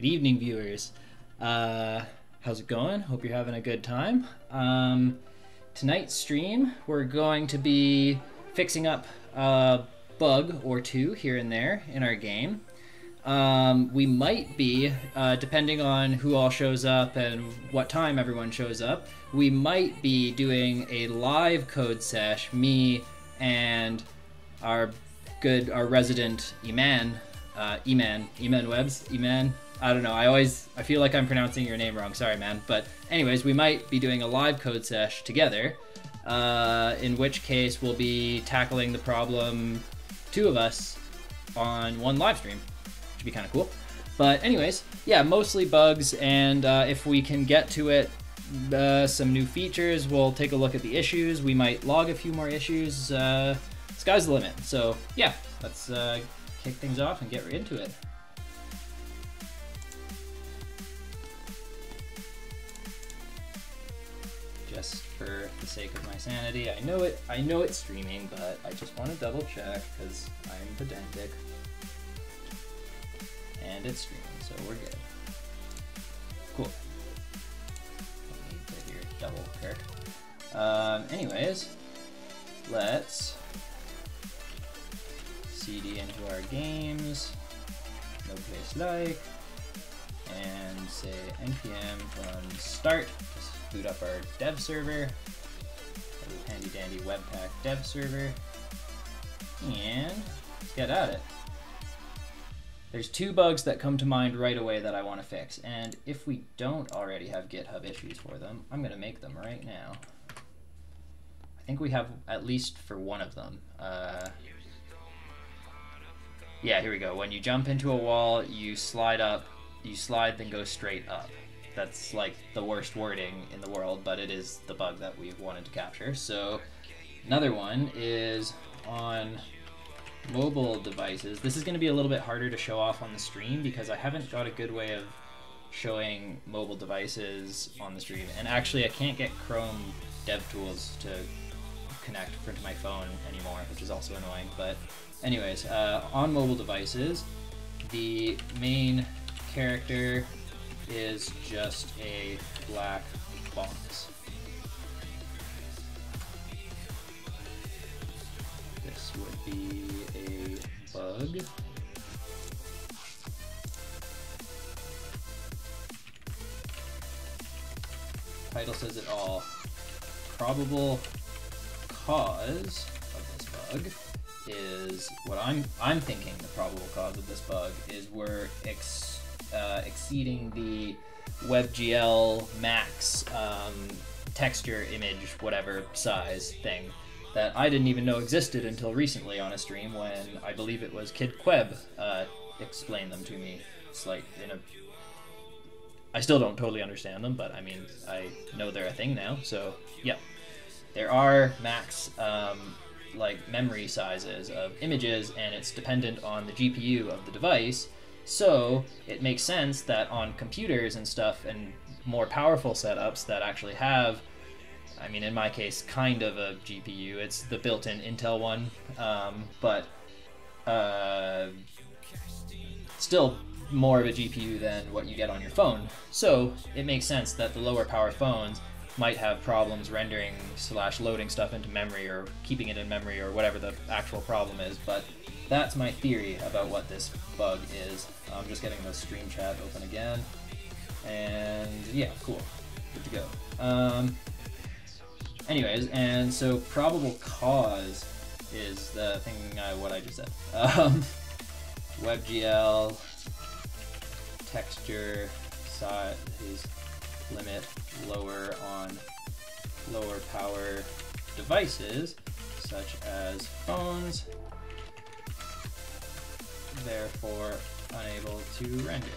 Good evening, viewers. How's it going? Hope you're having a good time. Tonight's stream, we're going to be fixing up a bug or two here and there in our game. We might be, depending on who all shows up and what time everyone shows up, we might be doing a live code sesh, me and our resident Eman Webs, I don't know, I feel like I'm pronouncing your name wrong, sorry man, but anyways, we might be doing a live code sesh together, in which case we'll be tackling the problem, two of us, on one live stream. Should be kind of cool. But anyways, yeah, mostly bugs, and if we can get to it, some new features, we'll take a look at the issues, we might log a few more issues, sky's the limit. So yeah, let's kick things off and get right into it. Just for the sake of my sanity, I know it's streaming, but I just want to double check because I'm pedantic. And it's streaming, so we're good. Cool. Don't need to hear double Kirk. Anyways, let's cd into our games, no place like, and say npm run start. Just boot up our dev server, handy dandy webpack dev server, and let's get at it. There's two bugs that come to mind right away that I want to fix, and if we don't already have GitHub issues for them, I'm going to make them right now. I think we have at least for one of them. Yeah, here we go. When you jump into a wall, you slide up, you slide, then go straight up. That's like the worst wording in the world, but it is the bug that we wanted to capture. So another one is on mobile devices. This is going to be a little bit harder to show off on the stream because I haven't got a good way of showing mobile devices on the stream. And actually I can't get Chrome DevTools to connect to my phone anymore, which is also annoying. But anyways, on mobile devices, the main character is just a black box. This would be a bug. Title says it all. Probable cause of this bug is what I'm thinking. The probable cause of this bug is we're exceeding the WebGL max texture image whatever size thing that I didn't even know existed until recently on a stream when I believe it was Kid Queb explained them to me. It's like I still don't totally understand them, but I mean I know they're a thing now. So yeah, there are max like memory sizes of images, and it's dependent on the GPU of the device. So it makes sense that on computers and stuff and more powerful setups that actually have, I mean in my case, kind of a GPU, it's the built-in Intel one, but still more of a GPU than what you get on your phone. So it makes sense that the lower power phones might have problems rendering / loading stuff into memory or keeping it in memory or whatever the actual problem is, but that's my theory about what this bug is. I'm just getting the stream chat open again, and yeah, cool, good to go. Anyways, and so probable cause is the thing, what I just said. WebGL texture size limit lower on lower power devices such as phones, therefore unable to render.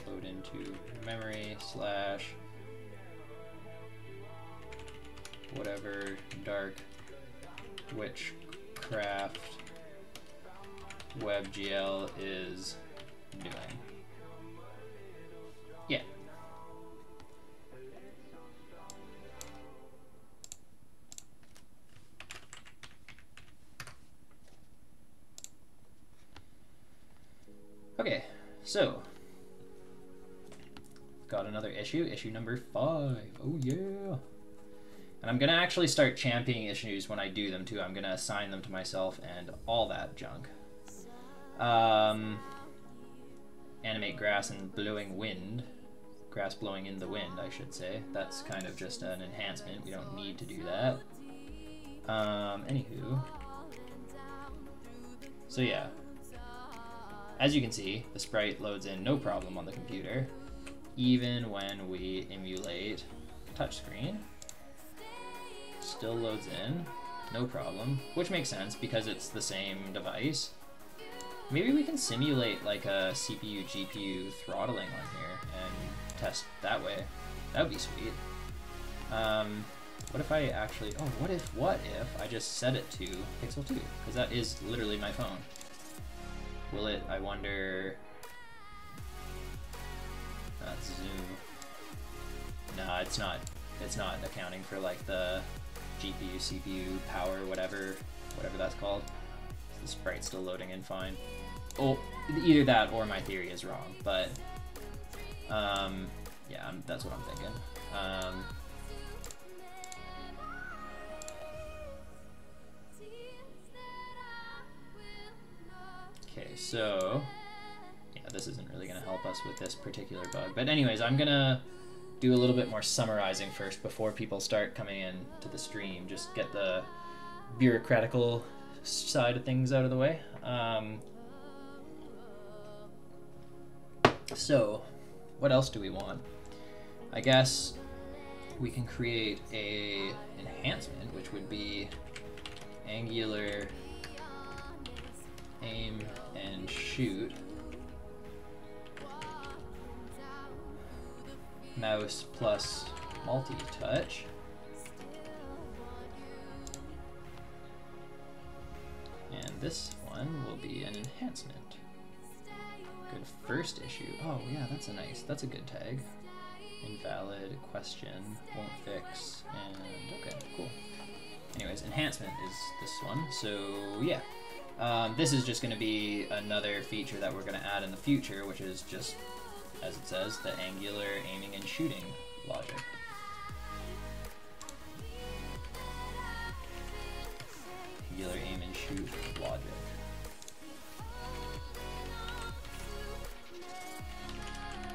Load into memory / whatever dark witchcraft WebGL is doing. Yeah. Okay, so got another issue, issue number 5. Oh yeah. And I'm gonna actually start championing issues when I do them too. I'm gonna assign them to myself and all that junk. Animate grass and blowing wind. Grass blowing in the wind, I should say. That's kind of just an enhancement. We don't need to do that. Anywho. So yeah. As you can see, the sprite loads in no problem on the computer, even when we emulate touchscreen. Still loads in, no problem, which makes sense because it's the same device. Maybe we can simulate like a CPU GPU throttling on here and test that way. That would be sweet. What if I actually, oh, what if I just set it to Pixel 2? Because that is literally my phone. Will it, I wonder, zoom. No, it's not accounting for like the GPU, CPU, power, whatever that's called. The sprite's still loading in fine. Oh, either that or my theory is wrong, but yeah, that's what I'm thinking. Okay, so yeah, this isn't really going to help us with this particular bug. But anyways, I'm going to do a little bit more summarizing first before people start coming in to the stream. Just get the bureaucratical side of things out of the way. So, what else do we want? I guess we can create a enhancement, which would be Angular aim and shoot mouse plus multi-touch. And this one will be an enhancement. Good first issue. Oh yeah, that's a good tag. Invalid, question, won't fix, and okay, cool. Anyways, enhancement is this one. So yeah, this is just going to be another feature that we're going to add in the future, which is just, as it says, the Angular aiming and shooting logic. Angular aim and shoot logic.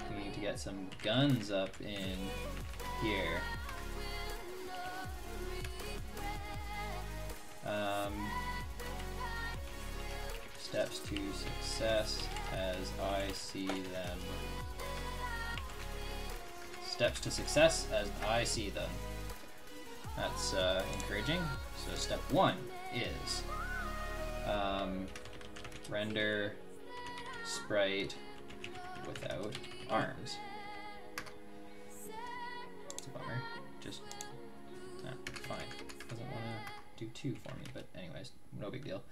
We need to get some guns up in here. Steps to success as I see them. Steps to success as I see them. That's encouraging. So step 1 is render sprite without arms. It's a bummer. Just fine. Doesn't want to do 2 for me, but anyways, no big deal.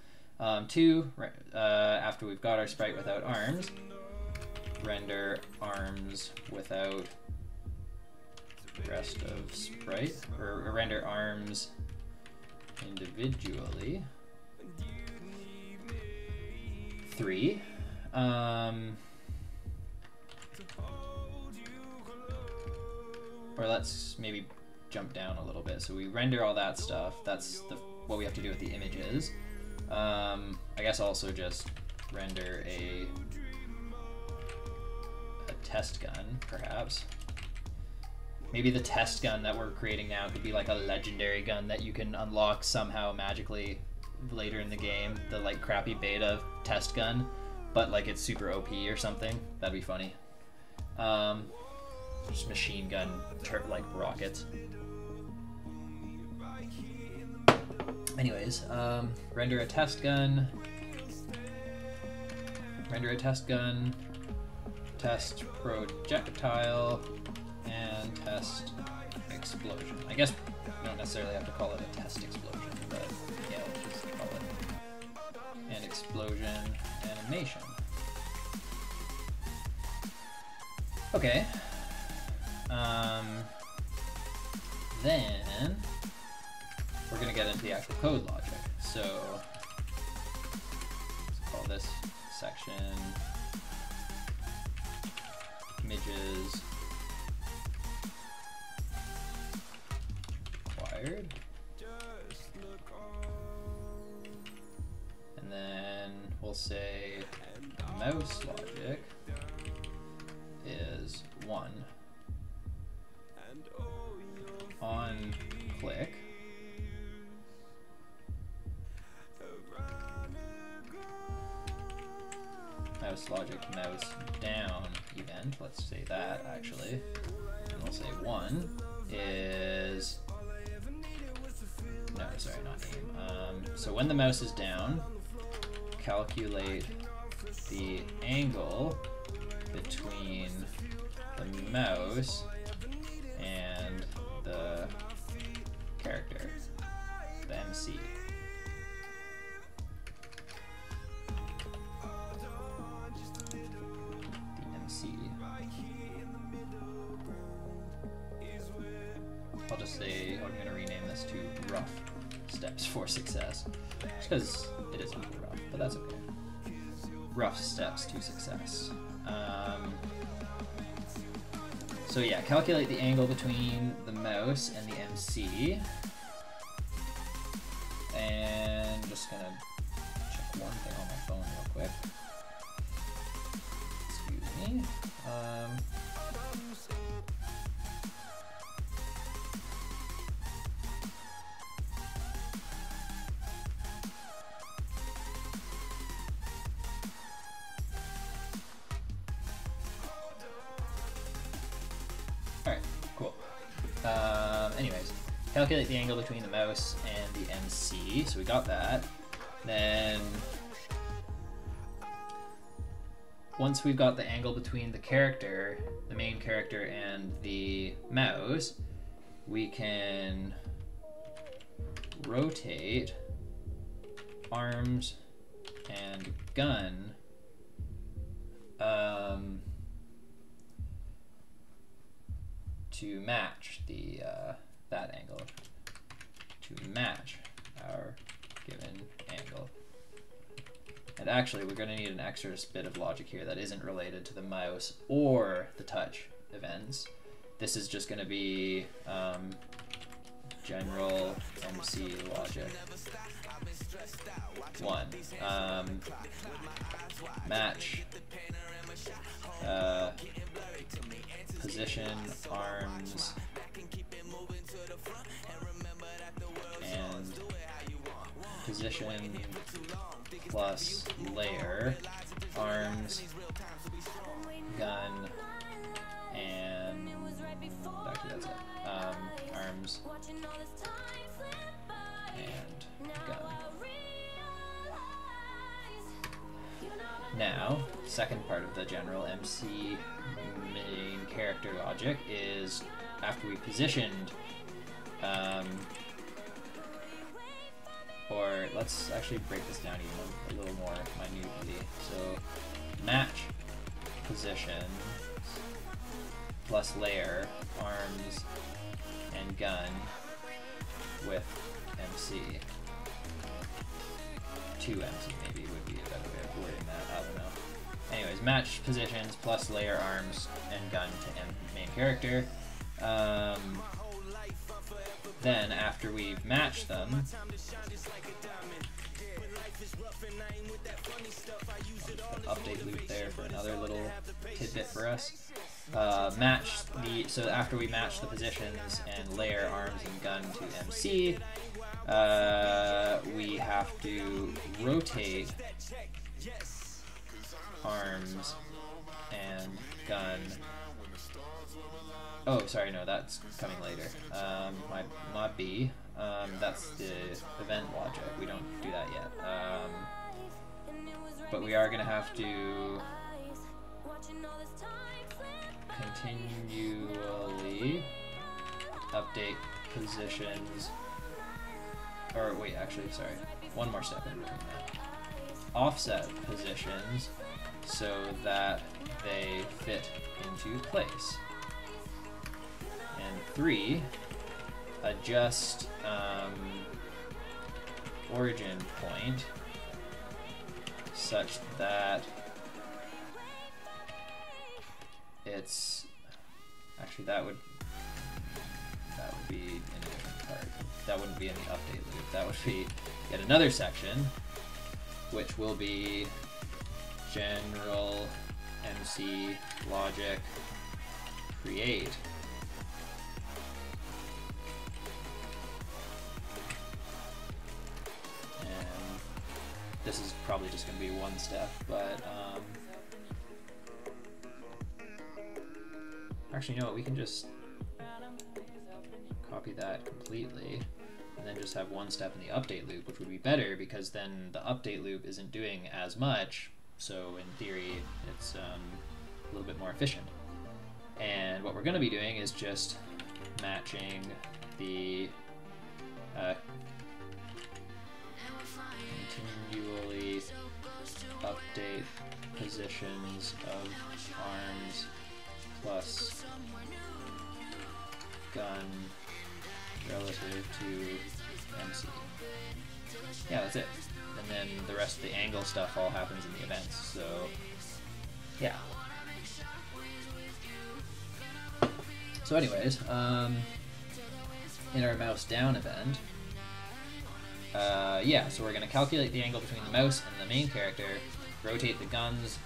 2, after we've got our sprite without arms, render arms without rest of sprite, or render arms individually. 3, or let's maybe jump down a little bit. So we render all that stuff. That's what we have to do with the images. I guess also just render a test gun, perhaps. Maybe the test gun that we're creating now could be like a legendary gun that you can unlock somehow magically later in the game. The like crappy beta test gun, but like it's super OP or something. That'd be funny. Just machine gun like rockets. Anyways, render a test gun, test projectile, and test explosion. I guess we don't necessarily have to call it a test explosion, but yeah, let's just call it an explosion animation. Okay. Then we're going to get into the actual code logic. So let's call this section is required. And then we'll say mouse logic is 1 on click. Mouse logic mouse down event, let's say that actually, and we'll say 1 is, no, sorry, not aim. So when the mouse is down, calculate the angle between the mouse and the character, the MC. I'll just say, I'm going to rename this to rough steps for success, just because it is a little rough, but that's okay. Rough steps to success. So yeah, calculate the angle between the mouse and the MC, and just gonna check one thing on my phone real quick. Excuse me. Alright, cool. Anyways, calculate the angle between the mouse and the MC, so we got that. Then, once we've got the angle between the character, the main character, and the mouse, we can rotate arms and gun to match the that angle, to match our given angle. And actually, we're going to need an extra bit of logic here that isn't related to the mouse or the touch events. This is just going to be general MC logic. 1. Match position, arms, and position plus layer, arms, gun, and actually that's it. Arms and gun. Now, second part of the general MC main character logic is after we positioned, or let's actually break this down even a little more minutely. So match position plus layer, arms and gun with MC. To MC maybe would be a better way of wording that, I don't know. Anyways, match positions plus layer, arms and gun to main character. Then after we've matched them, update loop there for another little tidbit for us. So after we match the positions and layer, arms and gun to MC, we have to rotate arms and gun. Oh, sorry, no, that's coming later. My B, that's the event logic. We don't do that yet. But we are going to have to continually update positions. Or wait, actually, sorry. One more step in between that. Offset positions so that they fit into place. And 3, adjust origin point such that it's actually that would be an init card. That wouldn't be any update loop. That would be yet another section, which will be general MC logic create. And this is probably just going to be one step, but actually, you know what? We can just copy that completely and then just have one step in the update loop, which would be better because then the update loop isn't doing as much. So in theory, it's a little bit more efficient. And what we're going to be doing is just matching the continually update positions of arms plus gun relative to MC. Yeah, that's it. And then the rest of the angle stuff all happens in the events, so yeah. So anyways, in our mouse down event, yeah, so we're going to calculate the angle between the mouse and the main character, rotate the guns,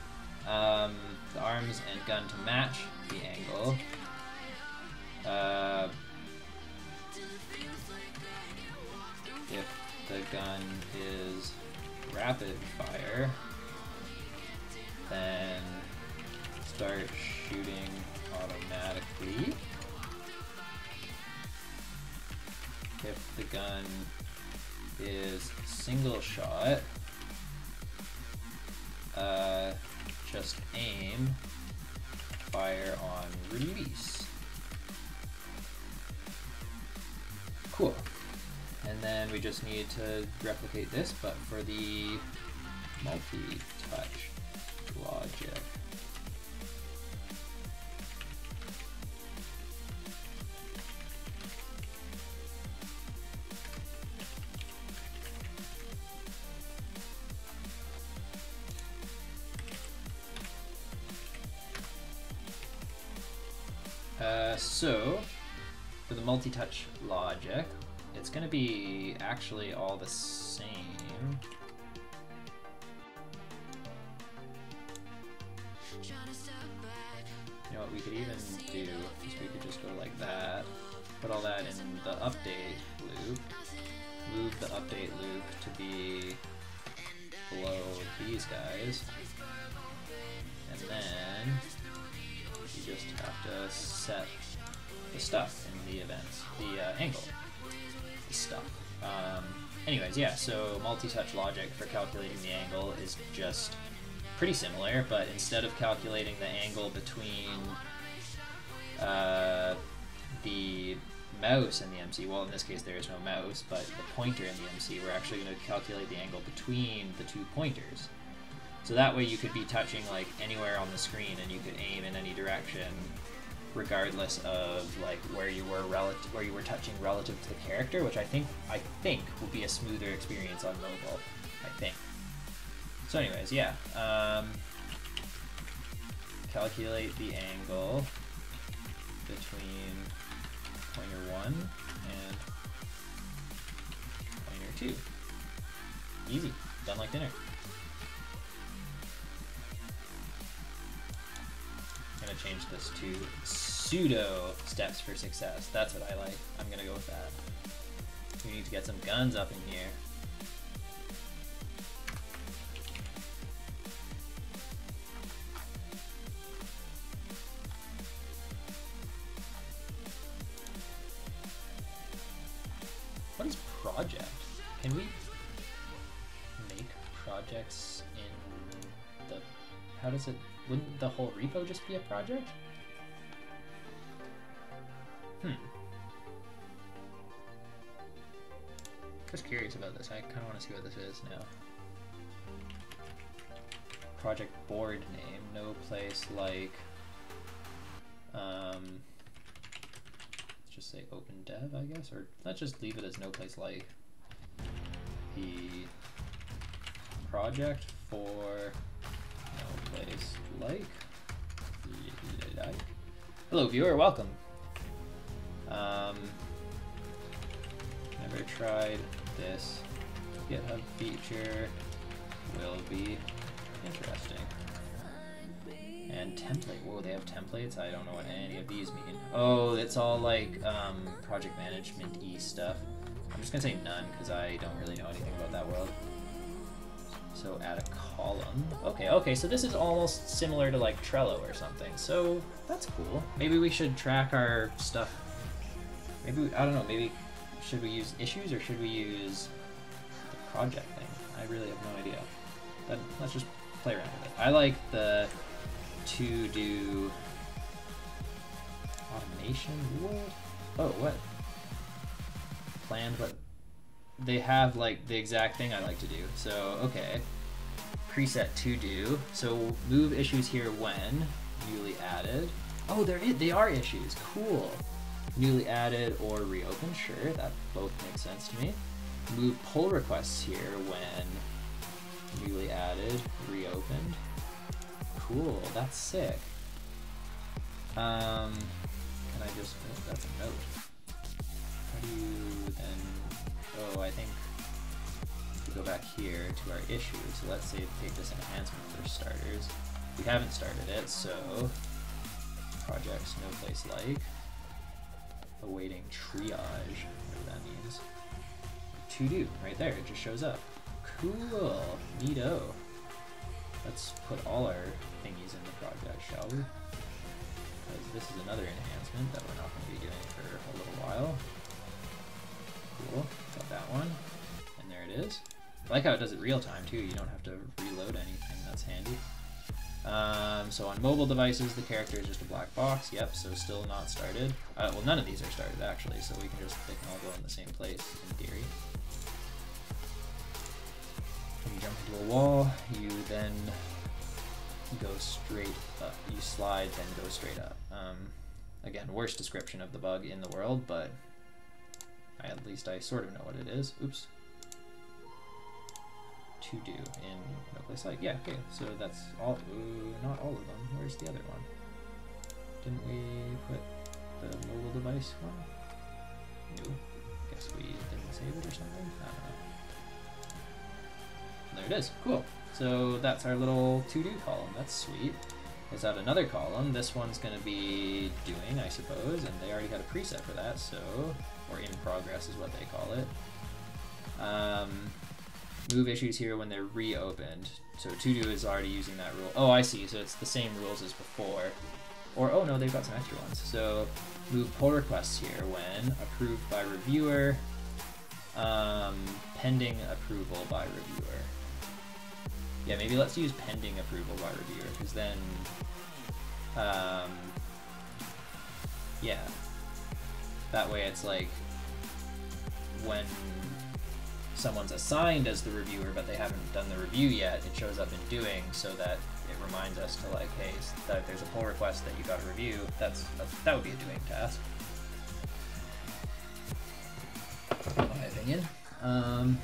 the arms and gun to match the angle. If the gun is rapid fire, then start shooting automatically. If the gun is single shot, just aim, fire on release. Cool. And then we just need to replicate this, but for the multi-touch logic. So, for the multi-touch logic, it's going to be actually all the same. You know what we could even do is we could just go like that, put all that in the update loop, move the update loop to be below these guys, and then you just have to set the stuff in the events, the angle, the stuff. Anyways, yeah, so multi-touch logic for calculating the angle is just pretty similar, but instead of calculating the angle between the mouse and the MC, well in this case there is no mouse, but the pointer and the MC, we're actually going to calculate the angle between the two pointers. So that way you could be touching like anywhere on the screen and you could aim in any direction regardless of like where you were touching relative to the character, which I think will be a smoother experience on mobile, I think. So anyways, yeah. Calculate the angle between pointer 1 and pointer 2. Easy, done like dinner. I'm gonna change this to pseudo steps for success. That's what I like. I'm gonna go with that. We need to get some guns up in here. What is project? Can we make projects in the... How does it... Wouldn't the whole repo just be a project? Just curious about this. I kind of want to see what this is now. Project board name. No place like... let's just say open dev, I guess, or let's just leave it as no place like. The project for no place like did I? Hello, viewer. Welcome. Never tried this. GitHub feature will be interesting. And template. Whoa, they have templates? I don't know what any of these mean. Oh, it's all like project management-y stuff. I'm just gonna say none because I don't really know anything about that world. So add a column. Okay, so this is almost similar to like Trello or something. So that's cool. Maybe we should track our stuff. Maybe, I don't know, maybe should we use issues or should we use the project thing? I really have no idea. But let's just play around with it. I like the to-do automation. What? Oh, what? Planned, but they have like the exact thing I like to do. So, okay. Preset to-do. So move issues here when newly added. Oh, they are issues. Cool. Newly added or reopened. Sure, that both makes sense to me. Move pull requests here when newly added, reopened. Cool, that's sick. Can I just, oh, that's a note. How do you then, oh, I think we go back here to our issues. So let's say take this enhancement for starters. We haven't started it, so projects, no place like. Awaiting triage, whatever that means. To do, right there, it just shows up. Cool, neato. Let's put all our thingies in the project, shall we? Because this is another enhancement that we're not going to be doing for a little while. Cool, got that one. And there it is. I like how it does it real time too, you don't have to reload anything, that's handy. So on mobile devices, the character is just a black box. Yep, so still not started. Well, none of these are started actually, so they can all go in the same place in theory. When you jump into a wall, you then go straight up. You slide, then go straight up. Again, worst description of the bug in the world, but at least I sort of know what it is. Oops. To do in no place like, yeah, okay, so that's all. Ooh, not all of them. Where's the other one? Didn't we put the mobile device one? No, guess we didn't save it or something. I don't know. There it is. Cool. So that's our little to do column. That's sweet. Let's add another column. This one's going to be doing, I suppose, and they already had a preset for that. So, or in progress is what they call it. Move issues here when they're reopened. So to-do is already using that rule. Oh, I see. So it's the same rules as before. Or, oh no, they've got some extra ones. So move pull requests here when approved by reviewer, pending approval by reviewer. Yeah, maybe let's use pending approval by reviewer, because then, yeah, that way it's like when someone's assigned as the reviewer but they haven't done the review yet, it shows up in doing, so that it reminds us to like, hey, that there's a pull request that you got to review. That would be a doing task, in my opinion. So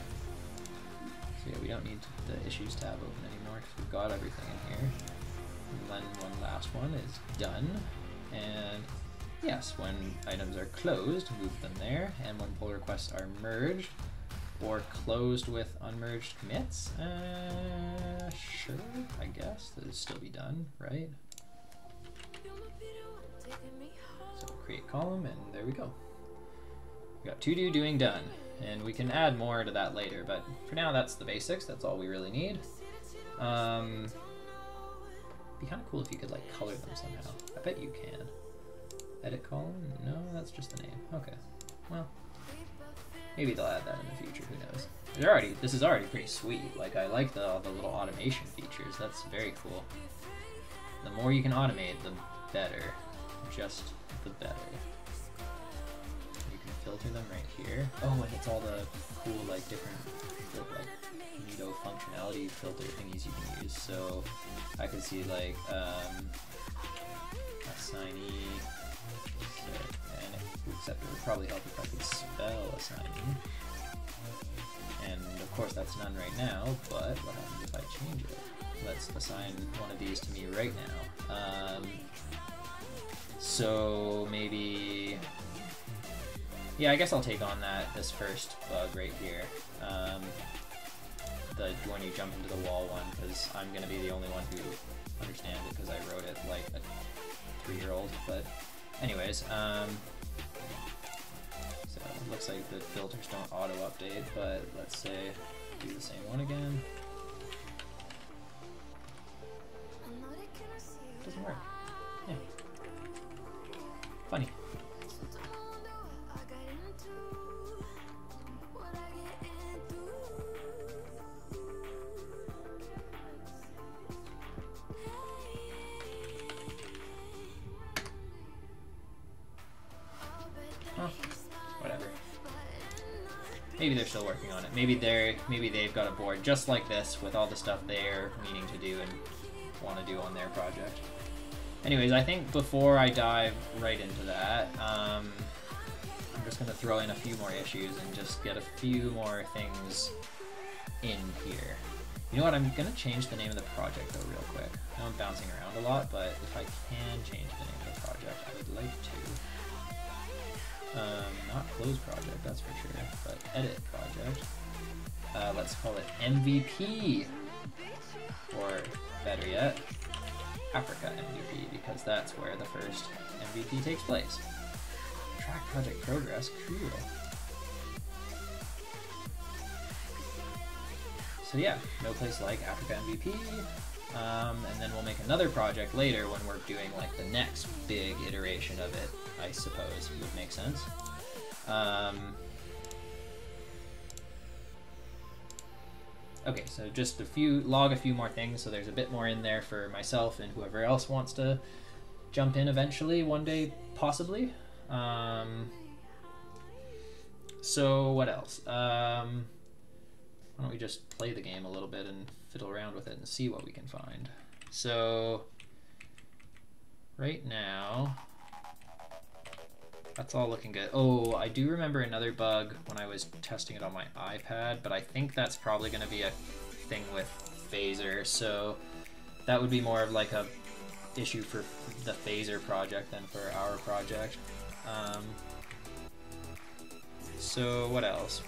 yeah, we don't need the issues tab open anymore because we've got everything in here. And then one last one is done, and yes, when items are closed, move them there, and when pull requests are merged or closed with unmerged commits, sure, I guess, that would still be done, right? So create column, and there we go. We got to do, doing, done, and we can add more to that later, but for now that's the basics, that's all we really need. Be kind of cool if you could like color them somehow. I bet you can. Edit column? No, that's just the name. Okay, well, maybe they'll add that in the future, who knows. This is already pretty sweet. Like, I like the little automation features. That's very cool. The more you can automate, the better. Just the better. You can filter them right here. Oh, and it's all the cool, like, different, like, neato functionality filter thingies you can use. So, I could see, like, assignee, and except it would probably help if I could spell assignee. And of course that's none right now, but what happens if I change it? Let's assign one of these to me right now. So maybe, yeah, I guess I'll take on this first bug right here. The when you jump into the wall one, because I'm going to be the only one who understands it because I wrote it like a 3-year-old. But anyways, so it looks like the filters don't auto-update, but let's say do the same one again. Doesn't work. Yeah. Funny. Whatever. Maybe they're still working on it. Maybe they've got a board just like this with all the stuff they're meaning to do and want to do on their project. Anyways, I think before I dive right into that, I'm just going to throw in a few more issues and just get a few more things in here. You know what? I'm going to change the name of the project though real quick. I know I'm bouncing around a lot, but if I can change the name of the project, I would like to. Not close project, that's for sure, but edit project. Let's call it MVP, or better yet, Africa MVP, because that's where the first MVP takes place. Track project progress, cool. So yeah, no place like Africa MVP. And then we'll make another project later when we're doing like the next big iteration of it, I suppose would make sense. Okay, so just log a few more things, so there's a bit more in there for myself and whoever else wants to jump in eventually, one day, possibly. So what else? Why don't we just play the game a little bit and fiddle around with it and see what we can find. So right now, that's all looking good. Oh, I do remember another bug when I was testing it on my iPad, but I think that's probably going to be a thing with Phaser, so that would be more of like a issue for the Phaser project than for our project. So what else?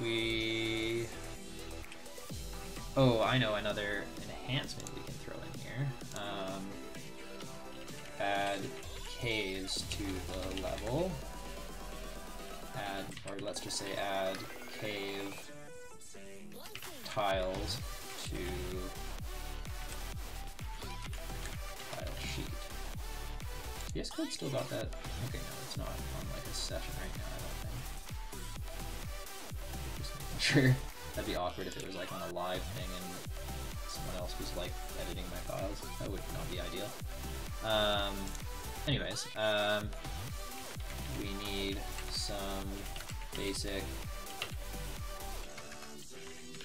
Oh, I know another enhancement we can throw in here. Add caves to the level. Or let's just say add cave tiles to tile sheet. VS Code still got that? Okay, no, it's not on like a session right now, I don't think. Just making sure. That'd be awkward if it was like on a live thing and someone else was like editing my files. That would not be ideal. Anyways, we need some basic,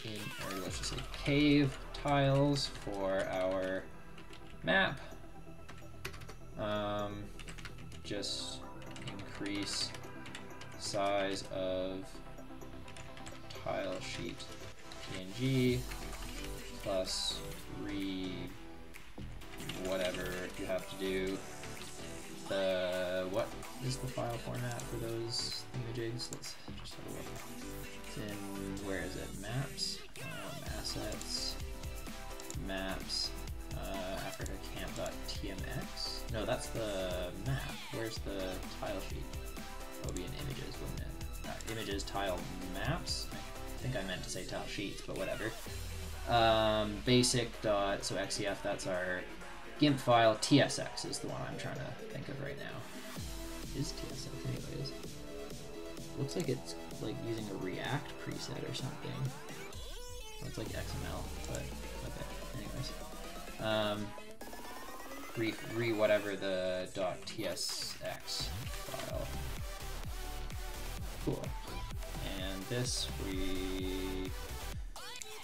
or let's just say cave tiles for our map. Just increase size of tile sheet PNG plus whatever you have to do. What is the file format for those images? Let's just have a look. It's in, where is it? Maps, assets, maps, Africa camp.tmx. No, that's the map. Where's the tile sheet? That would be in images, wouldn't it? Images, tile, maps. I think I meant to say tile sheets, but whatever. Basic dot, so XEF, that's our GIMP file. TSX is the one I'm trying to think of right now. Is TSX anyways? Looks like it's like using a React preset or something. It's like XML, but okay. Anyways, whatever the .tsx file. Cool. And this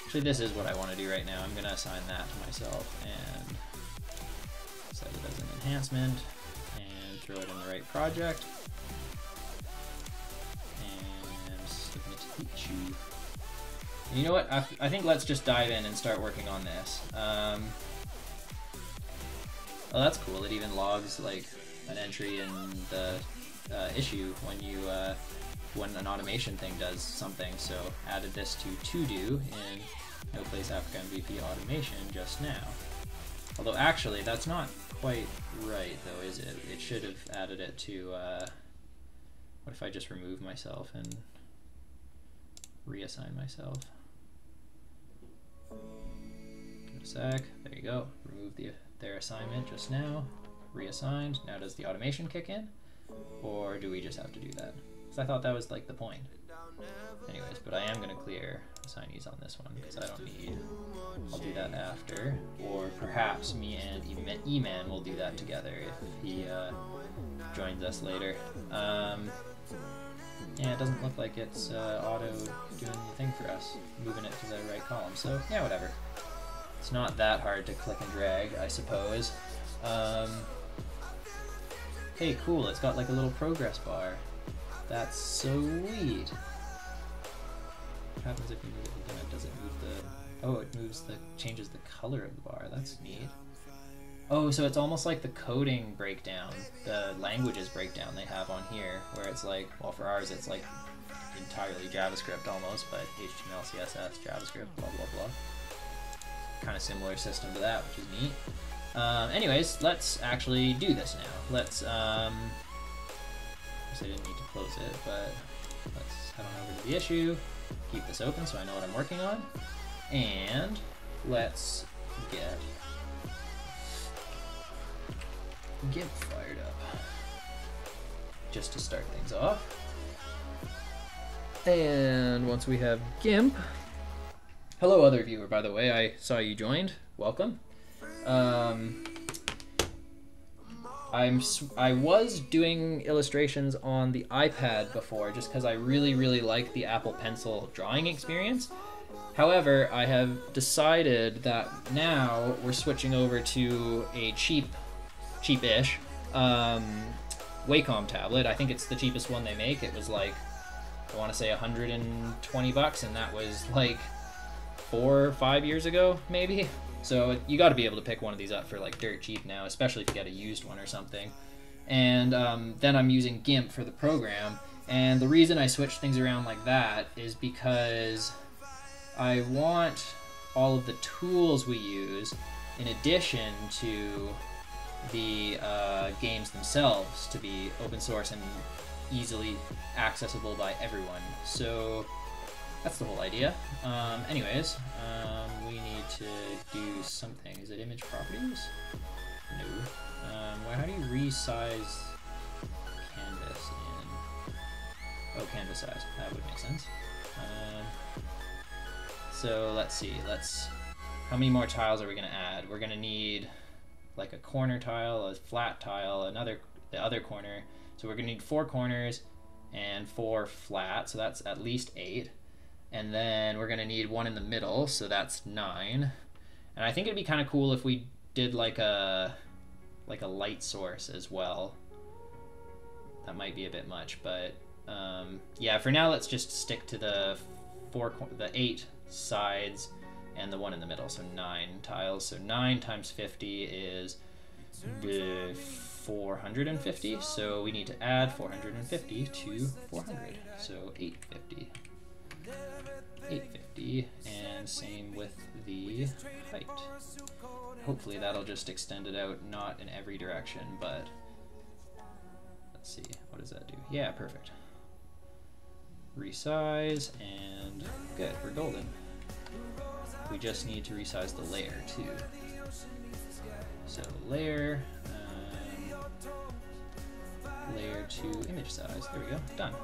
actually this is what I want to do right now. I'm gonna assign that to myself and set it as an enhancement and throw it in the right project. And submit issue. And you know what? I think let's just dive in and start working on this. Oh, that's cool. It even logs like an entry in the issue when an automation thing does something. So added this to do in no place Africa MVP automation just now. Although actually that's not quite right though, is it? It should have added it to, what if I just remove myself and reassign myself? Give it a sec, there you go. Remove their assignment just now, reassigned. Now does the automation kick in? Or do we just have to do that? Because I thought that was like the point. Anyways, but I am going to clear assignees on this one because I don't need. I'll do that after. Or perhaps me and E-Man will do that together if he joins us later. Yeah, it doesn't look like it's auto doing the thing for us, moving it to the right column. So yeah, whatever. It's not that hard to click and drag, I suppose. Hey, cool, it's got like a little progress bar. That's sweet. What happens if you move it again? Does it move the... Oh, it moves the... changes the color of the bar. That's neat. Oh, so it's almost like the coding breakdown, the languages breakdown they have on here, where it's like, well, for ours it's like entirely JavaScript almost, but HTML, CSS, JavaScript, blah, blah, blah. Kind of similar system to that, which is neat. Anyways, let's actually do this now. Let's, I didn't need to close it, but let's head on over to the issue, keep this open so I know what I'm working on, and let's get GIMP fired up, just to start things off. And once we have GIMP, hello other viewer, by the way, I saw you joined, welcome. I was doing illustrations on the iPad before just because I really like the Apple Pencil drawing experience. However, I have decided that now we're switching over to a cheapish Wacom tablet. I think it's the cheapest one they make. It was like, I want to say $120, and that was like 4 or 5 years ago, maybe. So you got to be able to pick one of these up for like dirt cheap now, especially if you get a used one or something. And then I'm using GIMP for the program. And the reason I switched things around like that is because I want all of the tools we use, in addition to the games themselves, to be open source and easily accessible by everyone. So that's the whole idea. Anyways, we need to do something. Is it image properties? No. Well, how do you resize canvas in? Oh, canvas size. That would make sense. So let's see. How many more tiles are we going to add? We're going to need like a corner tile, a flat tile, the other corner. So we're going to need 4 corners and 4 flat. So that's at least 8. And then we're going to need 1 in the middle, so that's 9. And I think it'd be kind of cool if we did like a light source as well. That might be a bit much, but yeah, for now let's just stick to the 8 sides and the 1 in the middle, so 9 tiles. So 9 times 50 is 450, so we need to add 450 to 400, so 850. 850, and same with the height. Hopefully that'll just extend it out, not in every direction, but let's see, what does that do? Yeah, perfect. Resize, and good, we're golden. We just need to resize the layer too. So layer, layer to image size, there we go, done.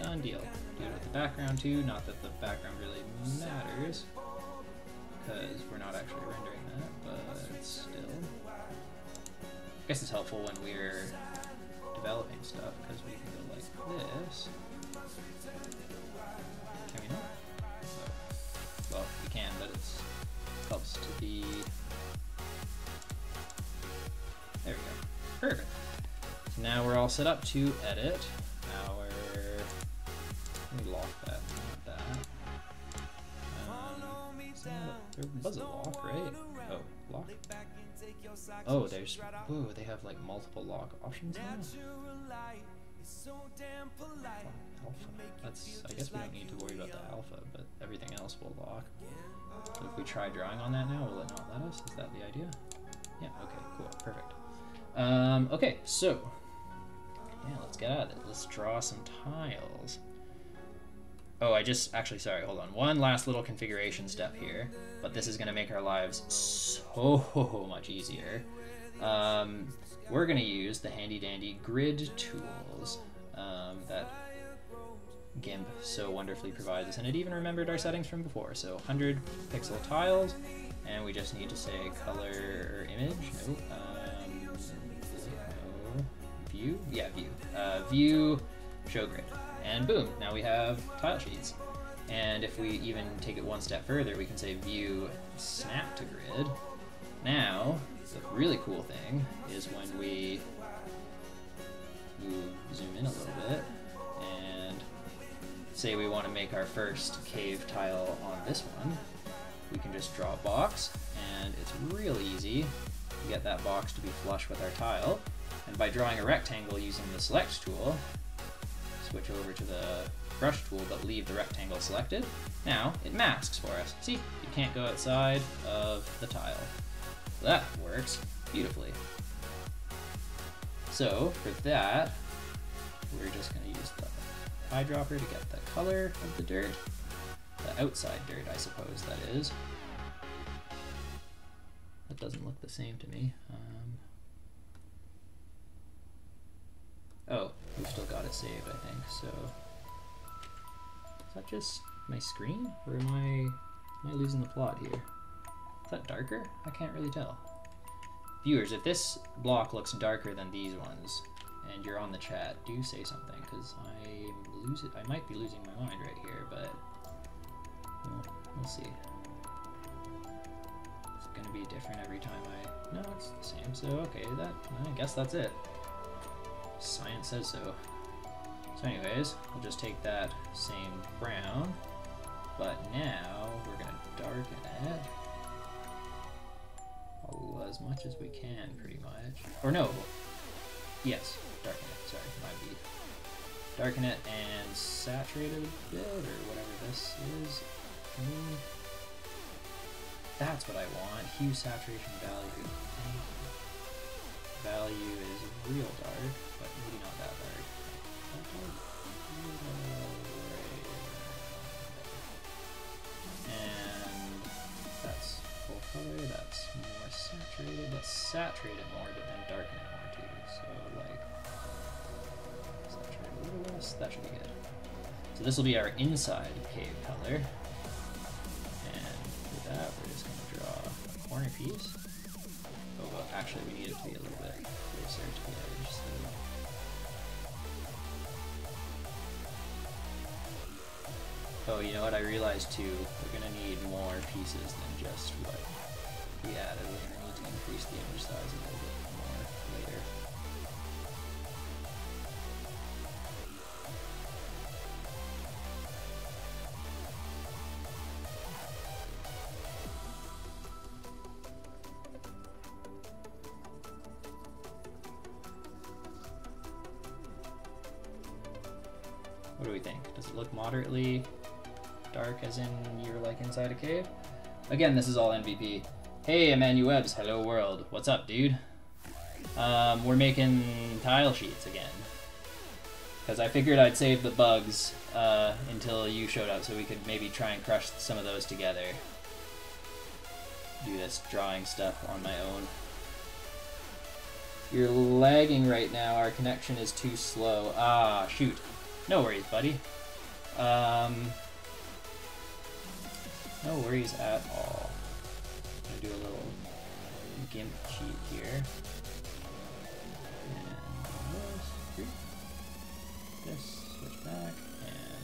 Done deal. Do it with the background too, not that the background really matters, because we're not actually rendering that, but still. I guess it's helpful when we're developing stuff, because we can go like this. Can we not? Oh. Well, we can, but it helps to be... There we go. Perfect. So now we're all set up to edit our... Let me lock that, not that. There was a lock, right? Oh, lock. Oh, there's, whoa, they have like multiple lock options now. Alpha. That's, I guess we don't need to worry about the alpha, but everything else will lock. So if we try drawing on that now, will it not let us? Is that the idea? Yeah, okay, cool, perfect. Okay, so, yeah, let's get at it. Let's draw some tiles. Oh, actually, sorry, hold on. One last little configuration step here, but this is gonna make our lives so much easier. We're gonna use the handy dandy grid tools that GIMP so wonderfully provides us, and it even remembered our settings from before. So 100 pixel tiles, and we just need to say color or image. Nope. View? Yeah, view. View, show grid. And boom, now we have tile sheets. And if we even take it one step further, we can say view snap to grid. Now, the really cool thing is when we zoom in a little bit and say we want to make our first cave tile on this one, we can just draw a box, and it's real easy to get that box to be flush with our tile. And by drawing a rectangle using the select tool, switch over to the brush tool but leave the rectangle selected, now it masks for us. See, you can't go outside of the tile. So that works beautifully. So for that, we're just going to use the eyedropper to get the color of the dirt, the outside dirt I suppose that is. That doesn't look the same to me. Oh, we've still got it saved, I think, so... Is that just my screen? Or am I losing the plot here? Is that darker? I can't really tell. Viewers, if this block looks darker than these ones, and you're on the chat, do say something, because I might be losing my mind right here, but... We'll see. It's gonna be different every time no, it's the same, so okay, I guess that's it. Science says so. So anyways, we'll just take that same brown, but now we're gonna darken it as much as we can, pretty much. Or no, yes, darken it, sorry, my beat. Darken it and saturate it a bit, or whatever this is. That's what I want, hue saturation value. Value is real dark, but maybe not that dark. And that's full color, that's more saturated. Let's saturate it more, but then darken it more too. So like, saturate a little less, that should be good. So this will be our inside cave color. And for that, we're just gonna draw a corner piece. Oh, well, actually, we need it to be a little bit closer to the edge. So. Oh, you know what? I realized too, we're gonna need more pieces than just what we added. We're gonna need to increase the image size a little bit more later. What do we think? Does it look moderately dark, as in you're like inside a cave? Again, this is all MVP. Hey, Emmanuebs, hello world. What's up, dude? We're making tile sheets again. Because I figured I'd save the bugs until you showed up so we could maybe try and crush some of those together. Do this drawing stuff on my own. You're lagging right now. Our connection is too slow. Ah, shoot. No worries, buddy. No worries at all. I'm gonna do a little GIMP cheat here. And this, switch back, and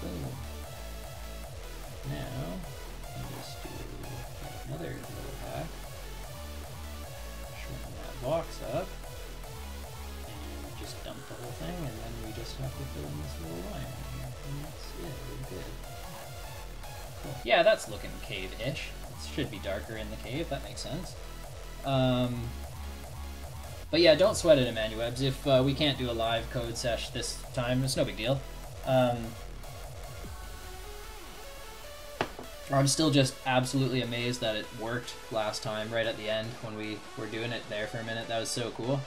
boom. Now, I'll just do another little hack. Shorten that box up. the whole thing, and then we just have to fill in this little line right here, and that's it. We're good. Cool. Yeah, that's looking cave-ish. It should be darker in the cave. That makes sense. But yeah, don't sweat it, Emmanuebs. If we can't do a live code sesh this time, it's no big deal. I'm still just absolutely amazed that it worked last time, right at the end, when we were doing it there for a minute. That was so cool.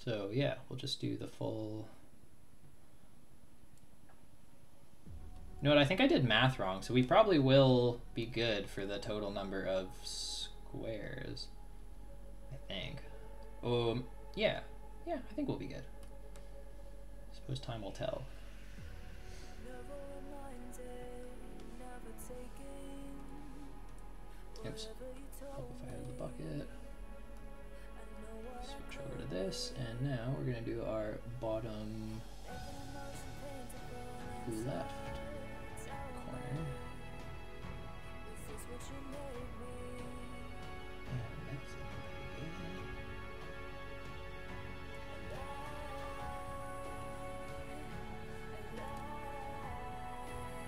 So yeah, we'll just do the full... You know what, I think I did math wrong, so we probably will be good for the total number of squares, I think. Yeah, I think we'll be good. I suppose time will tell. Oops, help if I have the bucket. Switch over to this, and now we're gonna do our bottom left.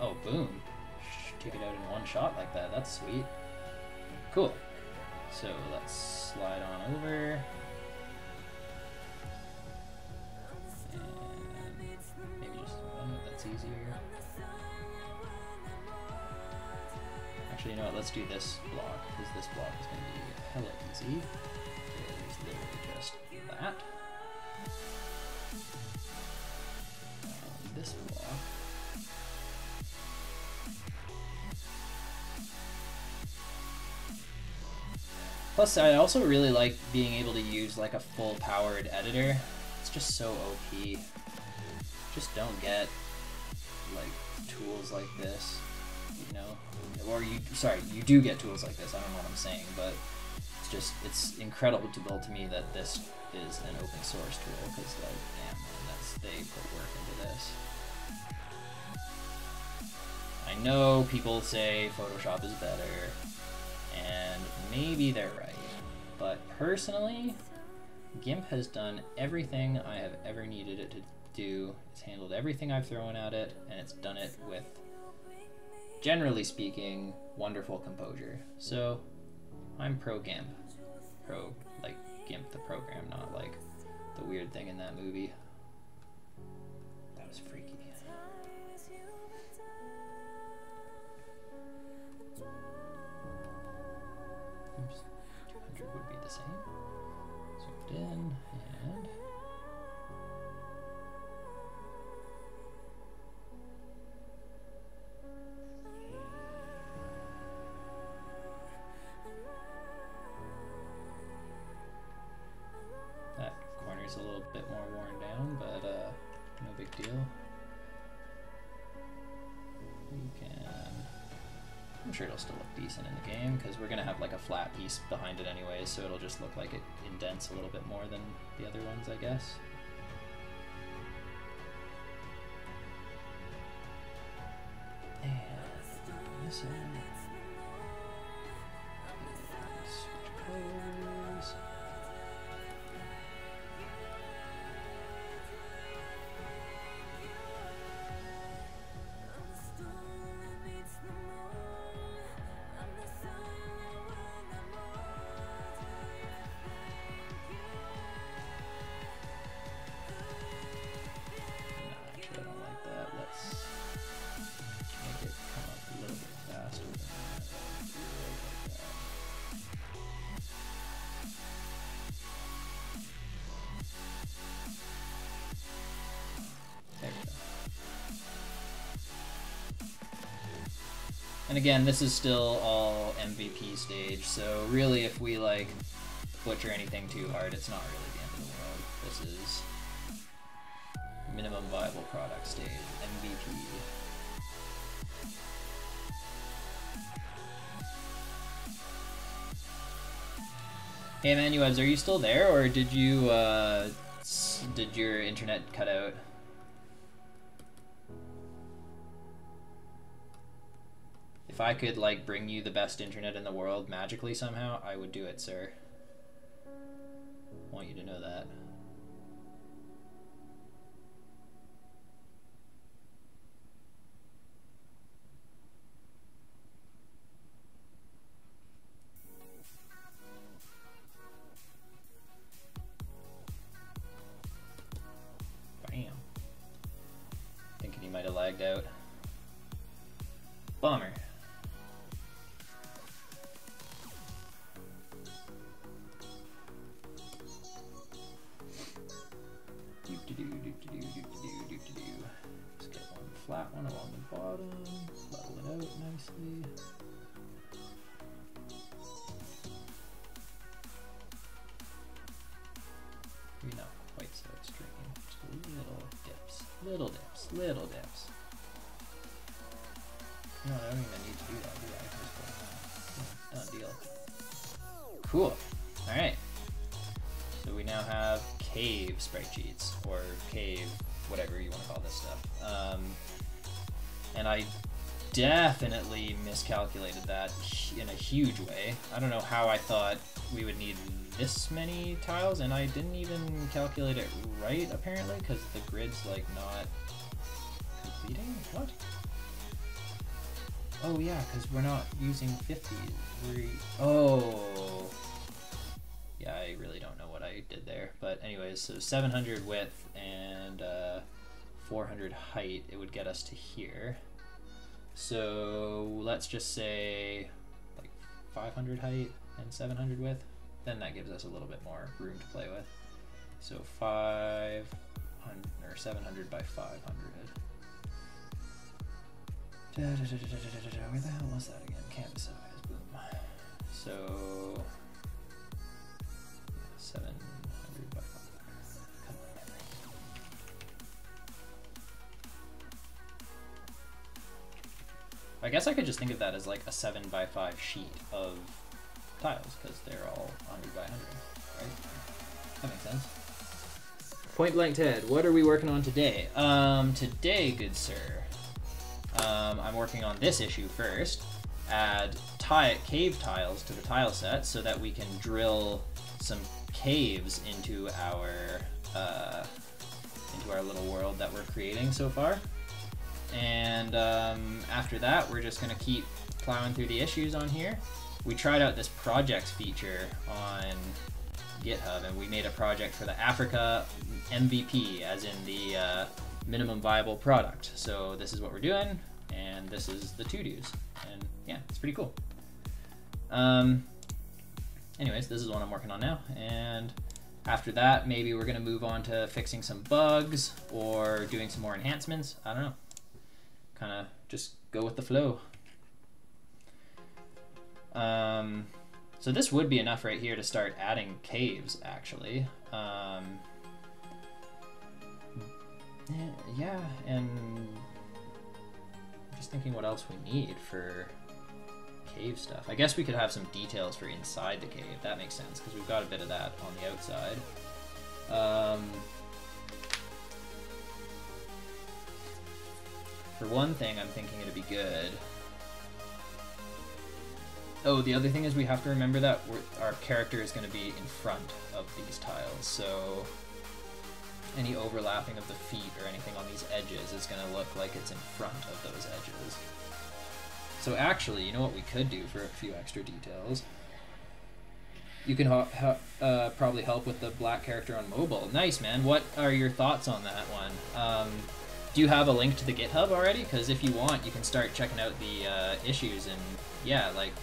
Oh, boom. Take it out in one shot like that. That's sweet. Cool. So let's slide on over. And maybe just that's easier. Actually, you know what? Let's do this block, because this block is going to be hella easy. There's literally just that. And this block. Plus, I also really like being able to use like a full-powered editor. It's just so OP. Just don't get like tools like this, you know? Or you do get tools like this. I don't know what I'm saying, but it's incredible to me that this is an open source tool, because like, damn man, they put work into this. I know people say Photoshop is better, and maybe they're right, but personally, GIMP has done everything I have ever needed it to do. It's handled everything I've thrown at it, and it's done it with, generally speaking, wonderful composure. So I'm pro GIMP. Pro, like, GIMP the program, not like the weird thing in that movie. That was freaky. Oops. 200 would be the same. Zoomed in, and that corner's a little bit more worn down, but no big deal. You can... I'm sure it'll still look decent in the game, because we're going to have like a flat piece behind it anyway, so it'll just look like it indents a little bit more than the other ones, I guess. And this in. Switch colors. And again, this is still all MVP stage, so really if we like butcher anything too hard, it's not really the end of the world. This is minimum viable product stage, MVP. Hey Emmanuebs, are you still there, or did you did your internet cut out? If I could, like, bring you the best internet in the world magically somehow, I would do it, sir. I want you to know that. Bam. Thinking he might have lagged out. Bummer. Let's get one flat one along the bottom, level it out nicely. Maybe not quite so extreme, just little dips, little dips, little dips. No, I don't even need to do that, do I? I can just go, done deal. Cool. All right. So we now have cave sprite sheets, or cave, whatever you want to call this stuff. And I definitely miscalculated that in a huge way. I don't know how I thought we would need this many tiles, and I didn't even calculate it right, apparently, because the grid's like not completing? What? Oh yeah, because we're not using 50. Oh. Yeah, I really don't know what I did there. But anyways, so 700 width and 400 height, it would get us to here. So let's just say like 500 height and 700 width. Then that gives us a little bit more room to play with. So 500 or 700 by 500. Where the hell was that again? Canvas size, boom. So 700 by 500. Come on, memory. I guess I could just think of that as like a 7 by 5 sheet of tiles, because they're all 100 by 100, right? That makes sense. Point blank Ted, what are we working on today? Today, good sir, I'm working on this issue first. Add cave tiles to the tile set so that we can drill some caves into our little world that we're creating so far. And after that, we're just gonna keep plowing through the issues on here. We tried out this projects feature on GitHub, and we made a project for the Africa MVP, as in the minimum viable product. So this is what we're doing, and this is the to-dos, and yeah, it's pretty cool. Anyways, this is what I'm working on now, and after that, maybe we're gonna move on to fixing some bugs or doing some more enhancements. I don't know. Kind of just go with the flow. So this would be enough right here to start adding caves, actually. Yeah, and I'm just thinking what else we need for cave stuff. I guess we could have some details for inside the cave. That makes sense, because we've got a bit of that on the outside. For one thing, I'm thinking it'd be good. Oh, the other thing is we have to remember that our character is going to be in front of these tiles, so any overlapping of the feet or anything on these edges is going to look like it's in front of those edges. So actually, you know what we could do for a few extra details? You can probably help with the black character on mobile. Nice, man. What are your thoughts on that one? Do you have a link to the GitHub already? Because if you want, you can start checking out the issues, and yeah, like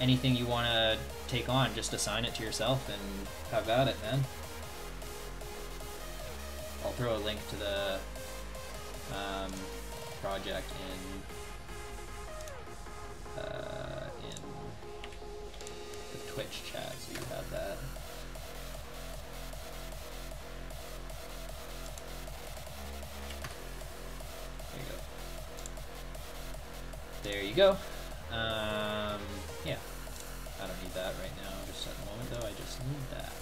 anything you want to take on, just assign it to yourself and have at it, man. I'll throw a link to the project in the Twitch chat, so you have that. There you go. Yeah, I don't need that right now, just at the moment though, I just need that.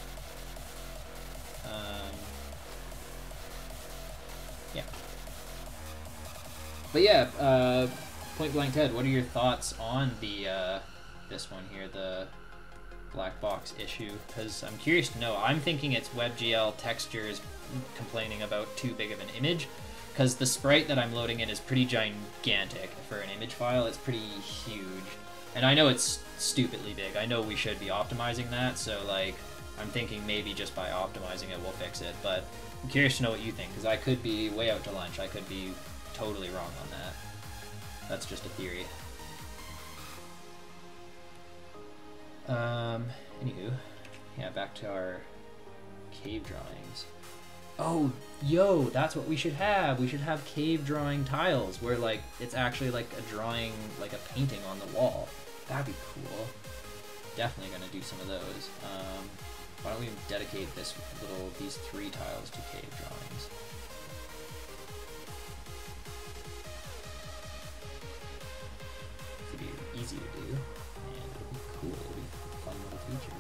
Yeah. But yeah, Point Blank Ted, what are your thoughts on the this one here, the black box issue? Because I'm curious to know. I'm thinking it's WebGL textures complaining about too big of an image, because the sprite that I'm loading in is pretty gigantic for an image file. It's pretty huge, and I know it's stupidly big. I know we should be optimizing that, so like I'm thinking maybe just by optimizing it we'll fix it, but I'm curious to know what you think, because I could be way out to lunch. I could be totally wrong on that. That's just a theory. Anywho, yeah, back to our cave drawings. Oh, yo, that's what we should have. We should have cave drawing tiles where like it's actually like a drawing, like a painting on the wall. That'd be cool. Definitely gonna do some of those. Why don't we dedicate these 3 tiles to cave drawings? It'd be easy to do, and it'll be cool. It'll be a fun little feature.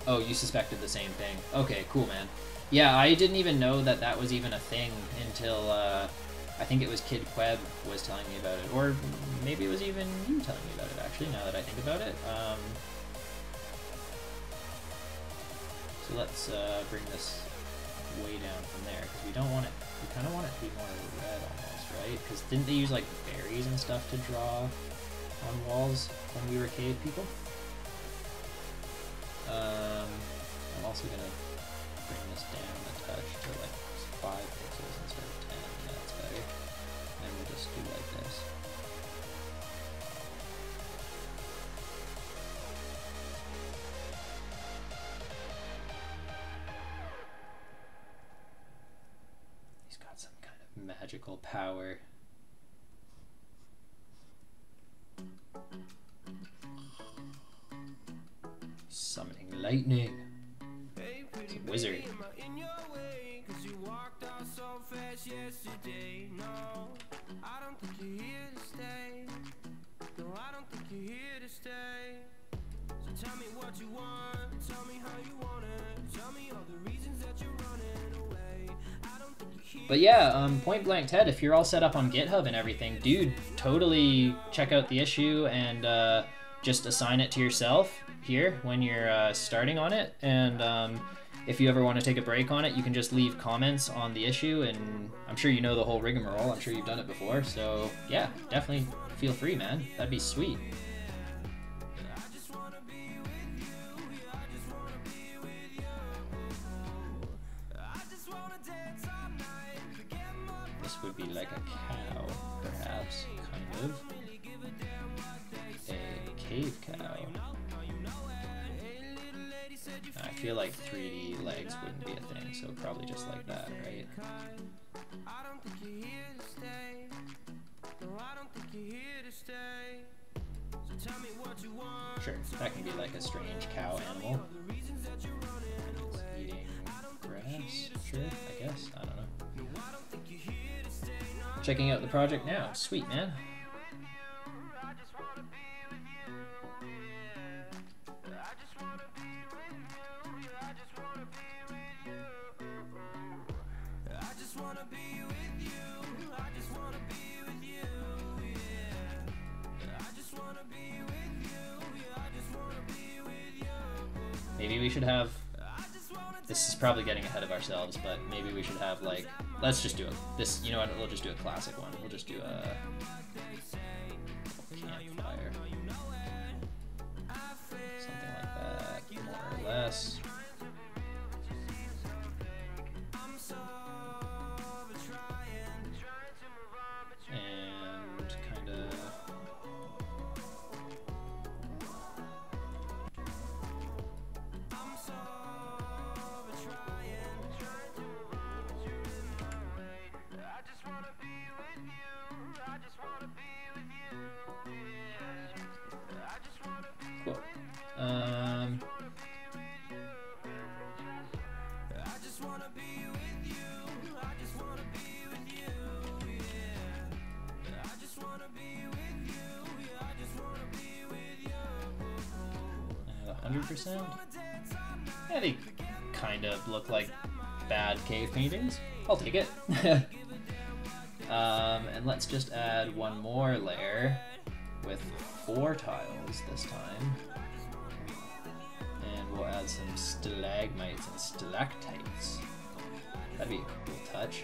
Oh, you suspected the same thing. Okay, cool, man. Yeah, I didn't even know that that was even a thing until, I think it was Kid Queb was telling me about it. Or maybe it was even you telling me about it, actually, now that I think about it. So let's bring this way down from there, because we don't want it, we kind of want it to be more red almost, right? Because didn't they use, like, berries and stuff to draw on walls when we were cave people? I'm also gonna bring this down a touch to like 5 pixels instead of 10. Yeah, that's better. And we'll just do like this. He's got some kind of magical power. Summoning lightning. It's a wizard. Tell me what you want, tell me how you want it, tell me all the reasons that you're running away. I don't think you hear. But yeah, Point Blank Ted, if you're all set up on GitHub and everything, dude, totally check out the issue and just assign it to yourself here when you're starting on it. And if you ever want to take a break on it, you can just leave comments on the issue, and I'm sure you know the whole rigmarole. I'm sure you've done it before, so yeah, definitely feel free, man. That'd be sweet. This would be like a cow, perhaps, kind of. A cave cow. I feel like 3D legs wouldn't be a thing, so probably just like that, right? Sure, that can be like a strange cow animal. It's eating grass, sure, I guess, I don't know. Checking out the project now, sweet, man. Maybe we should have, this is probably getting ahead of ourselves, but maybe we should have like, let's just do this, you know what, we'll just do a classic one. We'll just do a campfire. Something like that, more or less. And kind of, cool. And 100%. Yeah, they kind of look like bad cave paintings. I'll take it. And let's just add one more layer with 4 tiles this time. And we'll add some stalagmites and stalactites. That'd be a cool touch.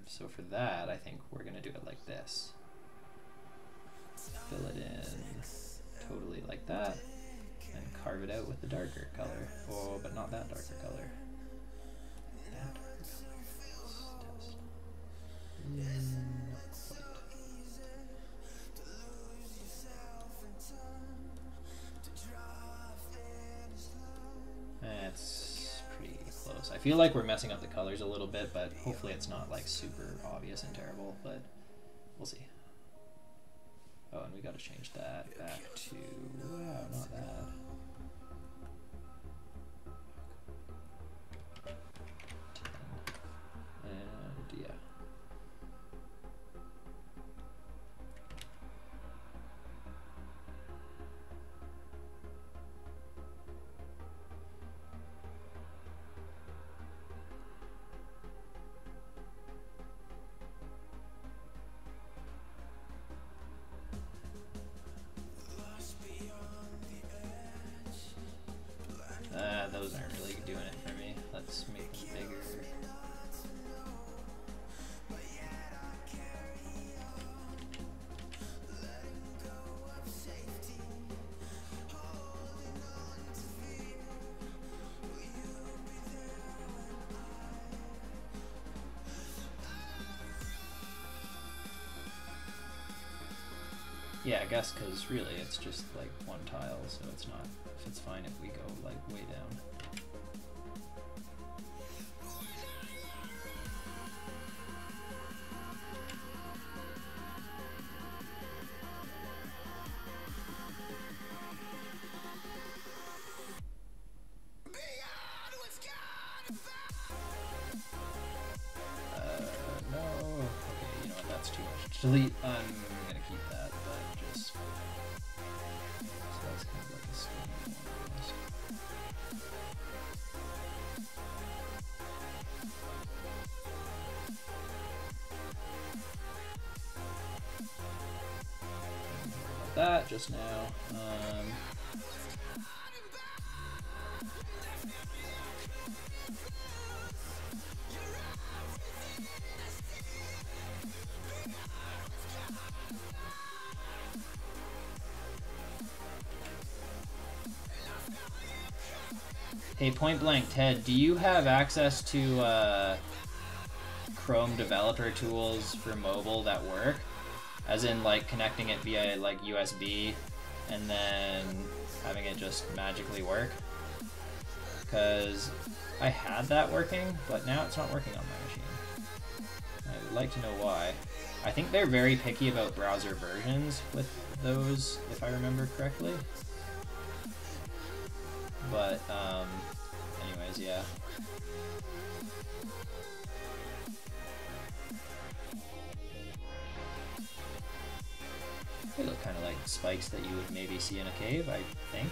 So for that, I think we're gonna do it like this. Fill it in totally like that, and carve it out with the darker color. Oh, but not that darker color. That darker color. Let's test. That's pretty close. I feel like we're messing up the colors a little bit, but hopefully it's not like super obvious and terrible, but we'll see. Oh, and we gotta change that back to, wow, not that. And yeah. Those aren't really doing it for me. Let's make them bigger. Yeah, I guess because really it's just like one tile, so it's not. It's fine if we go like way down. No. Okay, you know what? That's too much. Delete. I'm gonna keep that, but just. So that's kind of like a skinny one. That just now. Hey, point blank, Ted, do you have access to Chrome developer tools for mobile that work? As in, like, connecting it via, like, USB and then having it just magically work? Because I had that working, but now it's not working on my machine. I would like to know why. I think they're very picky about browser versions with those, if I remember correctly. But, anyways, yeah. They look kind of like spikes that you would maybe see in a cave, I think.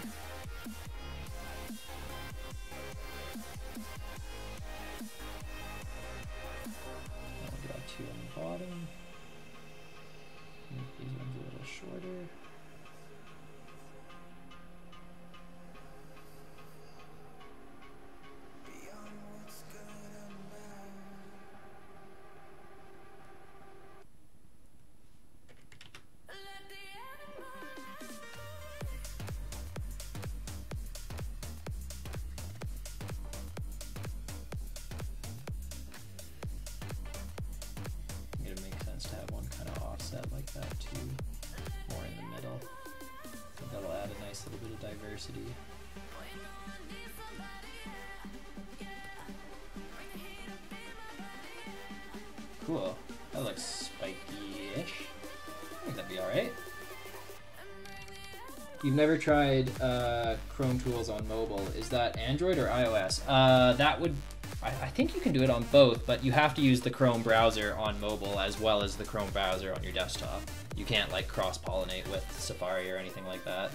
I'll draw 2 on the bottom. Make these ones a little shorter. Like that too, more in the middle. I think that'll add a nice little bit of diversity. Cool. That looks spiky-ish. I think that'd be alright. You've never tried Chrome tools on mobile. Is that Android or iOS? That would... I think you can do it on both, but you have to use the Chrome browser on mobile as well as the Chrome browser on your desktop. You can't like cross-pollinate with Safari or anything like that.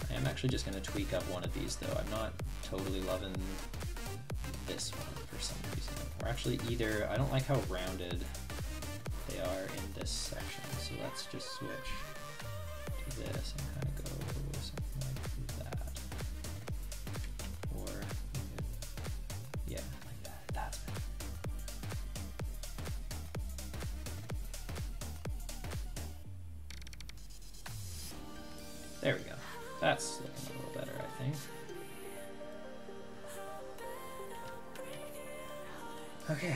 I am I'm actually just going to tweak up one of these though. I'm not totally loving this one for some reason. Or actually either, I don't like how rounded they are in this section. So let's just switch to this and kind of go something like that. Or, yeah, like that. That's better. There we go. That's looking a little better, I think. Okay,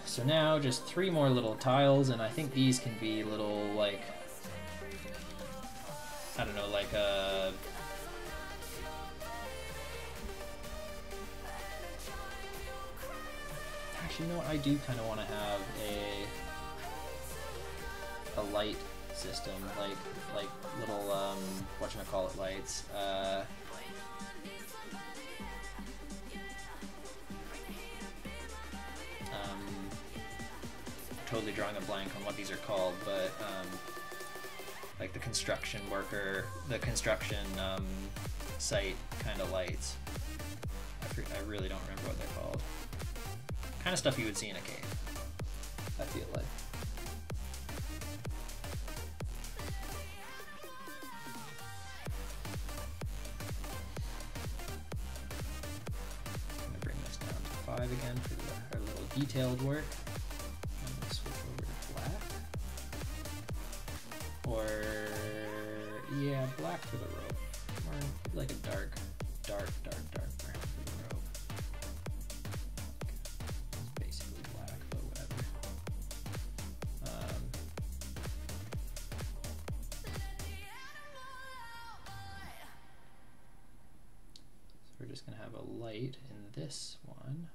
so now just 3 more little tiles, and I think these can be little, like, I don't know, like a... Actually, you know what? I do kind of want to have a light system, like little whatchamacallit lights. Totally drawing a blank on what these are called, but like the construction worker, the construction site kind of lights. I really don't remember what they're called. Kind of stuff you would see in a cave, I feel like. I'm going to bring this down to 5 again for our little detailed work. Or, yeah, black for the rope. Or like a dark brown for the rope. It's basically black, but whatever. So we're just going to have a light in this one.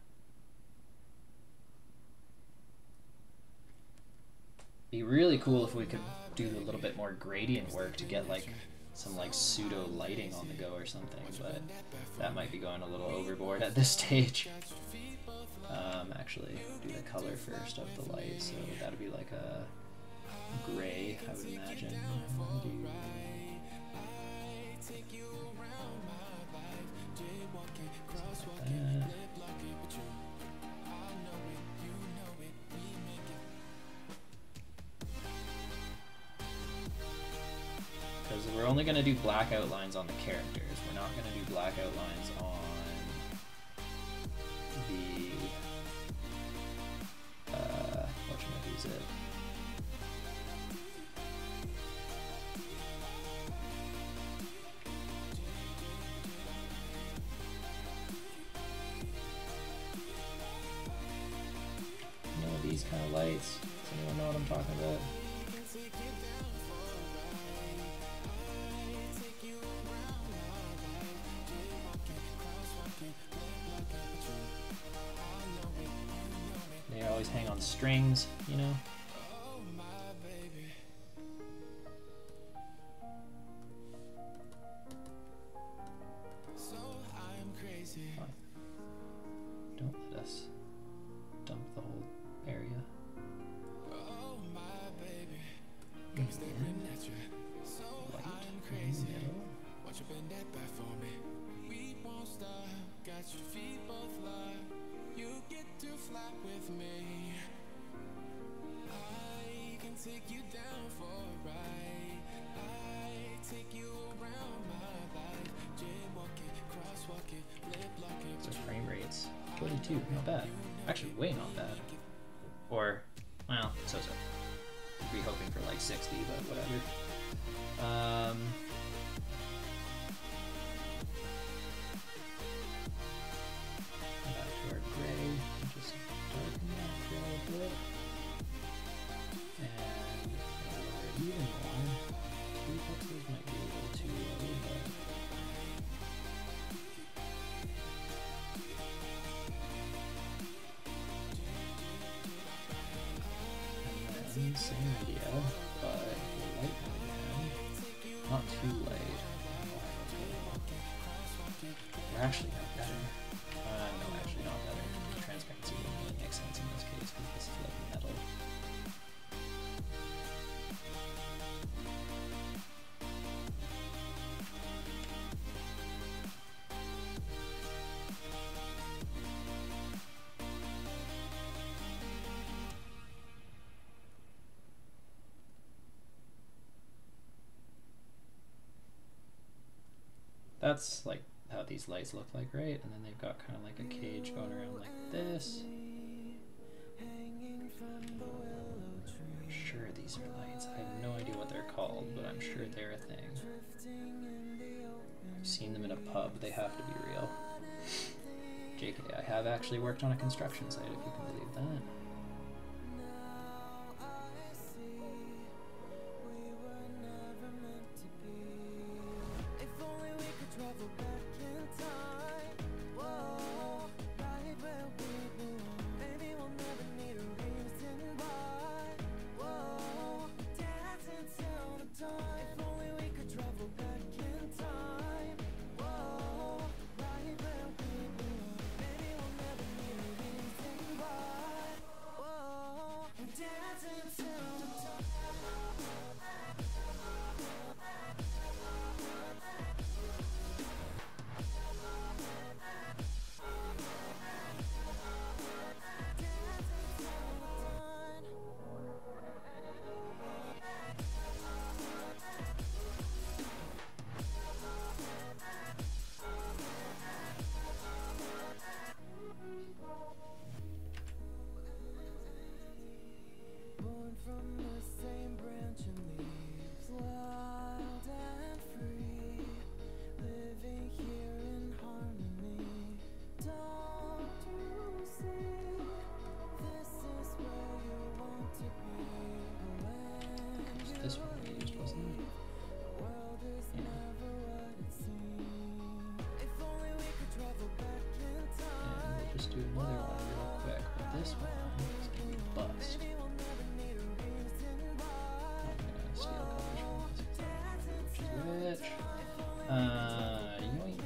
Be really cool if we could do a little bit more gradient work to get like some like pseudo lighting on the go or something, but that might be going a little overboard at this stage. Actually, do the color first of the light, so that'd be like a gray, I would imagine. Because we're only going to do black outlines on the characters. We're not going to do black outlines on the whatchamacallit is it? You know these kind of lights? Does anyone know what I'm talking about? They always hang on strings, you know? Fine. Don't let us dump the whole area. And light in the middle. You get to fly with me. I can take you down for a ride. I take you around my life. Jaywalking, crosswalking, lip locking. So frame rates 42, not bad. Actually, way not bad. Or, well, so-so. I'd be hoping for like 60, but whatever. Back to our gray, just darken that a little bit. And even more. 2 pixels might be a little too low, but and then same idea, but light again. Not too light. Or actually not better. No, actually not better. Transparency wouldn't really make sense in this case because this is like metal. That's like how these lights look like, right? And then they've got kind of like a cage going around like this. I'm sure these are lights. I have no idea what they're called, but I'm sure they're a thing. I've seen them in a pub. They have to be real. JK, I have actually worked on a construction site, if you can believe that. This one we used, wasn't it? Yeah. And we'll just do another one real quick, but this one is going to be bust. I'm going to steal colors from this, which is which. Yoink.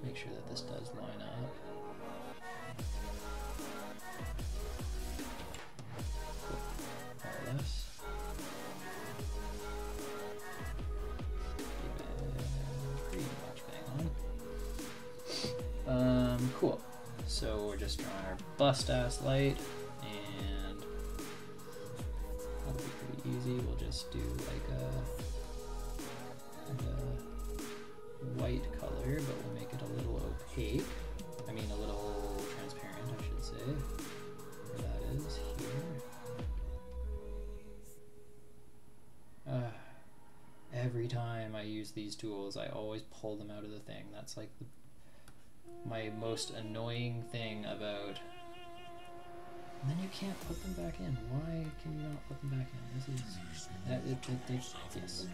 Make sure that this does line up. Cool. More or less. Pretty much bang on. Cool. So we're just drawing our bust-ass light, and that'll be pretty easy. We'll just do like a white color, but we'll make it a little opaque. I mean, a little transparent, I should say. Where that is, here. Every time I use these tools, I always pull them out of the thing. That's like my most annoying thing about... And then you can't put them back in. Why can you not put them back in? This is... yes.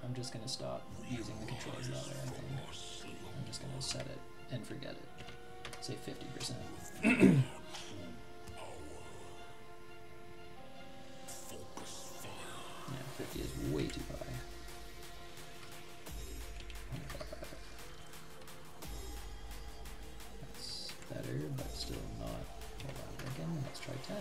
I'm just going to stop using the controls that way, I think. I'm just going to set it and forget it. Say 50%. Yeah, 50 is way too high. 25. That's better, but still not. Hold on a second. Let's try 10.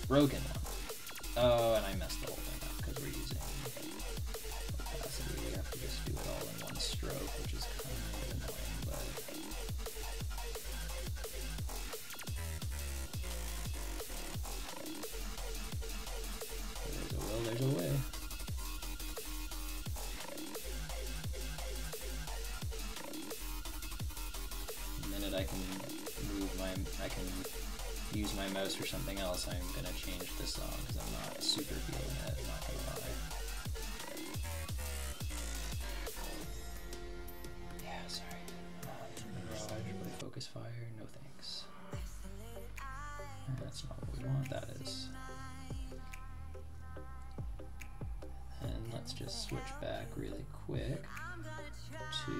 Broken one. Oh, and I messed the whole thing up because we're using opacity. We have to just do it all in one stroke, which is kind of annoying, but... There's a will, there's a way. The minute I can move I can use my mouse for something else, I'm gonna change this song because I'm not super feeling it, not gonna lie. Yeah, sorry. Mirage, play Focus Fire, no thanks. That's not what we want, that is. And let's just switch back really quick to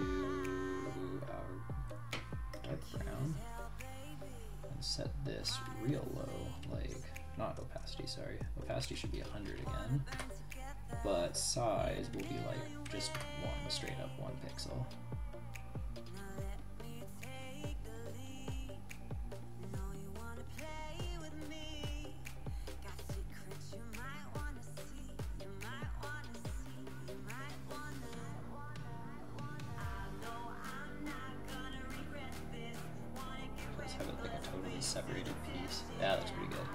set this real low, like, not opacity, sorry. Opacity should be 100 again, but size will be like just straight up 1 pixel. Separated piece. Yeah, that looks pretty good.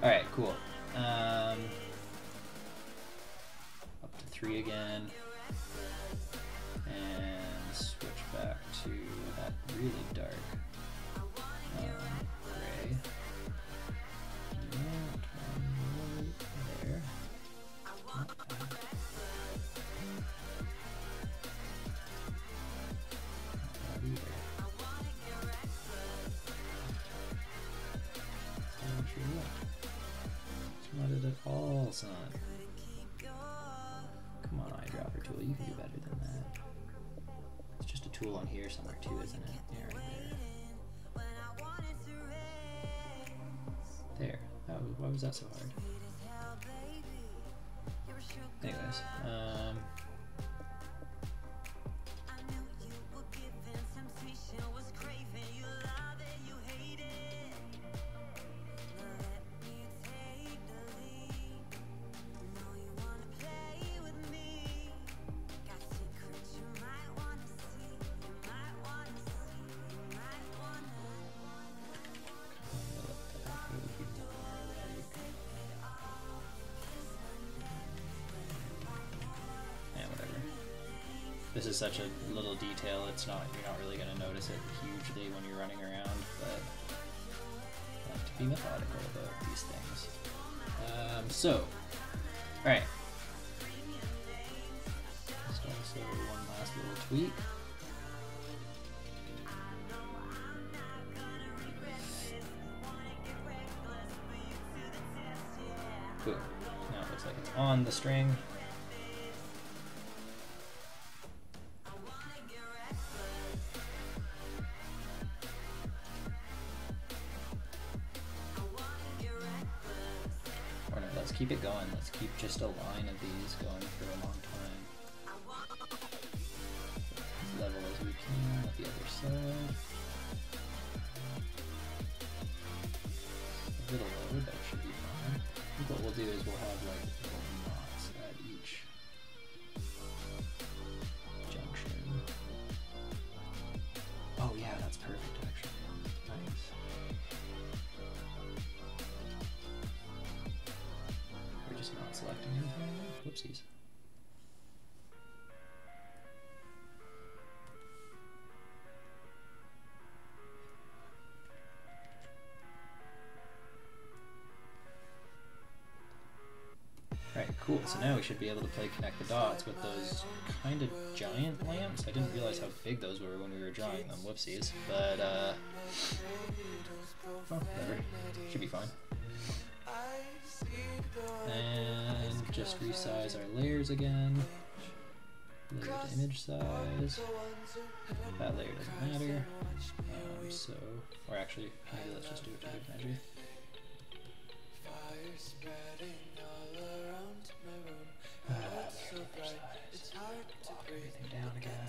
Alright, cool. Up to 3 again. And switch back to that really dark gray. There. Not at all, son. Come on, eyedropper tool, you can do better than that. It's just a tool on here somewhere too, isn't it? Yeah, right there. There. Why was that so hard? Anyways, this is such a little detail, you're not really going to notice it hugely when you're running around, but I like to be methodical about these things. Alright. Just also one last little tweak. Cool. Now it looks like it's on the string. Keep it going. Let's keep just a line of these going for a long time. As level as we can at the other side. A little lower, but it should be fine. I think what we'll do is we'll have like little knots at each junction. Oh yeah, that's perfect actually. Nice. Not selecting anything. Whoopsies. Alright, cool. So now we should be able to play connect the dots with those kind of giant lamps. I didn't realize how big those were when we were drawing them. Whoopsies. But, oh, whatever. Should be fine. And just resize our layers again. Layer to image size. That layer doesn't matter. Or actually, maybe let's just do it to good measure. Lock everything down again.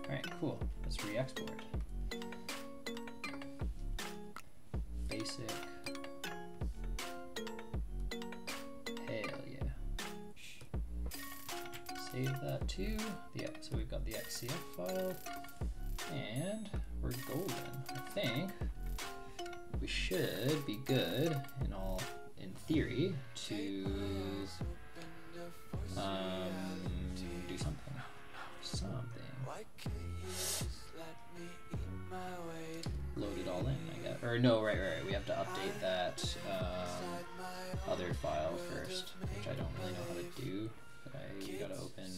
Alright, cool. Let's re-export. Basic. Hell yeah. Save that too. Yeah, so we've got the XCF file. And we're golden. I think we should be good in theory to do something. Load it all in, I guess. Or no, right. We have to update that other file first, which I don't really know how to do. But I gotta open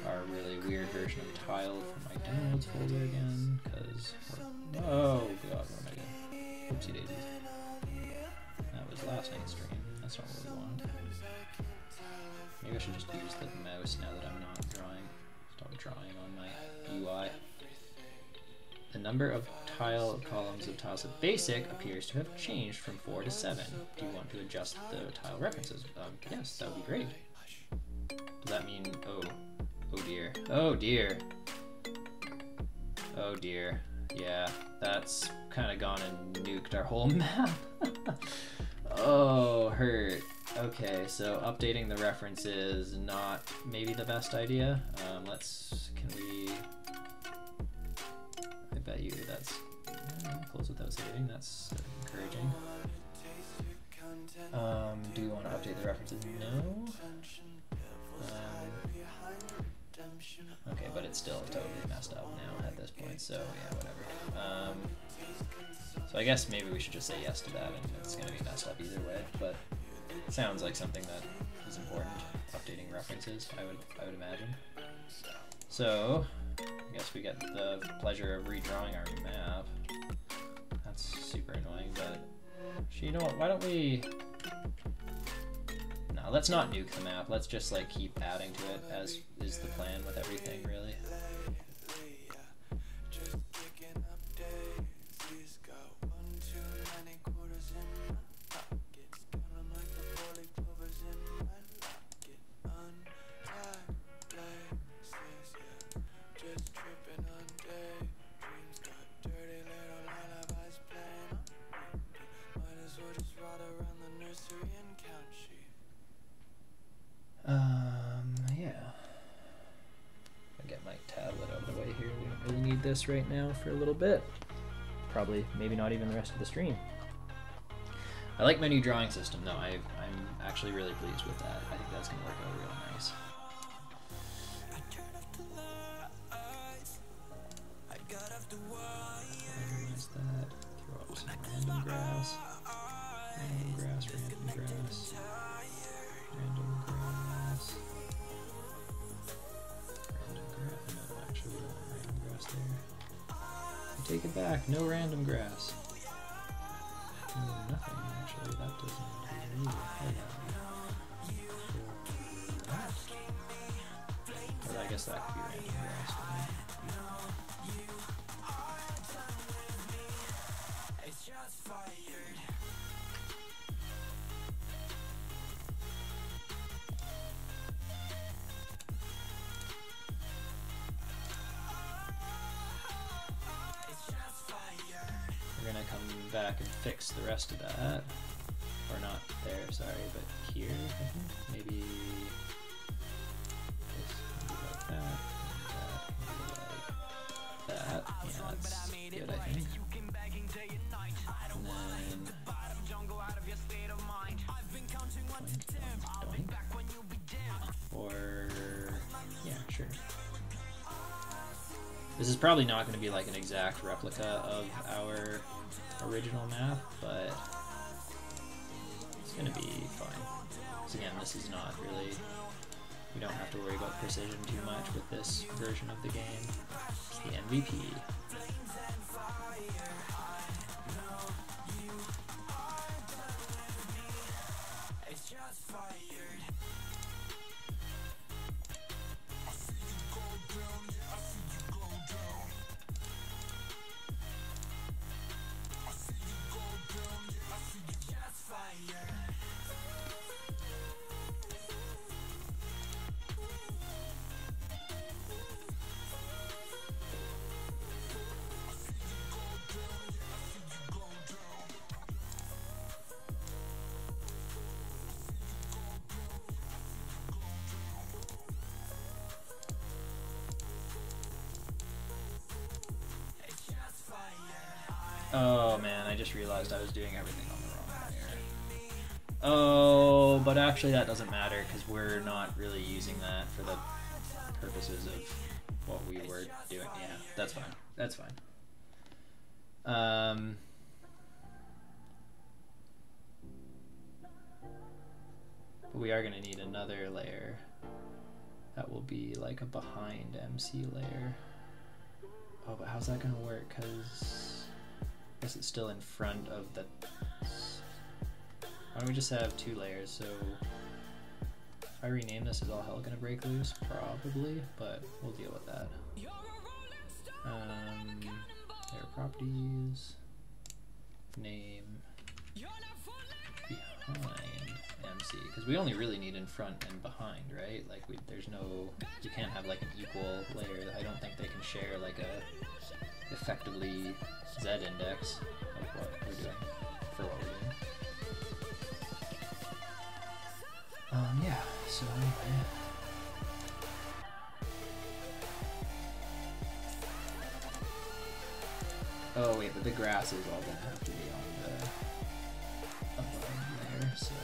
our really weird version of tile from my downloads folder again, because oh god, what am I doing? Oopsie daisies. That was last night's stream. That's not what we wanted. Maybe I should just use the mouse now that I'm not drawing. Stop drawing on my UI. The number of tile columns of tiles of basic appears to have changed from 4 to 7. Do you want to adjust the tile references? Yes, that would be great. Does that mean, oh dear. Oh dear. Oh dear. Yeah, that's kind of gone and nuked our whole map. Oh, hurt. Okay, so updating the references, not maybe the best idea. Can we... I bet you that's close without saving. That's encouraging. Do you want to update the references? No. Okay, but it's still totally messed up now at this point, so yeah, whatever. So I guess maybe we should just say yes to that, and it's going to be messed up either way, but it sounds like something that is important, updating references, I would imagine. So, I guess we get the pleasure of redrawing our map. That's super annoying, but actually, you know what, why don't we... No, let's not nuke the map, let's just like keep adding to it, as is the plan with everything, really. This right now for a little bit. Probably, maybe not even the rest of the stream. I like my new drawing system though. I'm actually really pleased with that. I think that's gonna work out real nice. Randomize that. Throw up some random grass. Random grass, random grass. Random grass. Random grass. No, actually we don't want random grass there. I take it back, no random grass. No, nothing actually, that doesn't do either. But I guess that could be random grass. It's just fired. We're gonna come back and fix the rest of that. Or not there, sorry, but here, I think. Maybe like that, maybe like that. Yeah, that's good, I think. And then or yeah, sure. This is probably not going to be like an exact replica of our original map, but it's going to be fine. Because again, this is not really, we don't have to worry about precision too much with this version of the game. It's the MVP. It's just fired. Oh man, I just realized I was doing everything on the wrong layer. Oh, but actually that doesn't matter because we're not really using that for the purposes of what we were doing. Yeah, that's fine. That's fine. But we are going to need another layer that will be like a behind MC layer. Oh, but how's that going to work? Because I guess it's still in front of the... Why don't we just have two layers? So if I rename this, is all hell gonna break loose? Probably, but we'll deal with that. Layer properties, name, behind MC, because we only really need in front and behind, right? Like there's no, you can't have like an equal layer. I don't think they can share like a effectively Z index of what we're doing for what we're doing. Yeah, so anyway. Oh wait, but the grass is all gonna have to be on the above layer, so.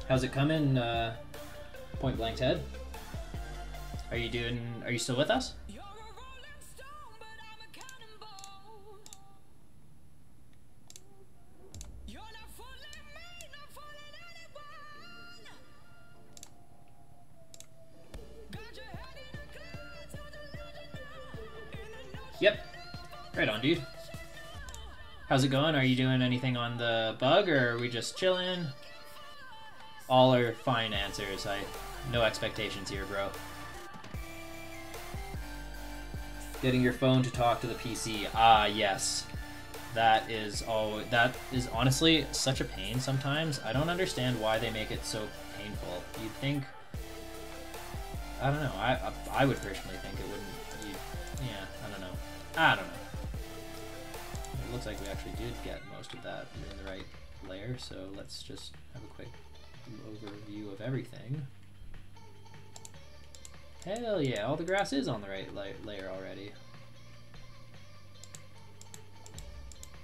How's it coming, Point Blank Ted? Are you still with us? Yep. Right on, dude. How's it going? Are you doing anything on the bug, or are we just chilling? All are fine answers. No expectations here, bro. Getting your phone to talk to the PC. Ah, yes. That is honestly such a pain sometimes. I don't understand why they make it so painful. You'd think, I don't know. I would personally think it wouldn't. Yeah, I don't know. It looks like we actually did get most of that in the right layer, so let's just have a quick overview of everything. Hell yeah, all the grass is on the right layer already.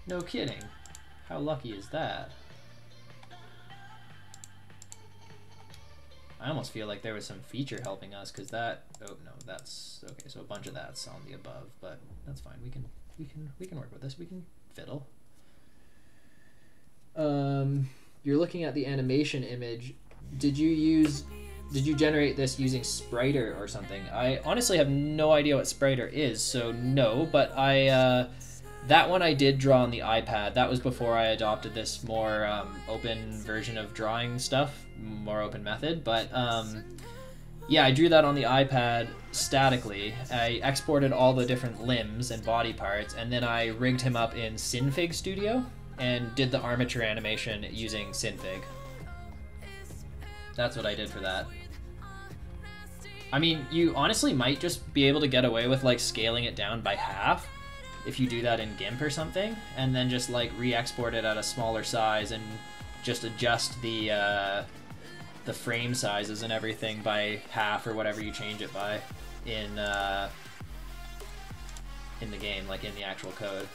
No kidding. How lucky is that? I almost feel like there was some feature helping us, because that, oh no, that's okay, so a bunch of that's on the above, but that's fine. We can work with this. We can fiddle. You're looking at the animation image. Did you generate this using Spriter or something? I honestly have no idea what Spriter is, so no, but that one I did draw on the iPad. That was before I adopted this more open version of drawing stuff, more open method, but yeah, I drew that on the iPad statically. I exported all the different limbs and body parts, and then I rigged him up in Synfig Studio and did the armature animation using Synfig. That's what I did for that. I mean, you honestly might just be able to get away with like scaling it down by half if you do that in GIMP or something, and then just like re-export it at a smaller size and just adjust the frame sizes and everything by half or whatever you change it by in the game, like in the actual code.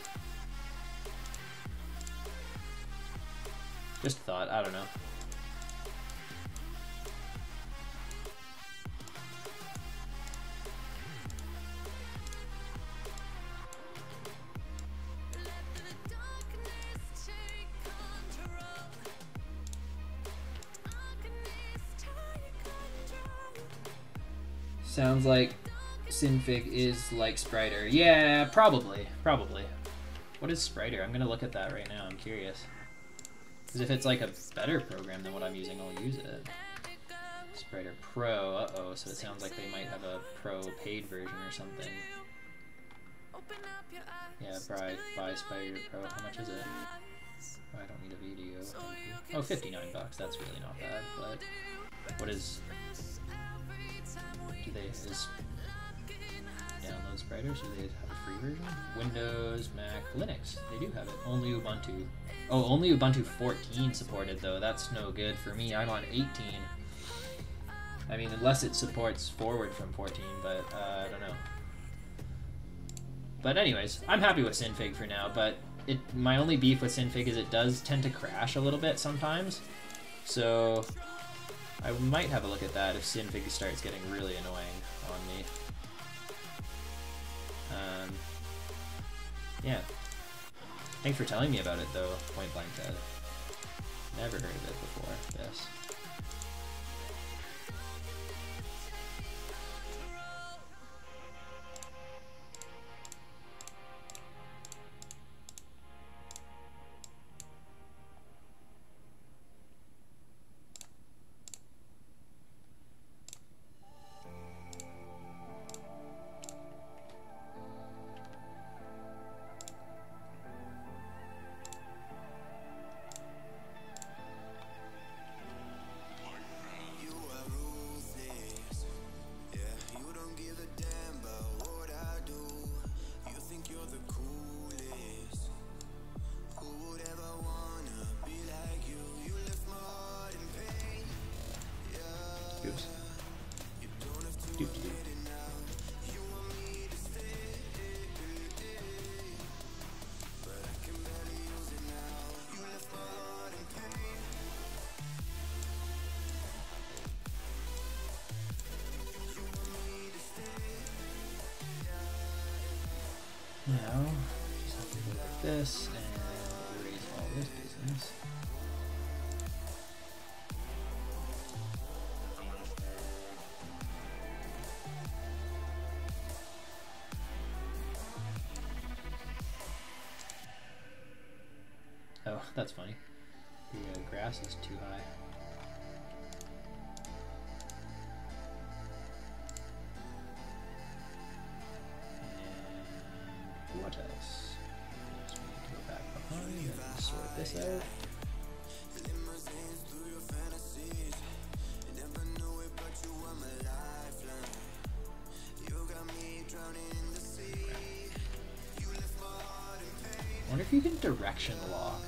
Just thought, I don't know. Sounds like Synfig is like Spriter. Yeah, probably. What is Spriter? I'm gonna look at that right now. I'm curious. Because if it's like a better program than what I'm using, I'll use it. Spriter Pro. Uh-oh, so it sounds like they might have a Pro paid version or something. Yeah, buy Spriter Pro. How much is it? Oh, I don't need a video. Thank you. Oh, $59. That's really not bad, but what is... Is download Spriters? Do they have a free version? Windows, Mac, Linux. They do have it. Only Ubuntu. Oh, only Ubuntu 14 supported though. That's no good for me. I'm on 18. I mean, unless it supports forward from 14, but I don't know. But anyways, I'm happy with Synfig for now. But my only beef with Synfig is it does tend to crash a little bit sometimes. So I might have a look at that if Synfig starts getting really annoying on me. Yeah. Thanks for telling me about it, though, Point Blank Ted. Never heard of it before this. Now, just have to go like this and erase all this business. Oh, that's funny. The grass is too high. What else? So we need to go back behind and sort this out. I wonder if you can direction lock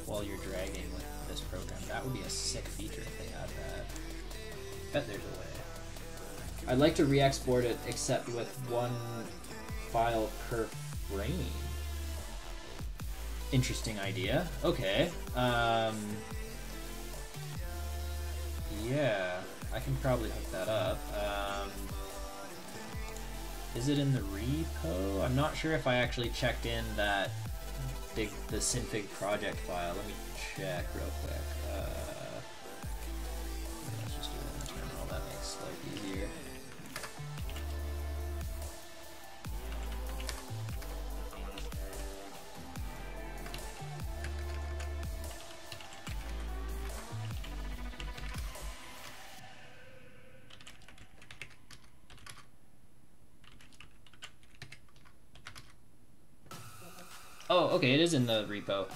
while you're dragging with this program. That would be a sick feature if they had that. Bet there's a way. I'd like to re-export it except with one file per frame. Interesting idea. Okay. Yeah, I can probably hook that up. Is it in the repo? I'm not sure if I actually checked in that the synfig project file. Let me check real quick. Let's just do it in the terminal. That makes life easier. Oh, okay, it is in the repo.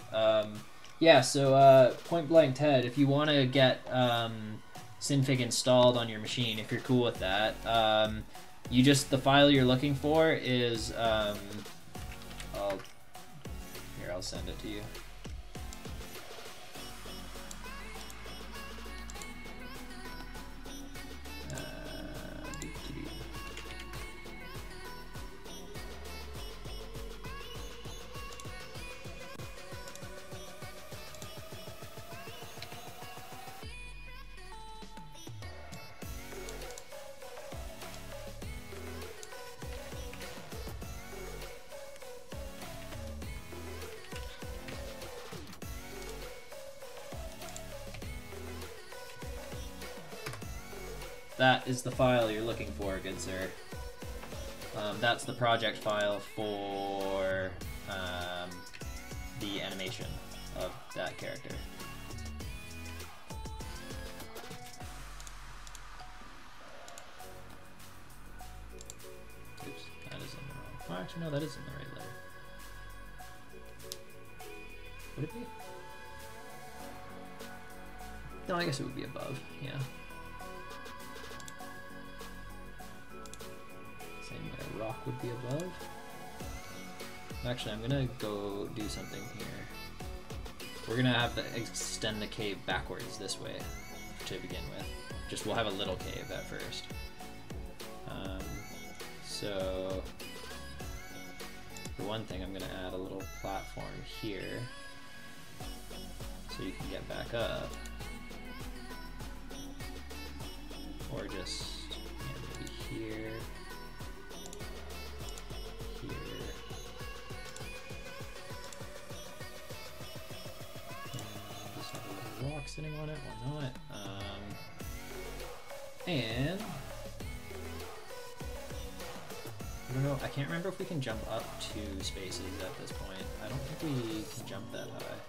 Yeah, so Point Blank Ted, if you want to get synfig installed on your machine, if you're cool with that, the file you're looking for is, I'll send it to you. That is the file you're looking for, good sir. That's the project file for the animation of that character. Oops, that is in the wrong. Oh, actually, no, that is in the right letter. Would it be? No, I guess it would be above, yeah. Rock would be above. Actually, I'm gonna go do something here. We're gonna have to extend the cave backwards this way to begin with. We'll have a little cave at first. So for one thing, I'm gonna add a little platform here so you can get back up, or just maybe here. And I don't know, I can't remember if we can jump up 2 spaces at this point. I don't think we can jump that high.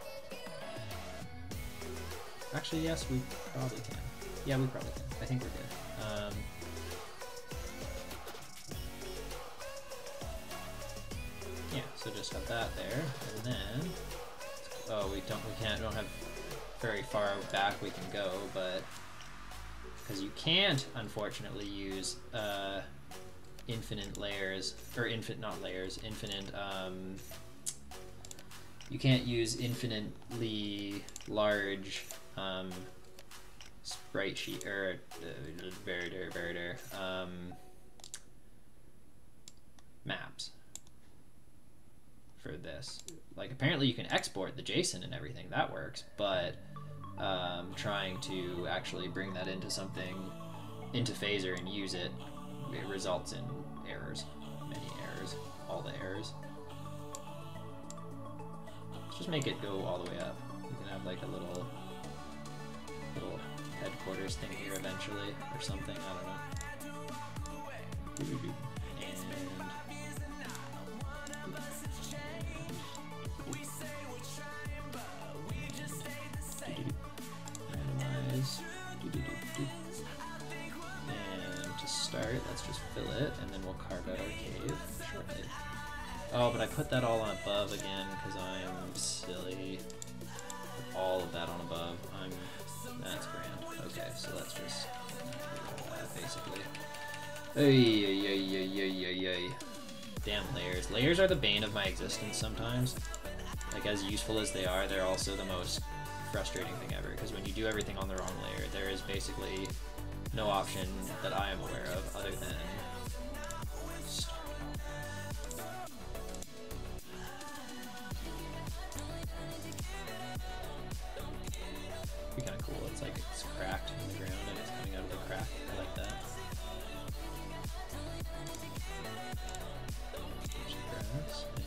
Actually, yes, we probably can. Yeah, we probably can. I think we're good. Yeah, so just have that there, and then, oh, we don't have very far back we can go, but, because you can't, unfortunately, use, infinite layers, or not layers, infinite, you can't use infinitely large, sprite sheet, or, maps for this. Like, apparently you can export the JSON and everything, that works, but trying to actually bring that into something, into Phaser and use it, it results in errors, many errors, all the errors. Let's just make it go all the way up. We can have like a little headquarters thing here eventually, or something, I don't know. And to start, let's just fill it, and then we'll carve out our cave shortly. Oh, but I put that all on above again because I'm silly. Put all of that on above. That's grand. Okay, so let's just do that basically. Ay. Damn layers. Layers are the bane of my existence sometimes. Like, as useful as they are, they're also the most frustrating thing ever, because when you do everything on the wrong layer, there is basically no option that I am aware of other than start. It'd be kind of cool. It's like it's cracked in the ground and it's coming out of the crack. I like that. Grass and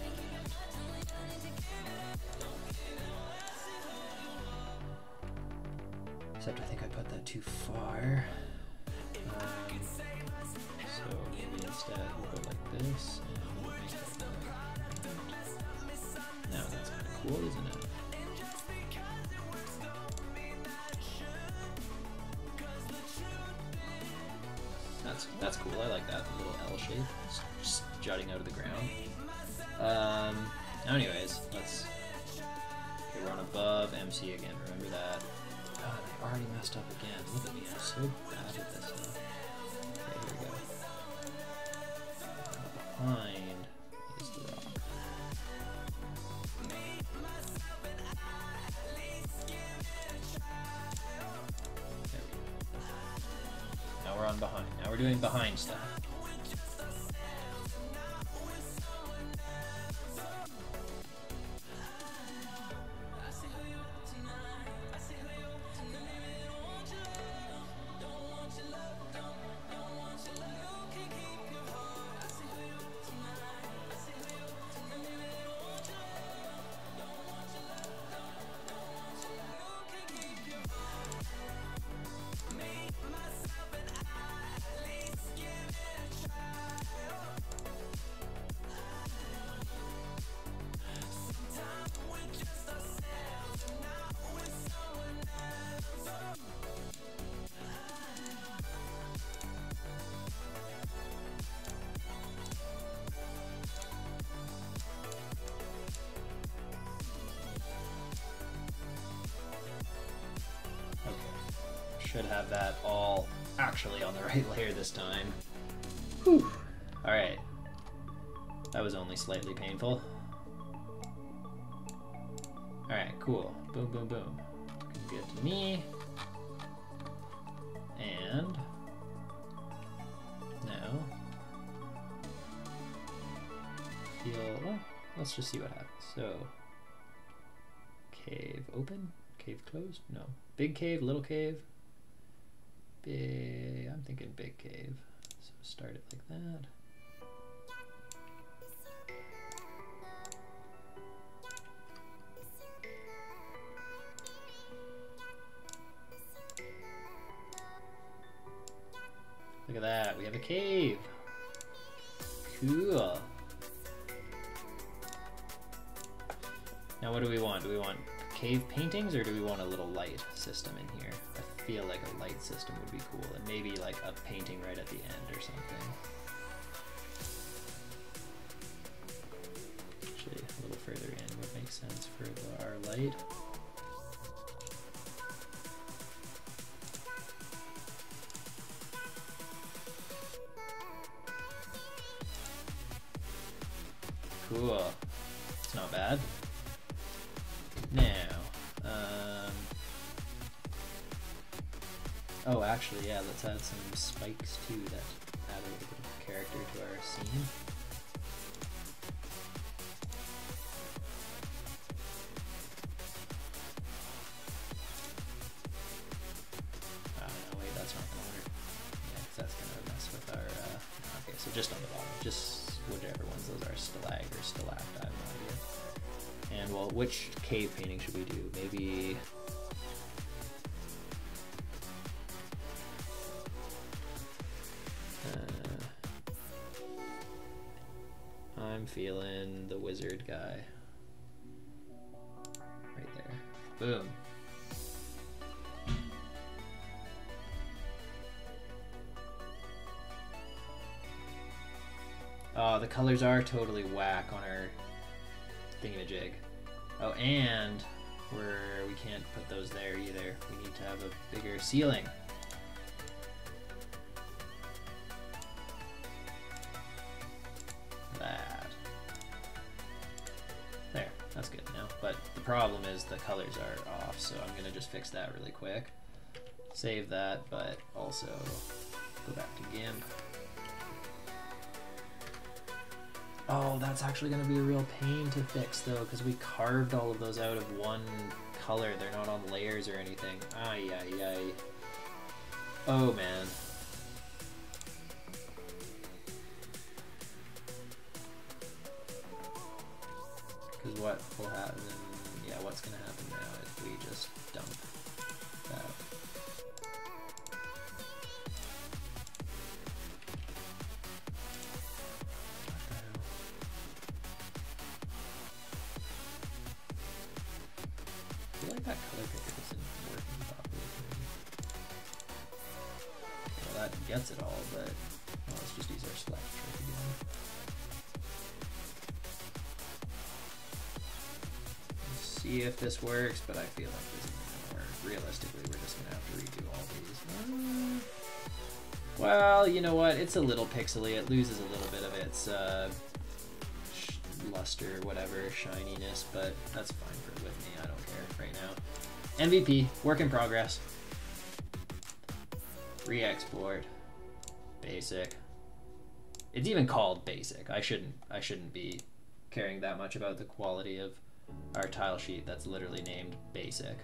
except I think I put that too far. So maybe instead we'll go like this and we'll make it like that. Now that's kind of cool, isn't it? That's cool. I like that little L shape, just jutting out of the ground. Anyways, let's. Okay, we're on above MC again. Remember that. God, I already messed up again. Look at me, I'm so bad at this now. Okay, here we go. Behind is the rock. There we go. Now we're on behind. Now we're doing behind stuff. Should have that all actually on the right layer this time. Whew. Alright. That was only slightly painful. Alright, cool. Boom, boom, boom. Get to me. And now well, let's just see what happens. So cave open, cave closed? No. Big cave, little cave. Big, I'm thinking big cave. So start it like that. Look at that, we have a cave. Cool. Now what do we want? Do we want cave paintings or do we want a little light system in here? I feel like a light system would be cool, and maybe like a painting right at the end or something. Actually, a little further in would make sense for our light. Cool. It's not bad. Now, oh, actually, yeah, let's add some spikes too that add a little bit of character to our scene. No, wait, that's not gonna work. Yeah, 'cause that's gonna mess with our, okay, so just on the bottom, just whichever ones those are, stalag or stalact, I have no idea. And well, which cave painting should we do? Maybe I'm feeling the wizard guy. Right there. Boom. Oh, the colors are totally whack on our thingamajig. Oh, and we can't put those there either. We need to have a bigger ceiling. That. There, that's good now. But the problem is the colors are off, so I'm gonna just fix that really quick. Save that, but also go back to GIMP. Oh, that's actually going to be a real pain to fix, though, because we carved all of those out of one color. They're not on layers or anything. Ay, ay, ay. Oh, man. Because what will happen, yeah, what's going to happen now is we just dump that. I feel like that color picker isn't working properly for me. Well, that gets it all, but well, let's just use our select trick again. Let's see if this works, but I feel like this isn't going to work. Realistically, we're just going to have to redo all these. Well, you know what? It's a little pixely. It loses a little bit of its luster, whatever, shininess, but that's fine with me. I don't care right now. MVP, work in progress. Re-export. Basic. It's even called basic. I shouldn't be caring that much about the quality of our tile sheet that's literally named basic.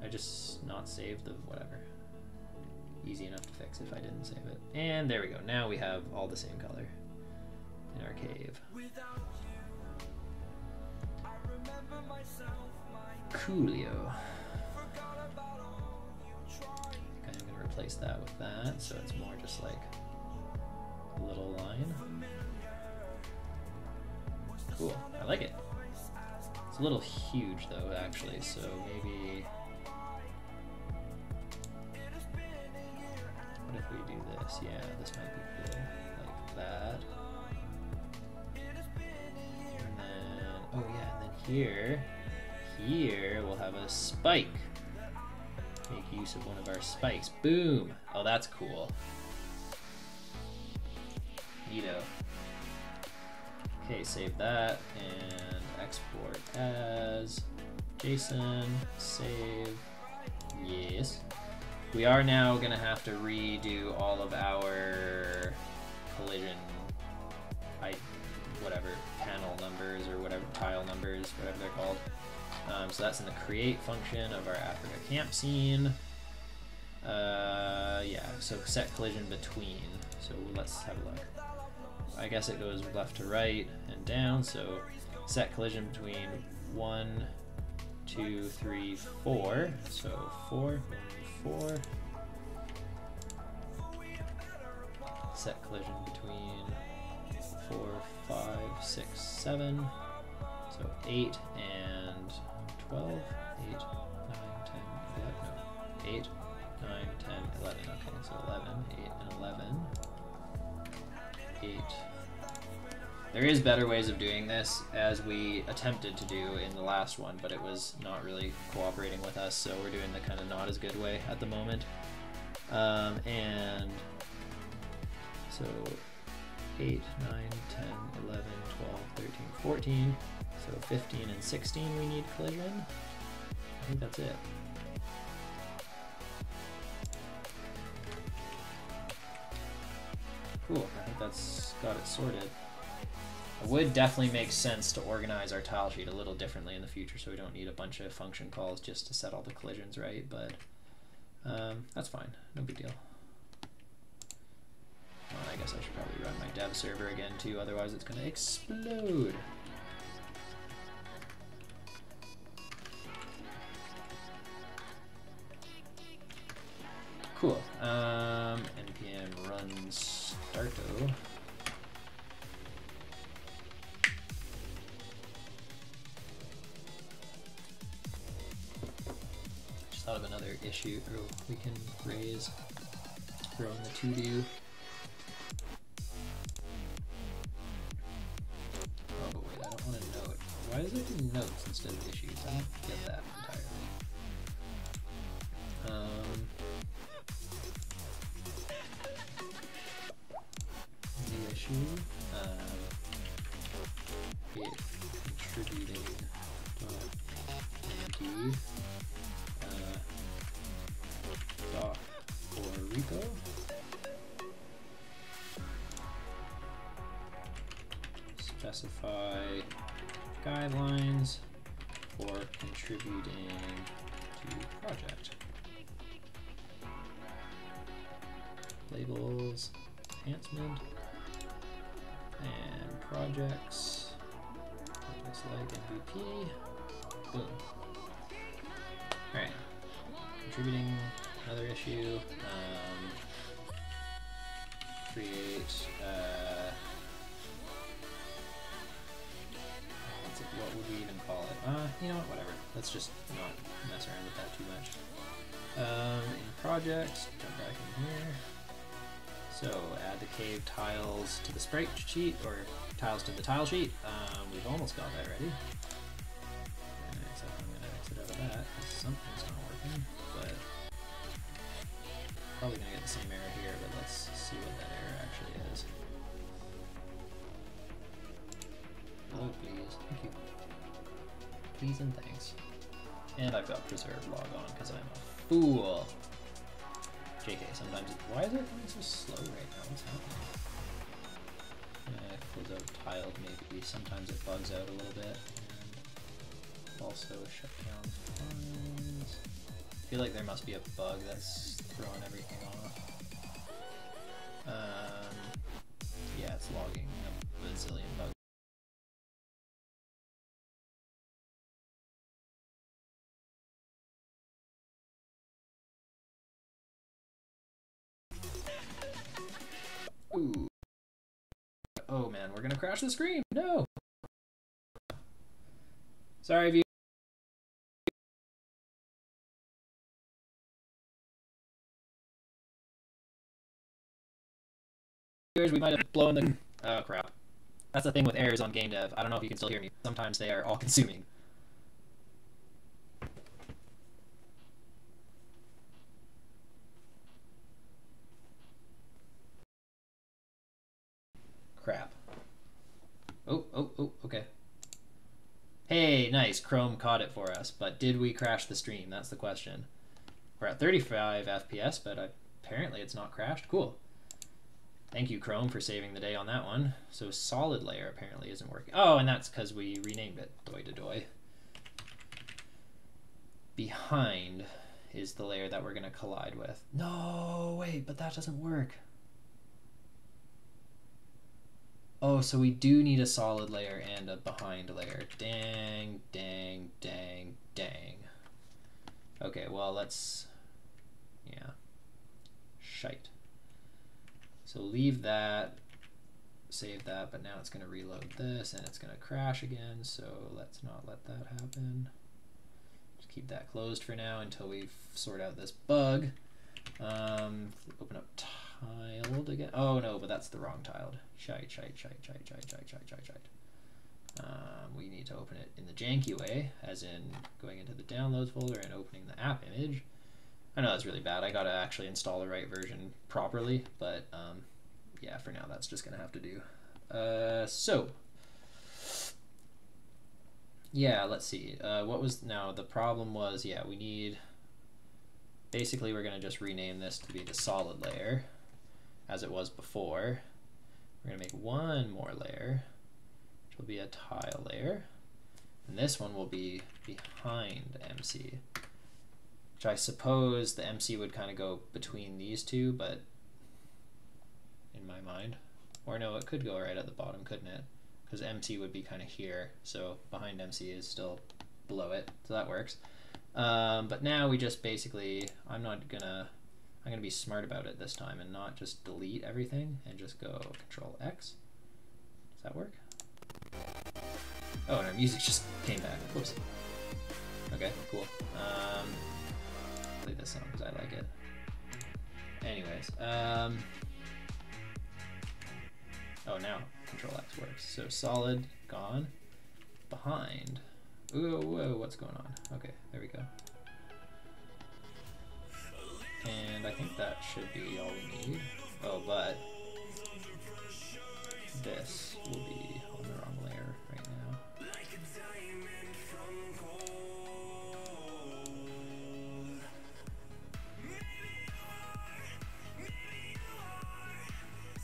I just not saved the whatever. Easy enough to fix if I didn't save it. And there we go. Now we have all the same color in our cave. Coolio. I'm gonna replace that with that, so it's more just like a little line. Cool, I like it. It's a little huge though, actually, so maybe what if we do this? Yeah, this might be cool, like that. And then, oh yeah, and then here we'll have a spike. Make use of one of our spikes. Boom! Oh, that's cool. Neato. Okay, save that and export as JSON. Save. Yes. We are now gonna have to redo all of our collision, whatever, panel numbers or whatever, tile numbers, whatever they're called. So that's in the create function of our Africa camp scene. Yeah, so set collision between. So let's have a look. I guess it goes left to right and down, so set collision between 1, 2, 3, 4. So 4, 4. set collision between 4, 5, 6, 7. So 8 and 12. 8, 9, 10, 11. No. 8, 9, 10, 11. Okay, so 11, 8, and 11. 8. There is better ways of doing this, as we attempted to do in the last one, but it was not really cooperating with us, so we're doing the kind of not as good way at the moment. And so 8, 9, 10, 11, 12, 13, 14. So 15 and 16 we need collision. I think that's it. Cool, I think that's got it sorted. It would definitely make sense to organize our tile sheet a little differently in the future, so we don't need a bunch of function calls just to set all the collisions right, but that's fine, no big deal. Well, I guess I should probably run my dev server again too, otherwise it's gonna explode. Cool. npm run starto. Just thought of another issue we can raise. Throw in the to-do. Oh, but wait, I don't want a note. Why is it in notes instead of issues? I don't get that entirely. The issue, it contributing .md doc for repo. Specify guidelines for contributing to project. Labels, enhancement, and projects. That looks like MVP. Boom. Alright. Contributing, another issue. Create what would we even call it? You know what, whatever. Let's just not mess around with that too much. In projects, jump back in here. So add the cave tiles to the sprite sheet, or tiles to the tile sheet. We've almost got that ready. Except I'm going to exit out of that because something's not working, but probably going to get the same error here, but let's see what that error actually is. Oh, please. Thank you. Please and thanks. And I've got preserve log on because I'm a fool. JK, sometimes why is it going so slow right now? What's happening? Close out tiled maybe. Sometimes it bugs out a little bit. And also shut down files. I feel like there must be a bug that's throwing everything off. Yeah, it's logging a bazillion bugs. Ooh. Oh man, we're gonna crash the screen. No. Sorry, viewers, we might have blown the... Oh crap. That's the thing with errors on game dev. I don't know if you can still hear me. Sometimes they are all consuming. Crap. Oh, okay. Hey, nice. Chrome caught it for us, but did we crash the stream? That's the question. We're at 35 FPS, but apparently it's not crashed. Cool. Thank you, Chrome, for saving the day on that one. So solid layer apparently isn't working. Oh, and that's because we renamed it Doi to Doi. Behind is the layer that we're going to collide with. No, wait, but that doesn't work. Oh, so we do need a solid layer and a behind layer. Dang, dang, dang, dang. Okay, well, let's... Yeah. Shite. So leave that, save that, but now it's going to reload this and it's going to crash again, so let's not let that happen. Just keep that closed for now until we sort out this bug. Open up tiled again. Oh no, but that's the wrong tiled. Shite. We need to open it in the janky way, as in going into the downloads folder and opening the app image. I know that's really bad. I gotta actually install the right version properly, but yeah, for now that's just gonna have to do. So yeah, let's see. What was now the problem was, yeah, we need, basically we're gonna just rename this to be the solid layer as it was before. We're gonna make one more layer, which will be a tile layer, and this one will be behind MC, which I suppose the MC would kind of go between these two, but in my mind, or no, it could go right at the bottom, couldn't it? Because MC would be kind of here, so behind MC is still below it, so that works. But now we just basically, I'm gonna be smart about it this time and not just delete everything and just go Control X. Does that work? Oh, and our music just came back. Whoops. Okay, cool. Play this song because I like it. Anyways, oh, now Control X works. So solid, gone, behind. Whoa, what's going on? Okay, there we go. And I think that should be all we need. Oh, but this will be on the wrong layer right now.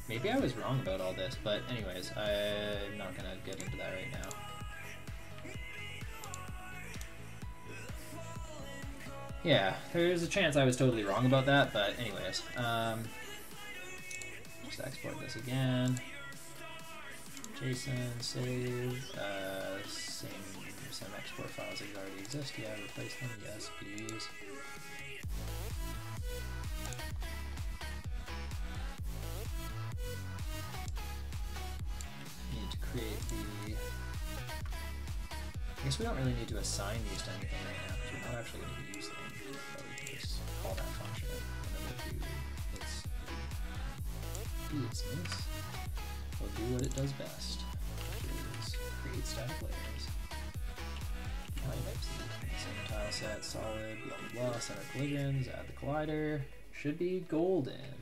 Maybe I was wrong about all this, but anyways, I'm not gonna get into that right now. Yeah, there's a chance I was totally wrong about that, but anyways, just export this again. JSON, save, some export files that already exist. Yeah, replace them. Yes, please. Need to create the. I guess we don't really need to assign these to anything right now because we're not actually going to use them. But we can just call that function and it'll do its business. We'll do what it does best, which is create static layers. Same tile set, solid, blah blah blah, center collisions, add the collider. Should be golden.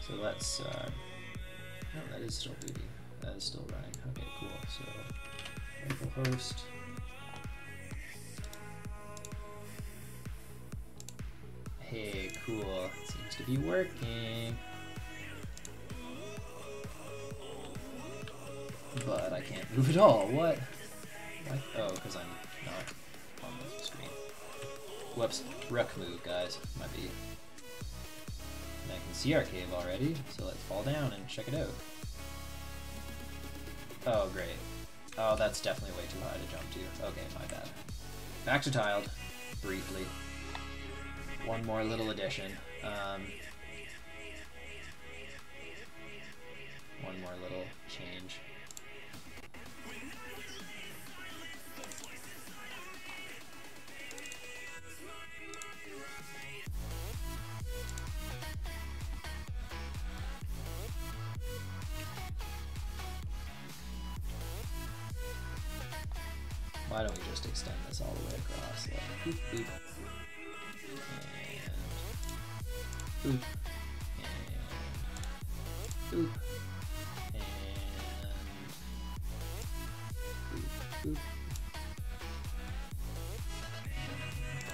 So let's, no, that is still booty. That is still running. Okay, cool. So localhost. Hey, cool. It seems to be working. But I can't move at all. What? Oh, because I'm not on the screen. Whoops. Rook move, guys. Might be. And I can see our cave already, so let's fall down and check it out. Oh, great. Oh, that's definitely way too high to jump to. Okay, my bad. Back to tiled, briefly. One more little addition. One more little change. Why don't we just extend this all the way across? Like, boop, boop, and boop, and boop, and boop, boop,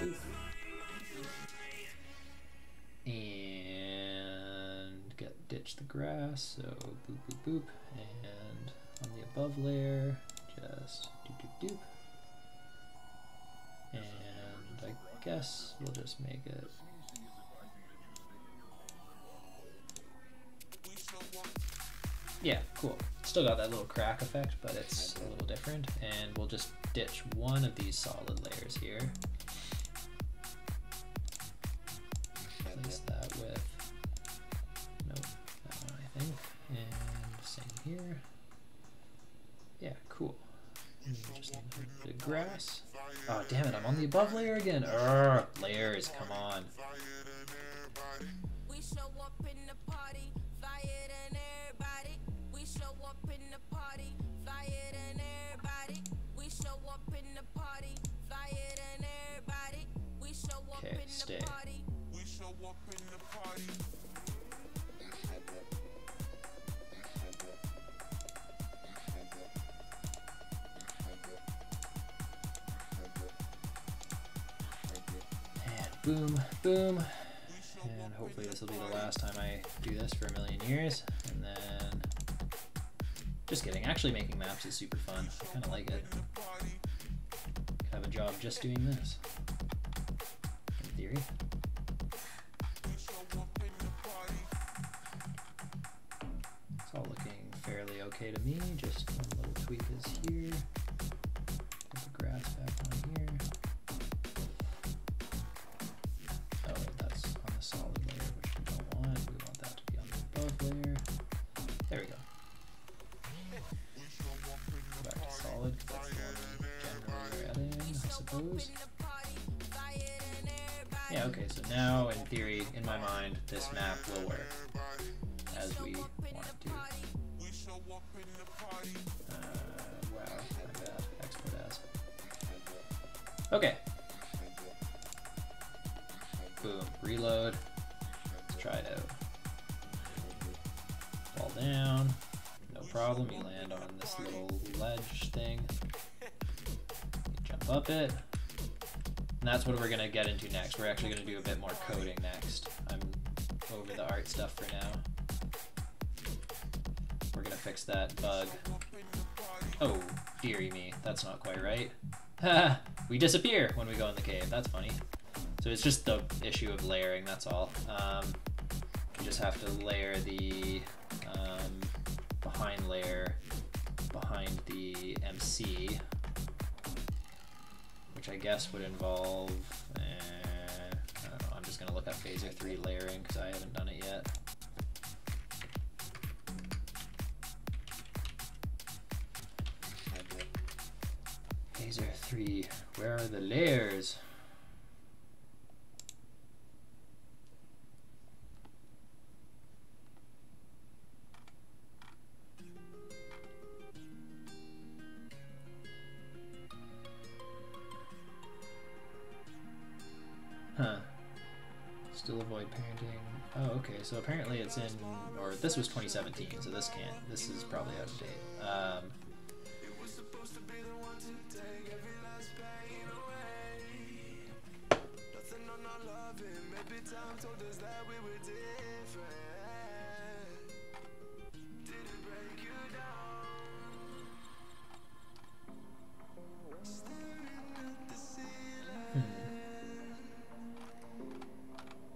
and boop, and ditch the grass. So boop, boop, boop, and on the above layer, just doop, doop, doop. And I guess we'll just make it. Yeah, cool. Still got that little crack effect, but it's a little different. And we'll just ditch one of these solid layers here. grass. Oh, damn it, I'm on the above layer again. Urgh, layers, come on. We show up in the party, fire than everybody. We show up in the party, fire than everybody. We show up in the party, fire than everybody. We show up Okay, in stay. the party. We show up in the party. Boom, boom, and hopefully this will be the last time I do this for a million years. And then, just kidding, actually making maps is super fun. I kind of like it. Could have a job just doing this, in theory. It's all looking fairly okay to me, just one little tweak is here. Put the grass back on here. Oh, that's on the solid layer, which we don't want. We want that to be on the above layer. There we go. Go back to solid, because that's the one generally we're adding, I suppose. Yeah, okay, so now, in theory, in my mind, this map will work as we want it to. Wow, my bad. Export as. Okay. Boom, reload. Let's try it out. Fall down. No problem, you land on this little ledge thing. You jump up it. And that's what we're gonna get into next. We're actually gonna do a bit more coding next. I'm over the art stuff for now. We're gonna fix that bug. Oh, dearie me, that's not quite right. Ha! We disappear when we go in the cave, that's funny. So it's just the issue of layering, that's all. You just have to layer the behind layer behind the MC, which I guess would involve, I don't know, I'm just gonna look up phaser 3 layering because I haven't done it yet. Phaser 3, where are the layers? Huh. Still avoid parenting. Oh, okay. So apparently it's in, or this was 2017, so this is probably out of date.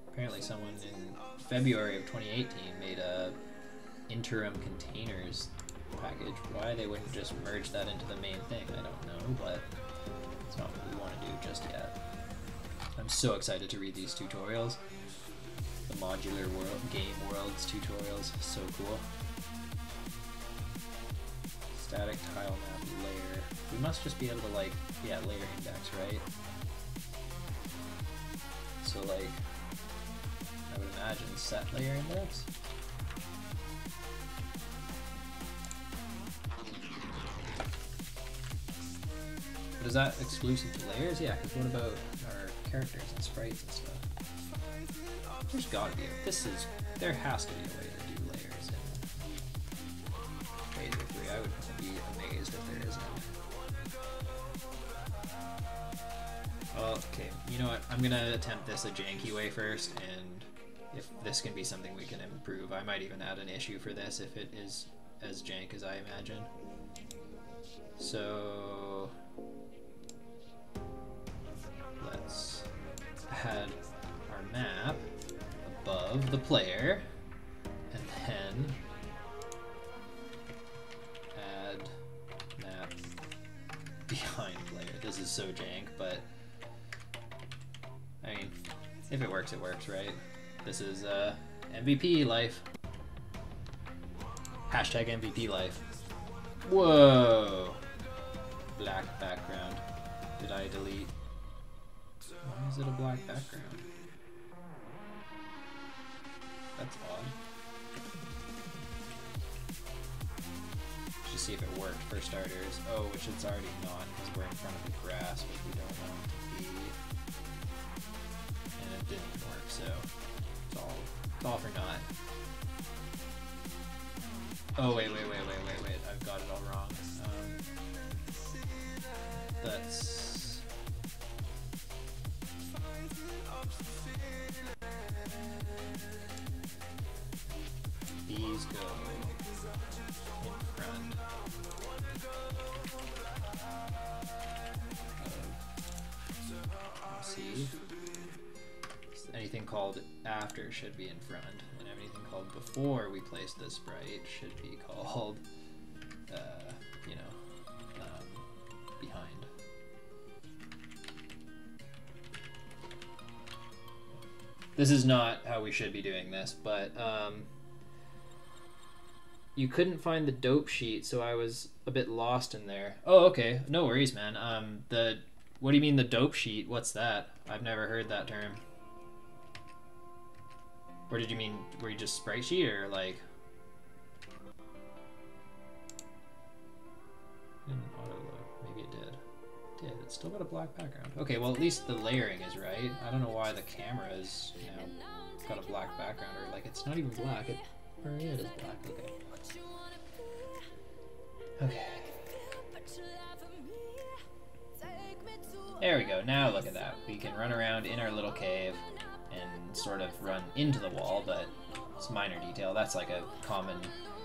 Apparently someone in February of 2018 made a interim containers package. Why they wouldn't just merge that into the main thing, I don't know, but it's not what we want to do just yet. I'm so excited to read these tutorials. The modular world, game worlds tutorials, so cool. Static tile map layer. We must just be able to like, yeah, layer index, right? So like, I would imagine set layer index. But is that exclusive to layers? Yeah, because what about our characters and sprites and stuff? There's gotta be there has to be a way to do layers in Phaser 3. I would be amazed if there isn't. Okay, you know what? I'm gonna attempt this a janky way first, and if this can be something we can improve, I might even add an issue for this if it is as jank as I imagine. So let's add our map above the player, and then add map behind player. This is so jank, but I mean, if it works, right? This is MVP life. Hashtag MVP life. Whoa! Black background. Did I delete? Why is it a black background? That's odd. Just see if it worked for starters. Oh, which it's already not because we're in front of the grass, which we don't want it to be. And it didn't work, so it's all for naught. Oh wait, I've got it all wrong. That's these go in front. Let's see. Anything called after should be in front, and anything called before we place the sprite should be called, behind. This is not how we should be doing this, but you couldn't find the dope sheet, so I was a bit lost in there. Oh, okay, no worries, man. What do you mean the dope sheet? What's that? I've never heard that term. Or did you mean, were you just sprite sheet, or like? Didn't auto load. Maybe it did. It did. It's still got a black background. Okay, well at least the layering is right. I don't know why the camera is, got a black background, or like it's not even black. Or yeah, it is black. Okay. Okay. There we go. Now look at that. We can run around in our little cave and sort of run into the wall, but it's minor detail. That's like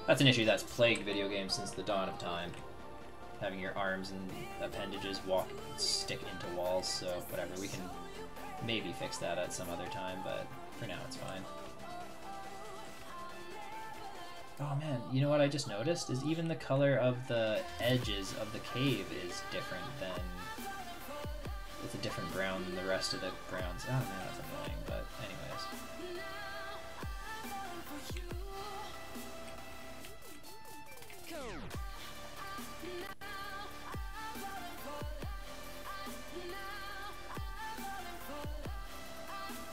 that's an issue that's plagued video games since the dawn of time. Having your arms and appendages stick into walls, so whatever. We can maybe fix that at some other time, but for now it's fine. Oh man, you know what I just noticed? Is even the color of the edges of the cave is different than... It's a different brown than the rest of the browns. Oh man, that's annoying, but anyways.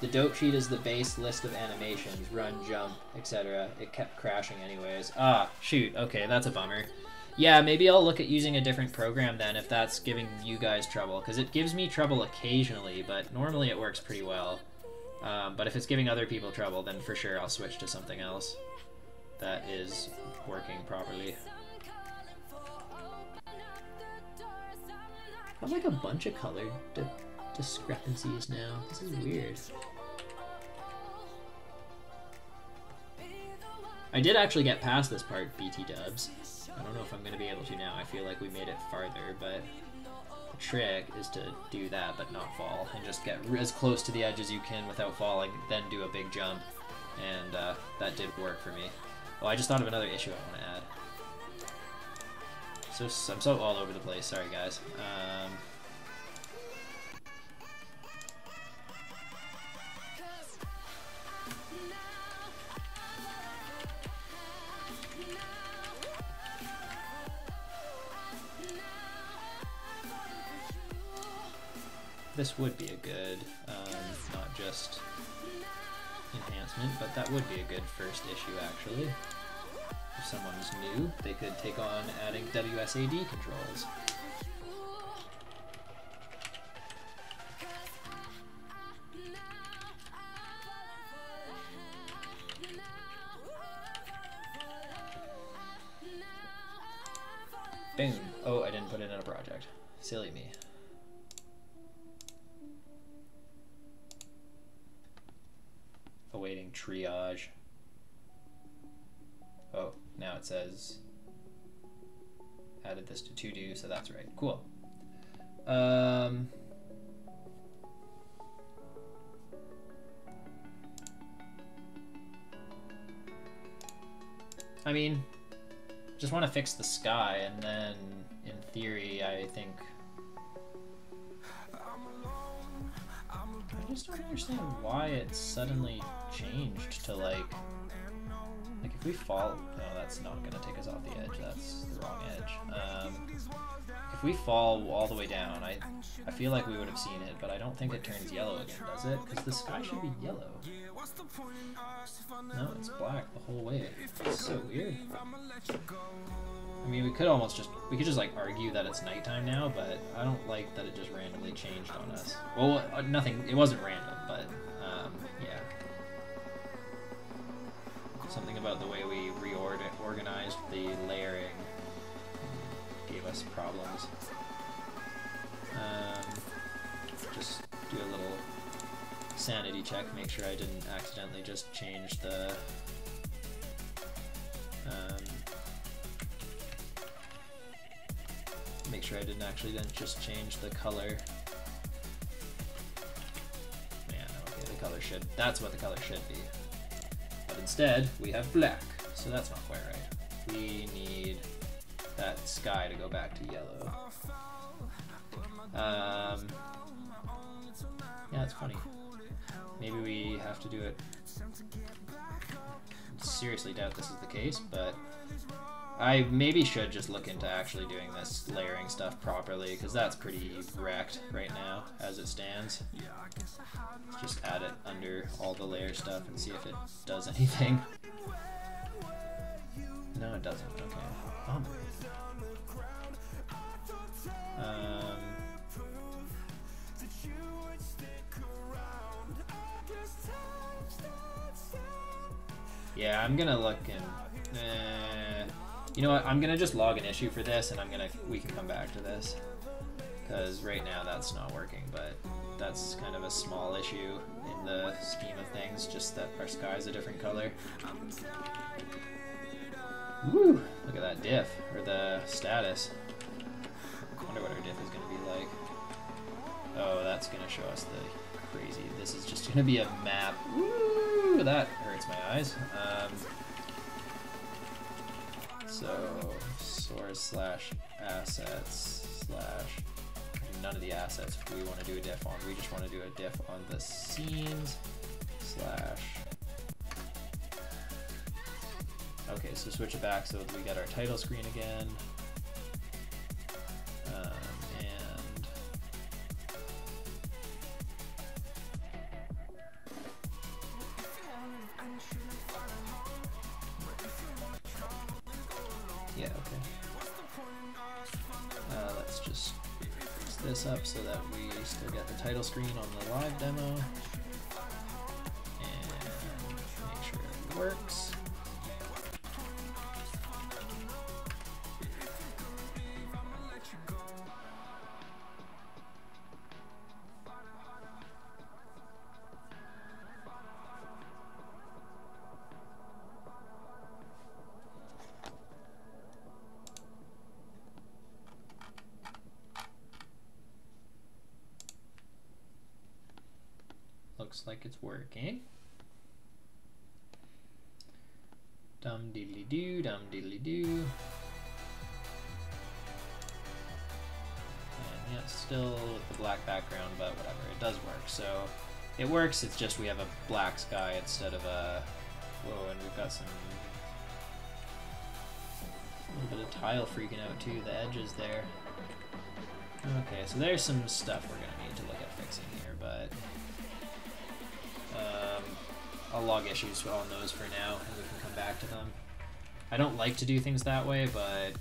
The dope sheet is the base list of animations, run, jump, etc. It kept crashing anyways. Ah, shoot, okay, that's a bummer. Yeah, maybe I'll look at using a different program then if that's giving you guys trouble, because it gives me trouble occasionally, but normally it works pretty well. But if it's giving other people trouble, then for sure I'll switch to something else that is working properly. I have like a bunch of color discrepancies now. This is weird. I did actually get past this part, BT dubs. I don't know if I'm going to be able to now. I feel like we made it farther, but the trick is to do that but not fall and just get as close to the edge as you can without falling, then do a big jump, and that did work for me. Oh, I just thought of another issue I want to add. So I'm so all over the place. Sorry, guys. This would be a good, not just enhancement, but that would be a good first issue, actually. If someone's new, they could take on adding WSAD controls. Boom. Oh, I didn't put it in a project. Silly me. Awaiting triage. Oh, now it says added this to to-do, so that's right. Cool. I mean, just want to fix the sky, and then in theory, I think I just don't understand why it suddenly changed to like Like if we fall, no, that's not gonna take us off the edge. That's the wrong edge. If we fall all the way down, I feel like we would have seen it, but I don't think it turns yellow again, does it? Because the sky should be yellow. No, it's black the whole way. It's so weird. I mean, we could just like argue that it's nighttime now, but I don't like that it just randomly changed on us. Well, nothing, it wasn't random, but yeah. Something about the way we reorganized the layering gave us problems. Just do a little sanity check, make sure I didn't accidentally just change the make sure I didn't actually then just change the color. Yeah, okay, the color should, that's what the color should be. But instead, we have black, so that's not quite right. We need that sky to go back to yellow. Yeah, it's funny. Maybe we have to do it. Seriously doubt this is the case, but I maybe should just look into actually doing this layering stuff properly, because that's pretty wrecked right now as it stands. Just add it under all the layer stuff and see if it does anything. No, it doesn't. Okay. Bummer. Yeah, I'm gonna look and you know what? I'm gonna just log an issue for this, and we can come back to this, because right now that's not working. But that's kind of a small issue in the scheme of things, just that our sky's a different color. Woo! Look at that diff, or the status. I wonder what our diff is gonna be like. Oh, that's gonna show us the crazy. This is just gonna be a map. Woo! That hurts my eyes. So source/assets/ none of the assets we want to do a diff on. We just want to do a diff on the scenes / okay, so switch it back so we get our title screen again. Yeah, okay. Let's just fix this up so that we still get the title screen on the live demo. And make sure it works. Looks like it's working. Dum diddly doo, dum diddly doo. And yeah, still with the black background, but whatever, it does work. So it works, it's just we have a black sky instead of a, whoa, and we've got a little bit of tile freaking out too, the edges there. Okay, so there's some stuff we're gonna need to look at fixing here, but I'll log issues on those for now, and we can come back to them. I don't like to do things that way, but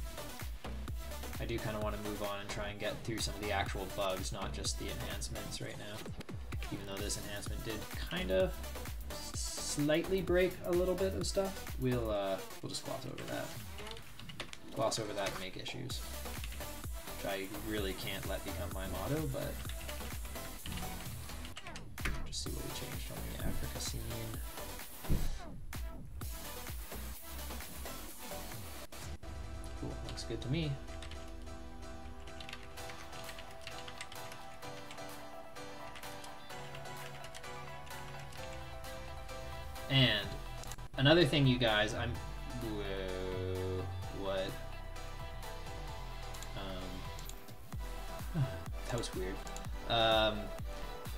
I do kind of want to move on and try and get through some of the actual bugs, not just the enhancements right now. Even though this enhancement did kind of slightly break a little bit of stuff, we'll just gloss over that. Gloss over that and make issues, which I really can't let become my motto, but just see what we changed from the Africa scene. Cool, looks good to me. And another thing, you guys, whoa, what? That was weird.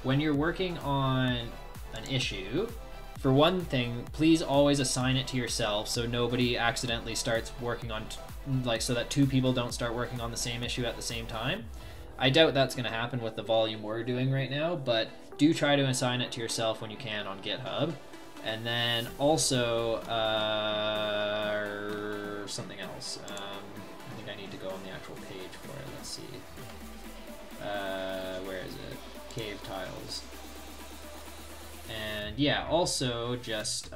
When you're working on an issue, for one thing, please always assign it to yourself so nobody accidentally starts working on, like, so that two people don't start working on the same issue at the same time. I doubt that's going to happen with the volume we're doing right now, but do try to assign it to yourself when you can on GitHub. And then also, something else. I think I need to go on the actual page for it. Let's see. Where is it? Cave tiles. And yeah, also just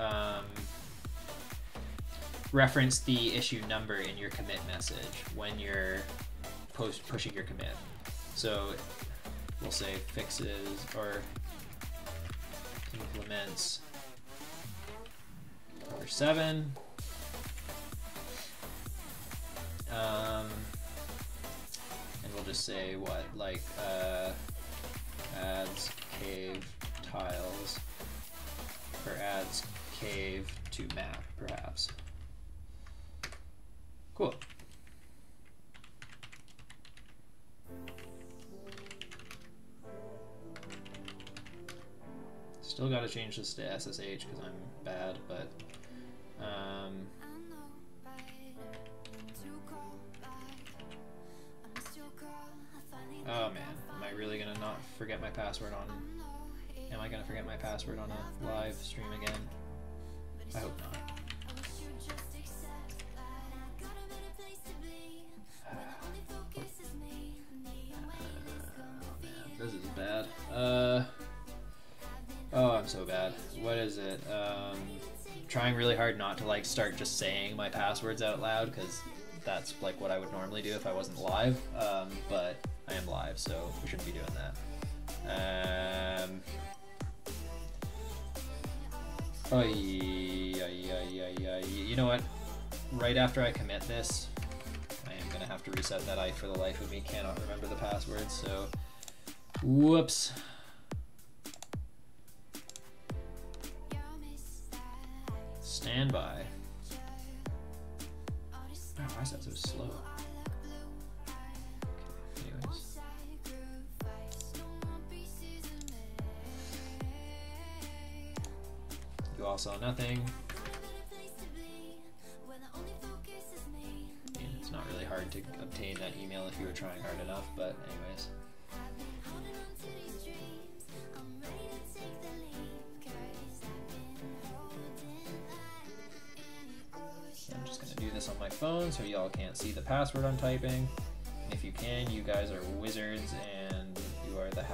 reference the issue number in your commit message when you're pushing your commit. So we'll say fixes or implements number 7. And we'll just say what, like adds cave tiles, or adds cave to map, perhaps. Cool. Still got to change this to SSH because I'm bad, but oh man, am I really gonna not forget my password on? Am I gonna forget my password on a live stream again? I hope not. This is bad. Oh, I'm so bad. What is it? Trying really hard not to like start just saying my passwords out loud because that's like what I would normally do if I wasn't live. But I am live, so we shouldn't be doing that. You know what? Right after I commit this, I am gonna have to reset that. I, for the life of me, cannot remember the password. So, whoops. Stand by. Oh, why is that so slow? Okay, anyways. You all saw nothing. I mean, it's not really hard to obtain that email if you were trying hard enough, but anyways. I'm just gonna do this on my phone so y'all can't see the password I'm typing. And if you can, you guys are wizards and you are the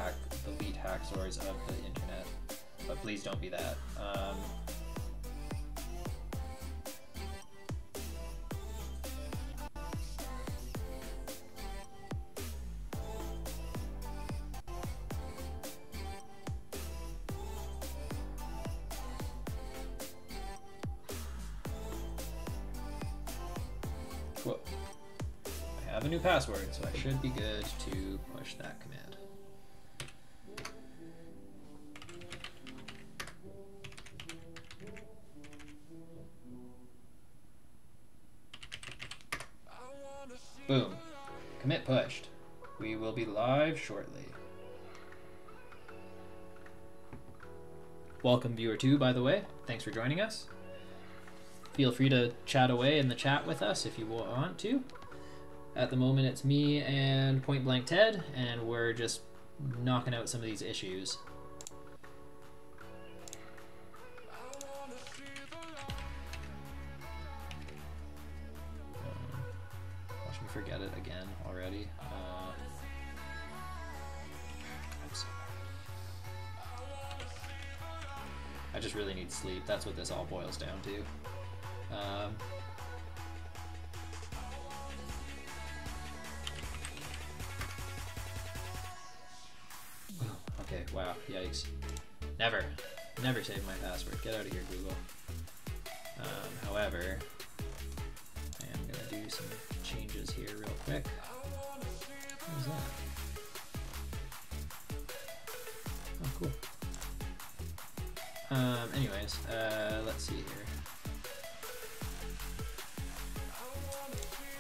elite hacksaws of the internet. But please don't be that. Cool. I have a new password, so I should be good to push that command. Boom. Commit pushed. We will be live shortly. Welcome viewer 2, by the way. Thanks for joining us. Feel free to chat away in the chat with us if you want to. At the moment it's me and Point Blank Ted, and we're just knocking out some of these issues. Watch me forget it again already. I'm so bad. I just really need sleep. That's what this all boils down to. Okay, wow, yikes. Never save my password. Get out of here, Google. However, I am gonna do some changes here real quick. What was that? Oh, cool. Anyways, let's see here.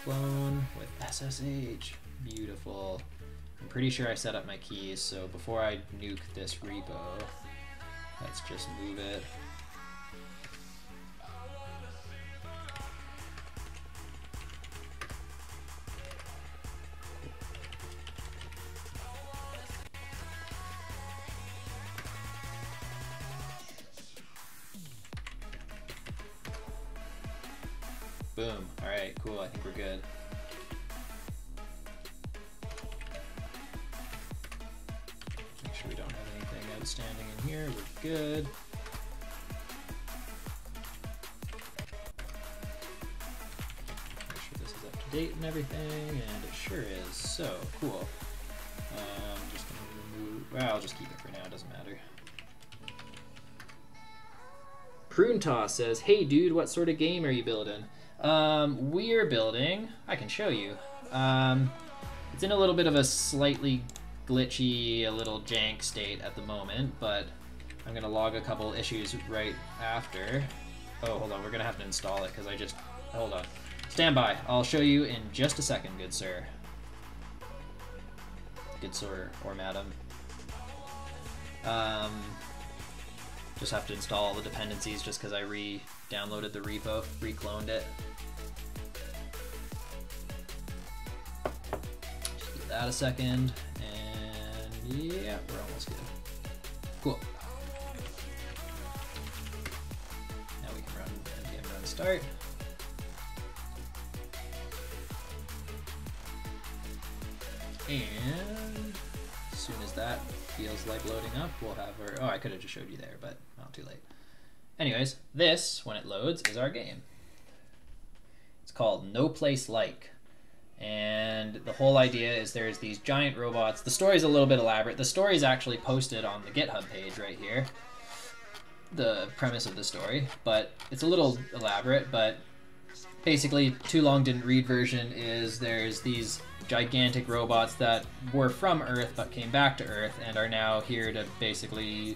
Clone with SSH. Beautiful. I'm pretty sure I set up my keys, so before I nuke this repo, let's just move it Boom. All right, cool. I think we're good. Make sure we don't have anything outstanding in here. We're good. Make sure this is up to date and everything, and it sure is. So cool. Just gonna remove. Well, I'll just keep it for now. It doesn't matter. Prune Toss says, "Hey dude, what sort of game are you building?" We're building. I can show you. It's in a little bit of a slightly glitchy, a little jank state at the moment, but I'm gonna log a couple issues right after. Oh, hold on. We're gonna have to install it because I just. Hold on. Stand by. I'll show you in just a second, good sir. Good sir or madam. Just have to install all the dependencies just because I re-downloaded the repo, re-cloned it. Just give that a second, and yeah, we're almost good. Cool. Now we can run npm run start. And as soon as that feels like loading up, we'll have our, oh, I could have just showed you there, but not too late. Anyways, this, when it loads, is our game. It's called No Place Like. And the whole idea is there's these giant robots. The story's a little bit elaborate. The story is actually posted on the GitHub page right here. The premise of the story, but it's a little elaborate, but basically, Too Long Didn't Read version is there's these gigantic robots that were from Earth but came back to Earth and are now here to basically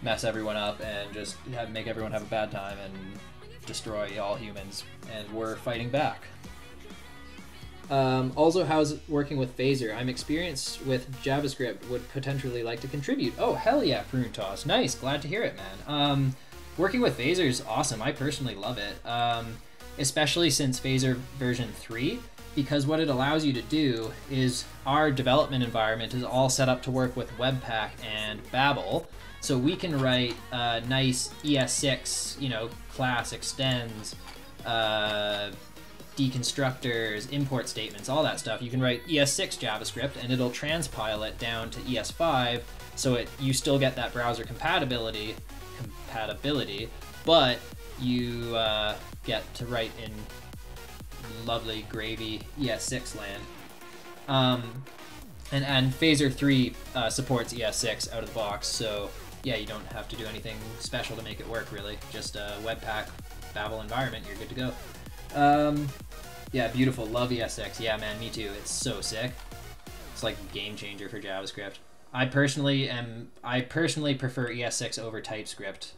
mess everyone up and just make everyone have a bad time and destroy all humans, and we're fighting back. Also, how's it working with Phaser? I'm experienced with JavaScript, would potentially like to contribute. Oh, hell yeah, Prune Toss. Nice, glad to hear it, man. Working with Phaser is awesome. I personally love it, especially since Phaser version 3. Because what it allows you to do is our development environment is all set up to work with Webpack and Babel, so we can write nice ES6, you know, class extends, deconstructors, import statements, all that stuff. You can write ES6 JavaScript and it'll transpile it down to ES5, so you still get that browser compatibility, but you get to write in lovely gravy ES6 land. And Phaser 3 supports ES6 out of the box, so yeah, you don't have to do anything special to make it work, really. Just a Webpack Babel environment, you're good to go. Yeah, beautiful, love ES6. Yeah, man, me too. It's so sick. It's like a game changer for JavaScript. I personally prefer ES6 over TypeScript,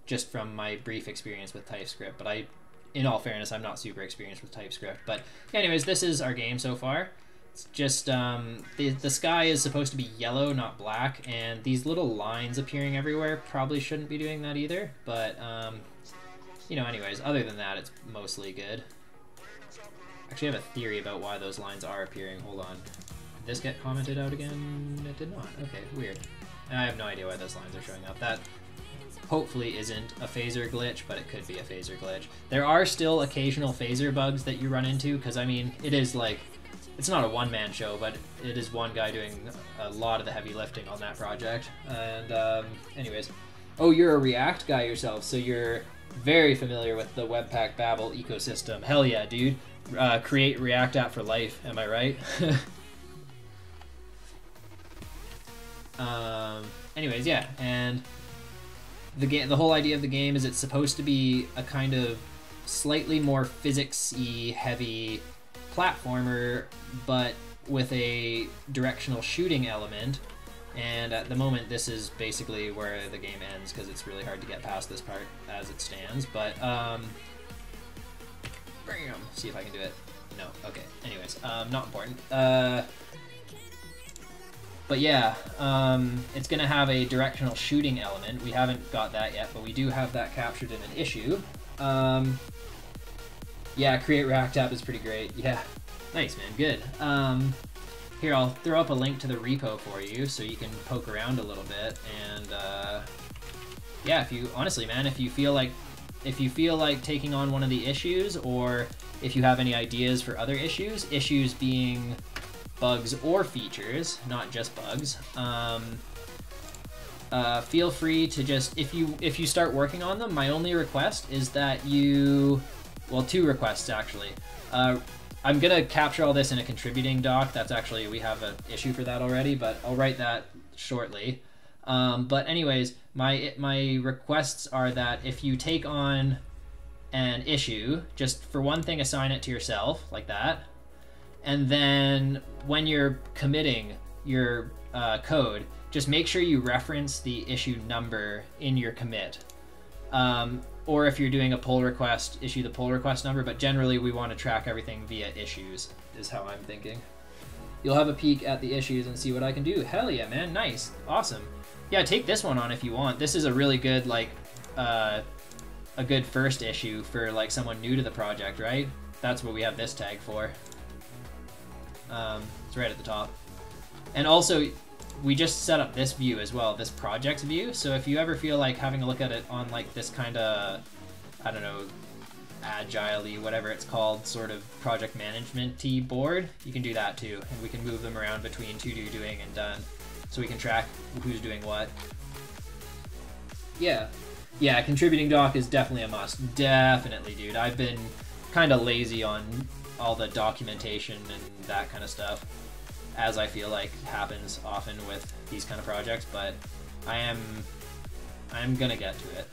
just from my brief experience with TypeScript, but in all fairness, I'm not super experienced with TypeScript. But anyways, this is our game so far. It's just, the sky is supposed to be yellow, not black, and these little lines appearing everywhere probably shouldn't be doing that either. But, you know, anyways, other than that, it's mostly good. Actually, I have a theory about why those lines are appearing. Hold on. Did this get commented out again? It did not. Okay, weird. I have no idea why those lines are showing up. That hopefully isn't a Phaser glitch, but it could be a Phaser glitch. There are still occasional Phaser bugs that you run into, because, I mean, it is like, it's not a one-man show, but it is one guy doing a lot of the heavy lifting on that project. And, anyways. Oh, you're a React guy yourself, so you're very familiar with the Webpack Babel ecosystem. Hell yeah, dude. Create React app for life, am I right? Anyways, yeah, and the whole idea of the game is it's supposed to be a kind of slightly more physics-y heavy platformer, but with a directional shooting element. And at the moment, this is basically where the game ends, because it's really hard to get past this part as it stands. But bam, see if I can do it. No, okay. Anyways, not important. But yeah, it's going to have a directional shooting element. We haven't got that yet, but we do have that captured in an issue. Yeah, Create React App is pretty great. Yeah, nice, man, good. Here, I'll throw up a link to the repo for you so you can poke around a little bit. And yeah, honestly, man, if you feel like if you feel like taking on one of the issues, or if you have any ideas for other issues being bugs or features, not just bugs, feel free to just, if you start working on them, my only request is that you, well, two requests actually. I'm gonna capture all this in a contributing doc. That's actually, we have an issue for that already, but I'll write that shortly. But anyways, my requests are that if you take on an issue, just for one thing, assign it to yourself like that. And then when you're committing your code, just make sure you reference the issue number in your commit. Or if you're doing a pull request, issue the pull request number, but generally we want to track everything via issues, is how I'm thinking. You'll have a peek at the issues and see what I can do. Hell yeah, man, nice, awesome. Yeah, take this one on if you want. This is a really good, like, a good first issue for, like, someone new to the project, right? That's what we have this tag for. It's right at the top. And also, we just set up this view as well, this projects view. So if you ever feel like having a look at it on like this kind of, I don't know, agile-y, whatever it's called, sort of project management-y board, you can do that too. And we can move them around between to do, doing, and done. So we can track who's doing what. Yeah. Yeah, contributing doc is definitely a must. Definitely, dude. I've been kind of lazy on all the documentation and that kind of stuff, as I feel like happens often with these kind of projects, but I'm gonna get to it.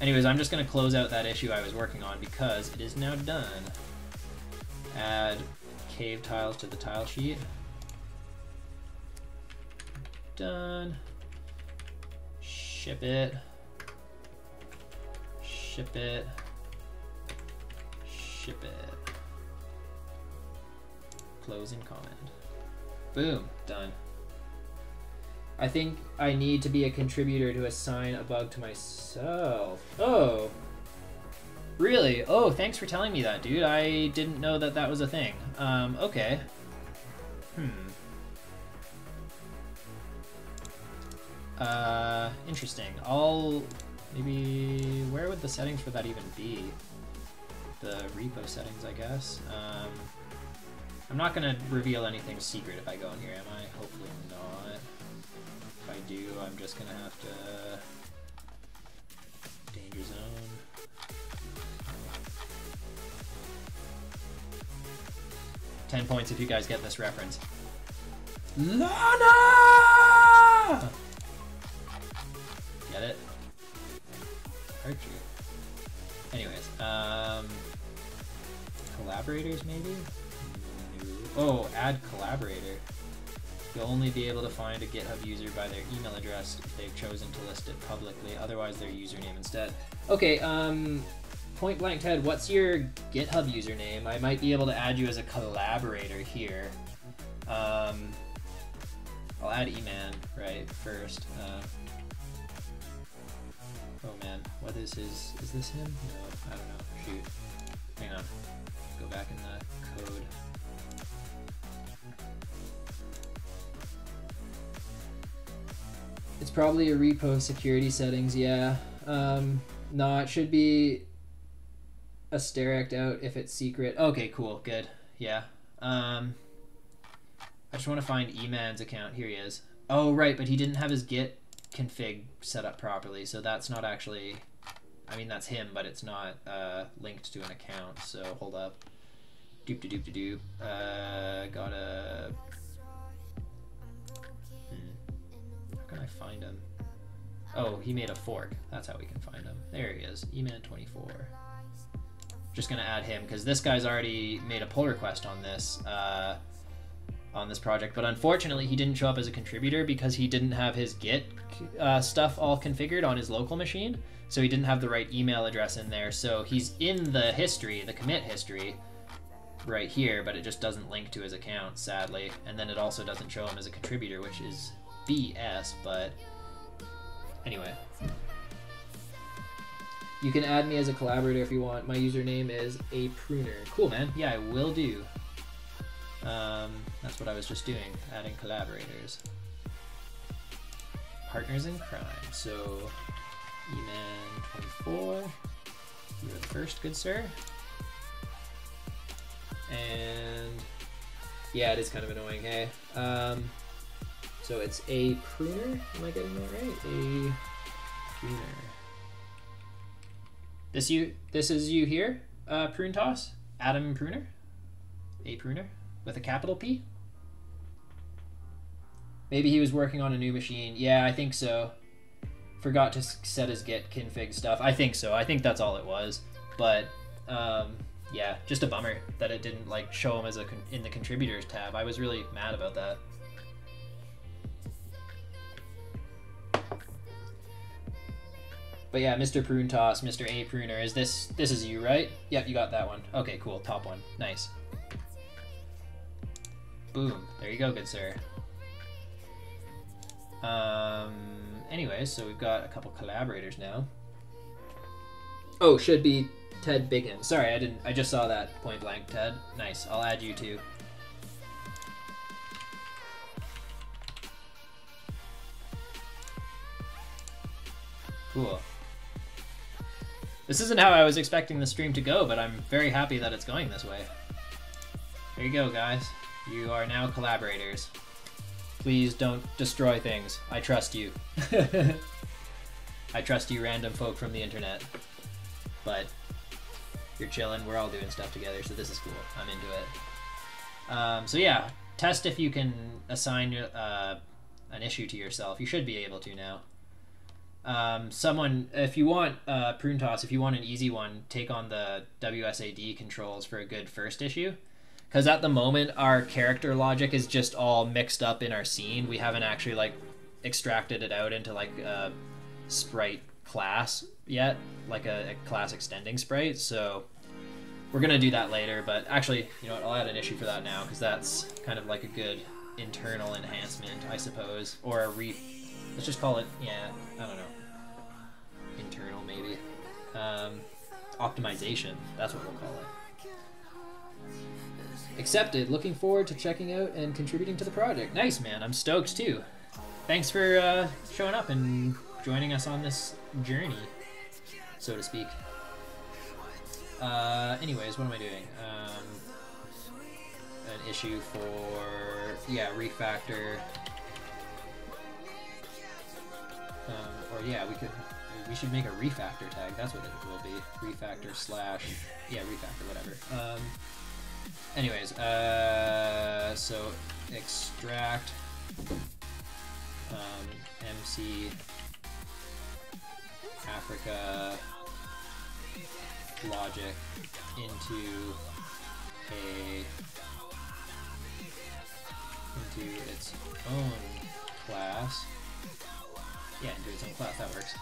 Anyways, I'm just gonna close out that issue I was working on because it is now done. Add cave tiles to the tile sheet. Done. Ship it. Ship it. Ship it. Close and comment. Boom, done. I think I need to be a contributor to assign a bug to myself. Oh, really? Oh, thanks for telling me that, dude. I didn't know that that was a thing. Okay. Interesting. Maybe, where would the settings for that even be? The repo settings, I guess. I'm not going to reveal anything secret if I go in here, am I? Hopefully not. If I do, I'm just going to have to... Danger zone. $10 points if you guys get this reference. Lana! Get it? Archer. Anyways, collaborators maybe? Oh, add collaborator. You'll only be able to find a GitHub user by their email address if they've chosen to list it publicly, otherwise their username instead. Okay, point blank Ted, what's your GitHub username? I might be able to add you as a collaborator here. I'll add eman, right, first. Oh man, what is his, is this him? No, I don't know, shoot. Hang on, go back in the code. It's probably a repo security settings, yeah. No, it should be asterisked out if it's secret. Okay, cool, good, yeah. I just want to find eman's account. Here he is. Oh, right, but he didn't have his git config set up properly, so that's not actually, I mean, that's him, but it's not linked to an account, so hold up. Doop-de-doop-de-doop. Gotta... How can I find him? Oh, he made a fork. That's how we can find him. There he is, eman24. Just gonna add him, because this guy's already made a pull request on this project, but unfortunately he didn't show up as a contributor because he didn't have his git stuff all configured on his local machine, so he didn't have the right email address in there. So he's in the history, the commit history right here, but it just doesn't link to his account, sadly. And then it also doesn't show him as a contributor, which is BS, but anyway. You can add me as a collaborator if you want. My username is a pruner. Cool, man. Yeah, I will do. That's what I was just doing, adding collaborators. Partners in crime. So, eman24. You're the first, good sir. And yeah, it is kind of annoying, hey. So it's a pruner, am I getting that right? A pruner. This is you here, Prune Toss? Adam Pruner? A pruner with a capital P? Maybe he was working on a new machine. Yeah, I think so. Forgot to set his git config stuff. I think so. I think that's all it was. But yeah, just a bummer that it didn't like show him as in the contributors tab. I was really mad about that. But yeah, Mr. Prune Toss, Mr. A Pruner, this is you, right? Yep, you got that one. Okay, cool. Top one. Nice. Boom. There you go, good sir. Anyways, so we've got a couple collaborators now. Oh, should be Ted Biggin. Sorry, I just saw that point blank, Ted. Nice. I'll add you too. Cool. This isn't how I was expecting the stream to go, but I'm very happy that it's going this way. There you go, guys. You are now collaborators. Please don't destroy things. I trust you. I trust you random folk from the internet. But you're chilling, we're all doing stuff together, so this is cool. I'm into it. So yeah, test if you can assign an issue to yourself. You should be able to now. Someone, if you want Prune Toss, if you want an easy one, take on the WSAD controls for a good first issue. Because at the moment, our character logic is just all mixed up in our scene. We haven't actually like extracted it out into like a sprite class yet, like a class extending sprite. So we're gonna do that later. But actually, you know what? I'll add an issue for that now because that's kind of like a good internal enhancement, I suppose, or a let's just call it, yeah, I don't know, internal maybe. Optimization. That's what we'll call it. Accepted. Looking forward to checking out and contributing to the project. Nice, man. I'm stoked too. Thanks for showing up and joining us on this journey, so to speak. Anyways, what am I doing? An issue for, yeah, refactor. Or yeah, we should make a refactor tag. That's what it will be. Refactor slash, yeah, refactor, whatever. Anyways, so extract MC Africa logic into its own class. Yeah, into its own class. That works.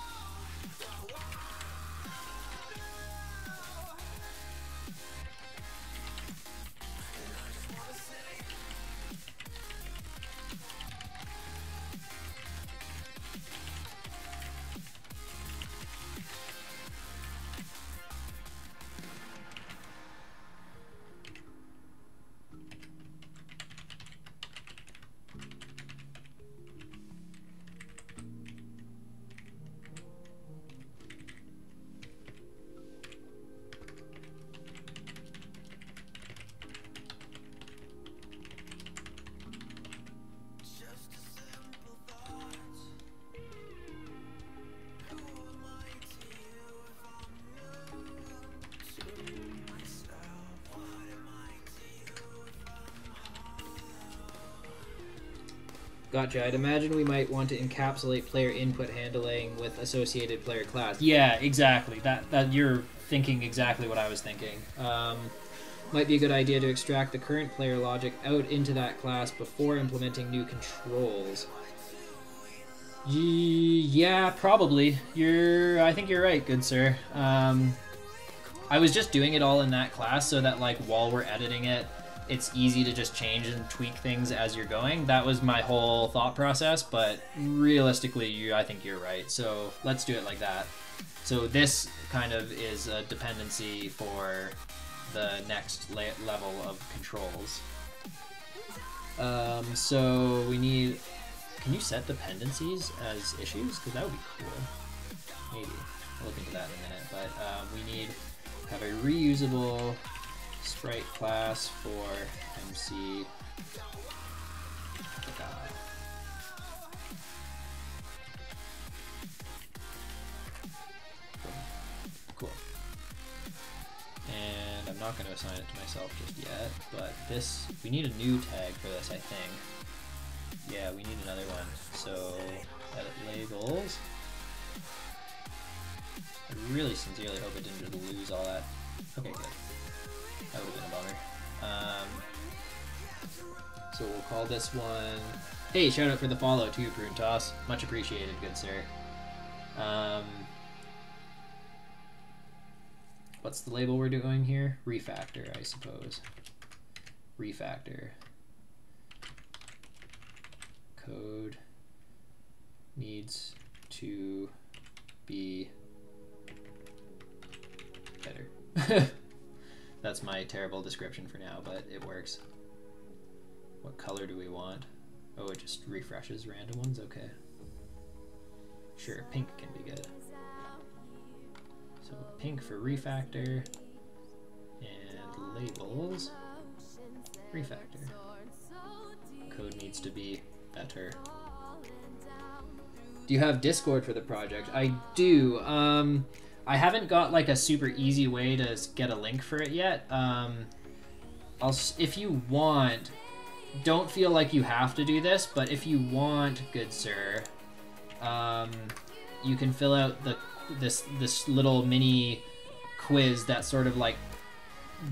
Gotcha. I'd imagine we might want to encapsulate player input handling with associated player class. Yeah, exactly. That you're thinking exactly what I was thinking. Might be a good idea to extract the current player logic out into that class before implementing new controls. Yeah, probably. I think you're right, good sir. I was just doing it all in that class so that like while we're editing it, it's easy to just change and tweak things as you're going. That was my whole thought process, but realistically, I think you're right. So let's do it like that. So this kind of is a dependency for the next level of controls. So we need, can you set dependencies as issues? Because that would be cool. Maybe. I'll look into that in a minute. But we need to have a reusable sprite class for MC. Cool. And I'm not going to assign it to myself just yet, but this, we need a new tag for this, I think. Yeah, we need another one. So, edit labels. I really sincerely hope it didn't just lose all that. Okay, good. That would have been a bummer. So we'll call this one... Hey, shout out for the follow too, Prune Toss. Much appreciated, good sir. What's the label we're doing here? Refactor, I suppose. Refactor. Code needs to be better. That's my terrible description for now, but it works. What color do we want? Oh, it just refreshes random ones? Okay. Sure, pink can be good. So pink for refactor, and labels, refactor. Code needs to be better. Do you have Discord for the project? I do. I haven't got like a super easy way to get a link for it yet. If you want, don't feel like you have to do this, but if you want, good sir, you can fill out this little mini quiz that sort of like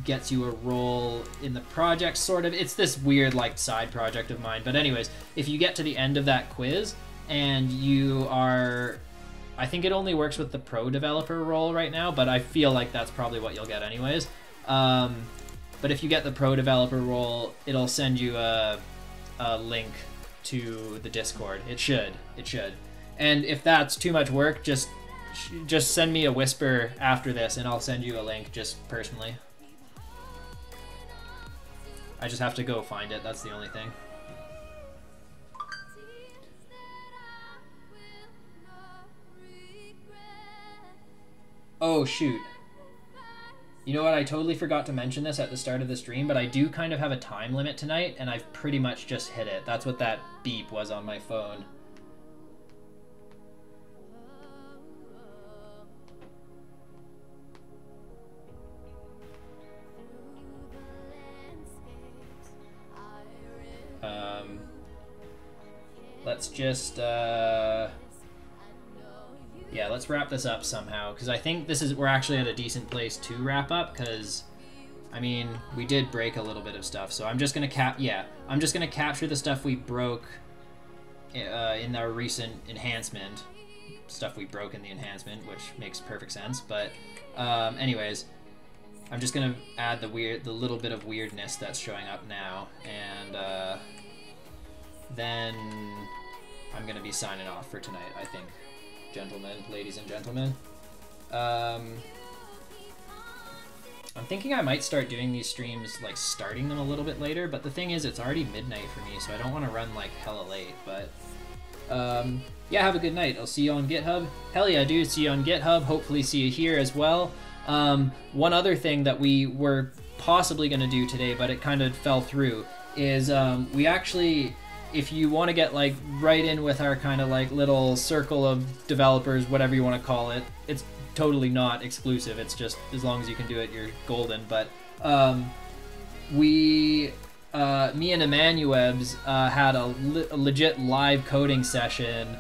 gets you a role in the project, sort of. It's this weird like side project of mine, but anyways, if you get to the end of that quiz and you are, I think it only works with the pro developer role right now, but I feel like that's probably what you'll get anyways. But if you get the pro developer role, it'll send you a link to the Discord. It should. And if that's too much work, just send me a whisper after this and I'll send you a link just personally. I just have to go find it, that's the only thing. Oh shoot. You know what, I totally forgot to mention this at the start of the stream, but I do kind of have a time limit tonight and I've pretty much just hit it. That's what that beep was on my phone. Let's just, yeah, let's wrap this up somehow, because I think we're actually at a decent place to wrap up, because, I mean, we did break a little bit of stuff, so I'm just going to I'm just going to capture the stuff we broke in our recent enhancement, stuff we broke in the enhancement, which makes perfect sense, but anyways, I'm just going to add the little bit of weirdness that's showing up now, and then I'm going to be signing off for tonight, I think. Gentlemen, ladies and gentlemen. I'm thinking I might start doing these streams, like, starting them a little bit later, but the thing is, it's already midnight for me, so I don't want to run, like, hella late, but, yeah, have a good night. I'll see you on GitHub. Hell yeah, dude, see you on GitHub. Hopefully see you here as well. One other thing that we were possibly going to do today, but it kind of fell through, is we actually... If you want to get like right in with our kind of like little circle of developers, whatever you want to call it, it's totally not exclusive. It's just as long as you can do it, you're golden. But me and Emmanuebs had a legit live coding session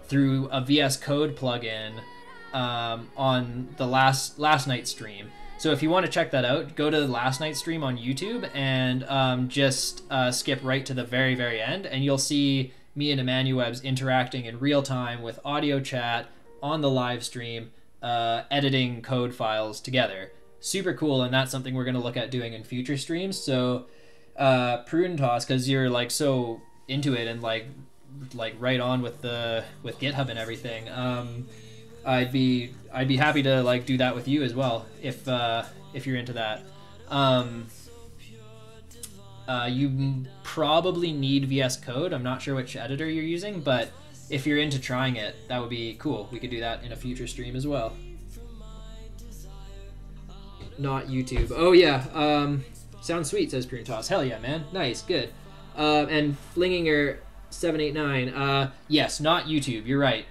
through a VS Code plugin on the last night's stream. So if you want to check that out, go to the last night's stream on YouTube and just skip right to the very, very end, and you'll see me and Emmanuebs interacting in real time with audio chat on the live stream, editing code files together. Super cool, and that's something we're going to look at doing in future streams. So Prune Toss, because you're like so into it and like right on with GitHub and everything. I'd be happy to like do that with you as well if you're into that. You probably need VS Code. I'm not sure which editor you're using, but if you're into trying it, that would be cool. We could do that in a future stream as well. not YouTube. Oh yeah. Sounds sweet, says Prune Toss. Hell yeah, man. Nice, good. And Flinginger 789. Yes, not YouTube. You're right.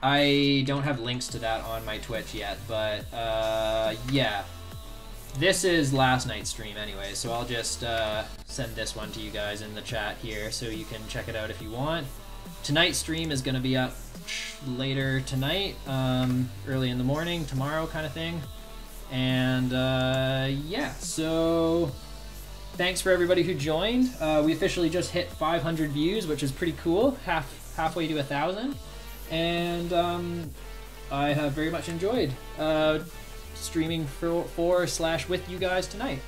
I don't have links to that on my Twitch yet, but yeah. This is last night's stream anyway, so I'll just send this one to you guys in the chat here so you can check it out if you want. Tonight's stream is going to be up later tonight, early in the morning, tomorrow kind of thing. And yeah, so thanks for everybody who joined. We officially just hit 500 views, which is pretty cool, halfway to 1,000. And I have very much enjoyed streaming for/with you guys tonight.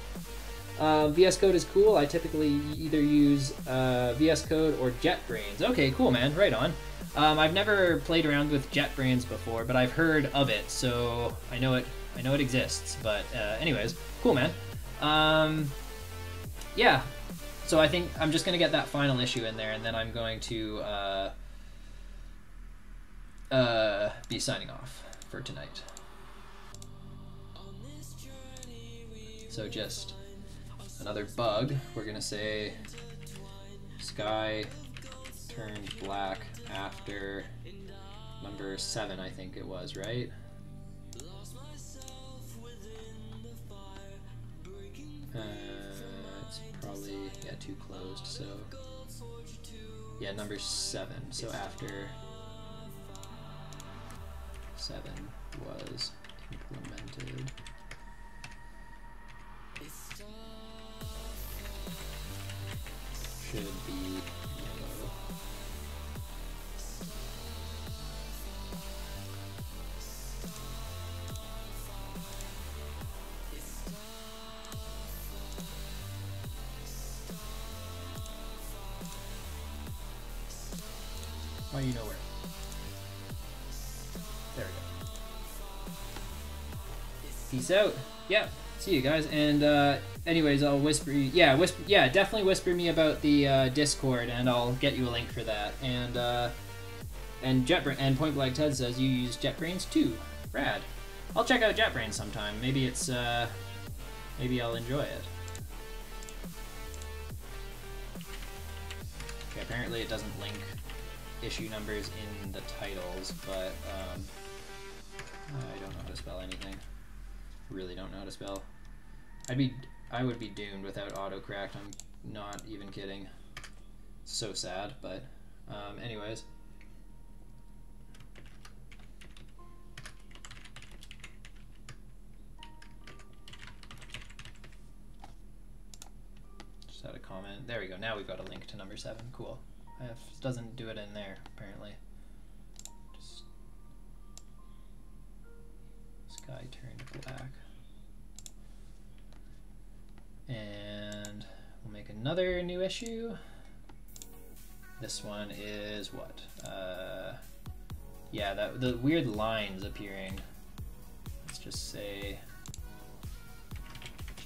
VS Code is cool. I typically either use VS Code or JetBrains. Okay, cool, man. Right on. I've never played around with JetBrains before, but I've heard of it, so I know it exists. But anyways, cool, man. Yeah. So I think I'm just gonna get that final issue in there, and then I'm going to be signing off for tonight. So just another bug. We're gonna say sky turned black after number 7, I think it was, right? It's probably, yeah, too closed, so yeah, number 7. So after 7 was implemented. Should be yellow. Oh, you know where. There we go. Peace out. Yeah. See you guys. And anyways, I'll whisper you. Yeah, definitely whisper me about the Discord, and I'll get you a link for that. And Point Blank Ted says you use JetBrains too. Rad. I'll check out JetBrains sometime. Maybe it's maybe I'll enjoy it. Okay, apparently it doesn't link issue numbers in the titles, but I don't know how to spell anything. Really don't know how to spell. I would be doomed without autocorrect. I'm not even kidding. So sad, but anyways. Just had a comment. There we go. Now we've got a link to number 7. Cool. It doesn't do it in there, apparently. Just sky turned black. And we'll make another new issue. This one is what? Yeah, the weird lines appearing. Let's just say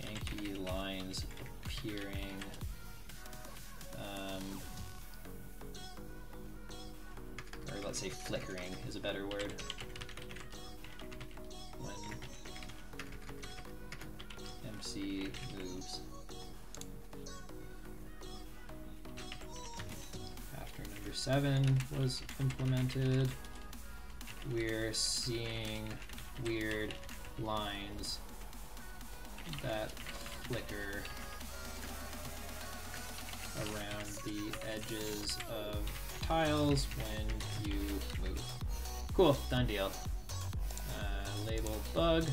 janky lines appearing. Or let's say flickering is a better word. When MC moves. After number 7 was implemented, we're seeing weird lines that flicker around the edges of tiles when you move. Cool, done deal. Label bug,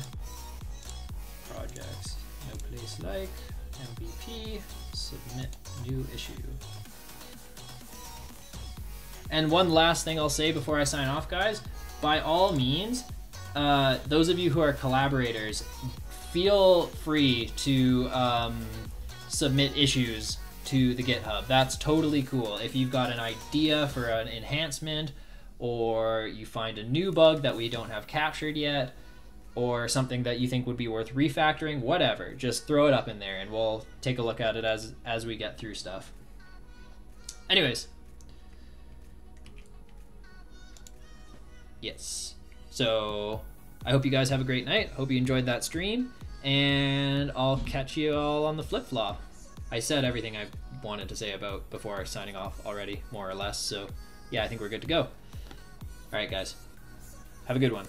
projects, no place like, MVP, submit new issue. And one last thing I'll say before I sign off, guys, by all means, those of you who are collaborators, feel free to submit issues to the GitHub. That's totally cool. If you've got an idea for an enhancement, or you find a new bug that we don't have captured yet, or something that you think would be worth refactoring, whatever, just throw it up in there and we'll take a look at it as we get through stuff. Anyways. Yes. So I hope you guys have a great night. Hope you enjoyed that stream, and I'll catch you all on the flip-flop. I said everything I wanted to say about before signing off already, more or less, so yeah, I think we're good to go. All right, guys. Have a good one.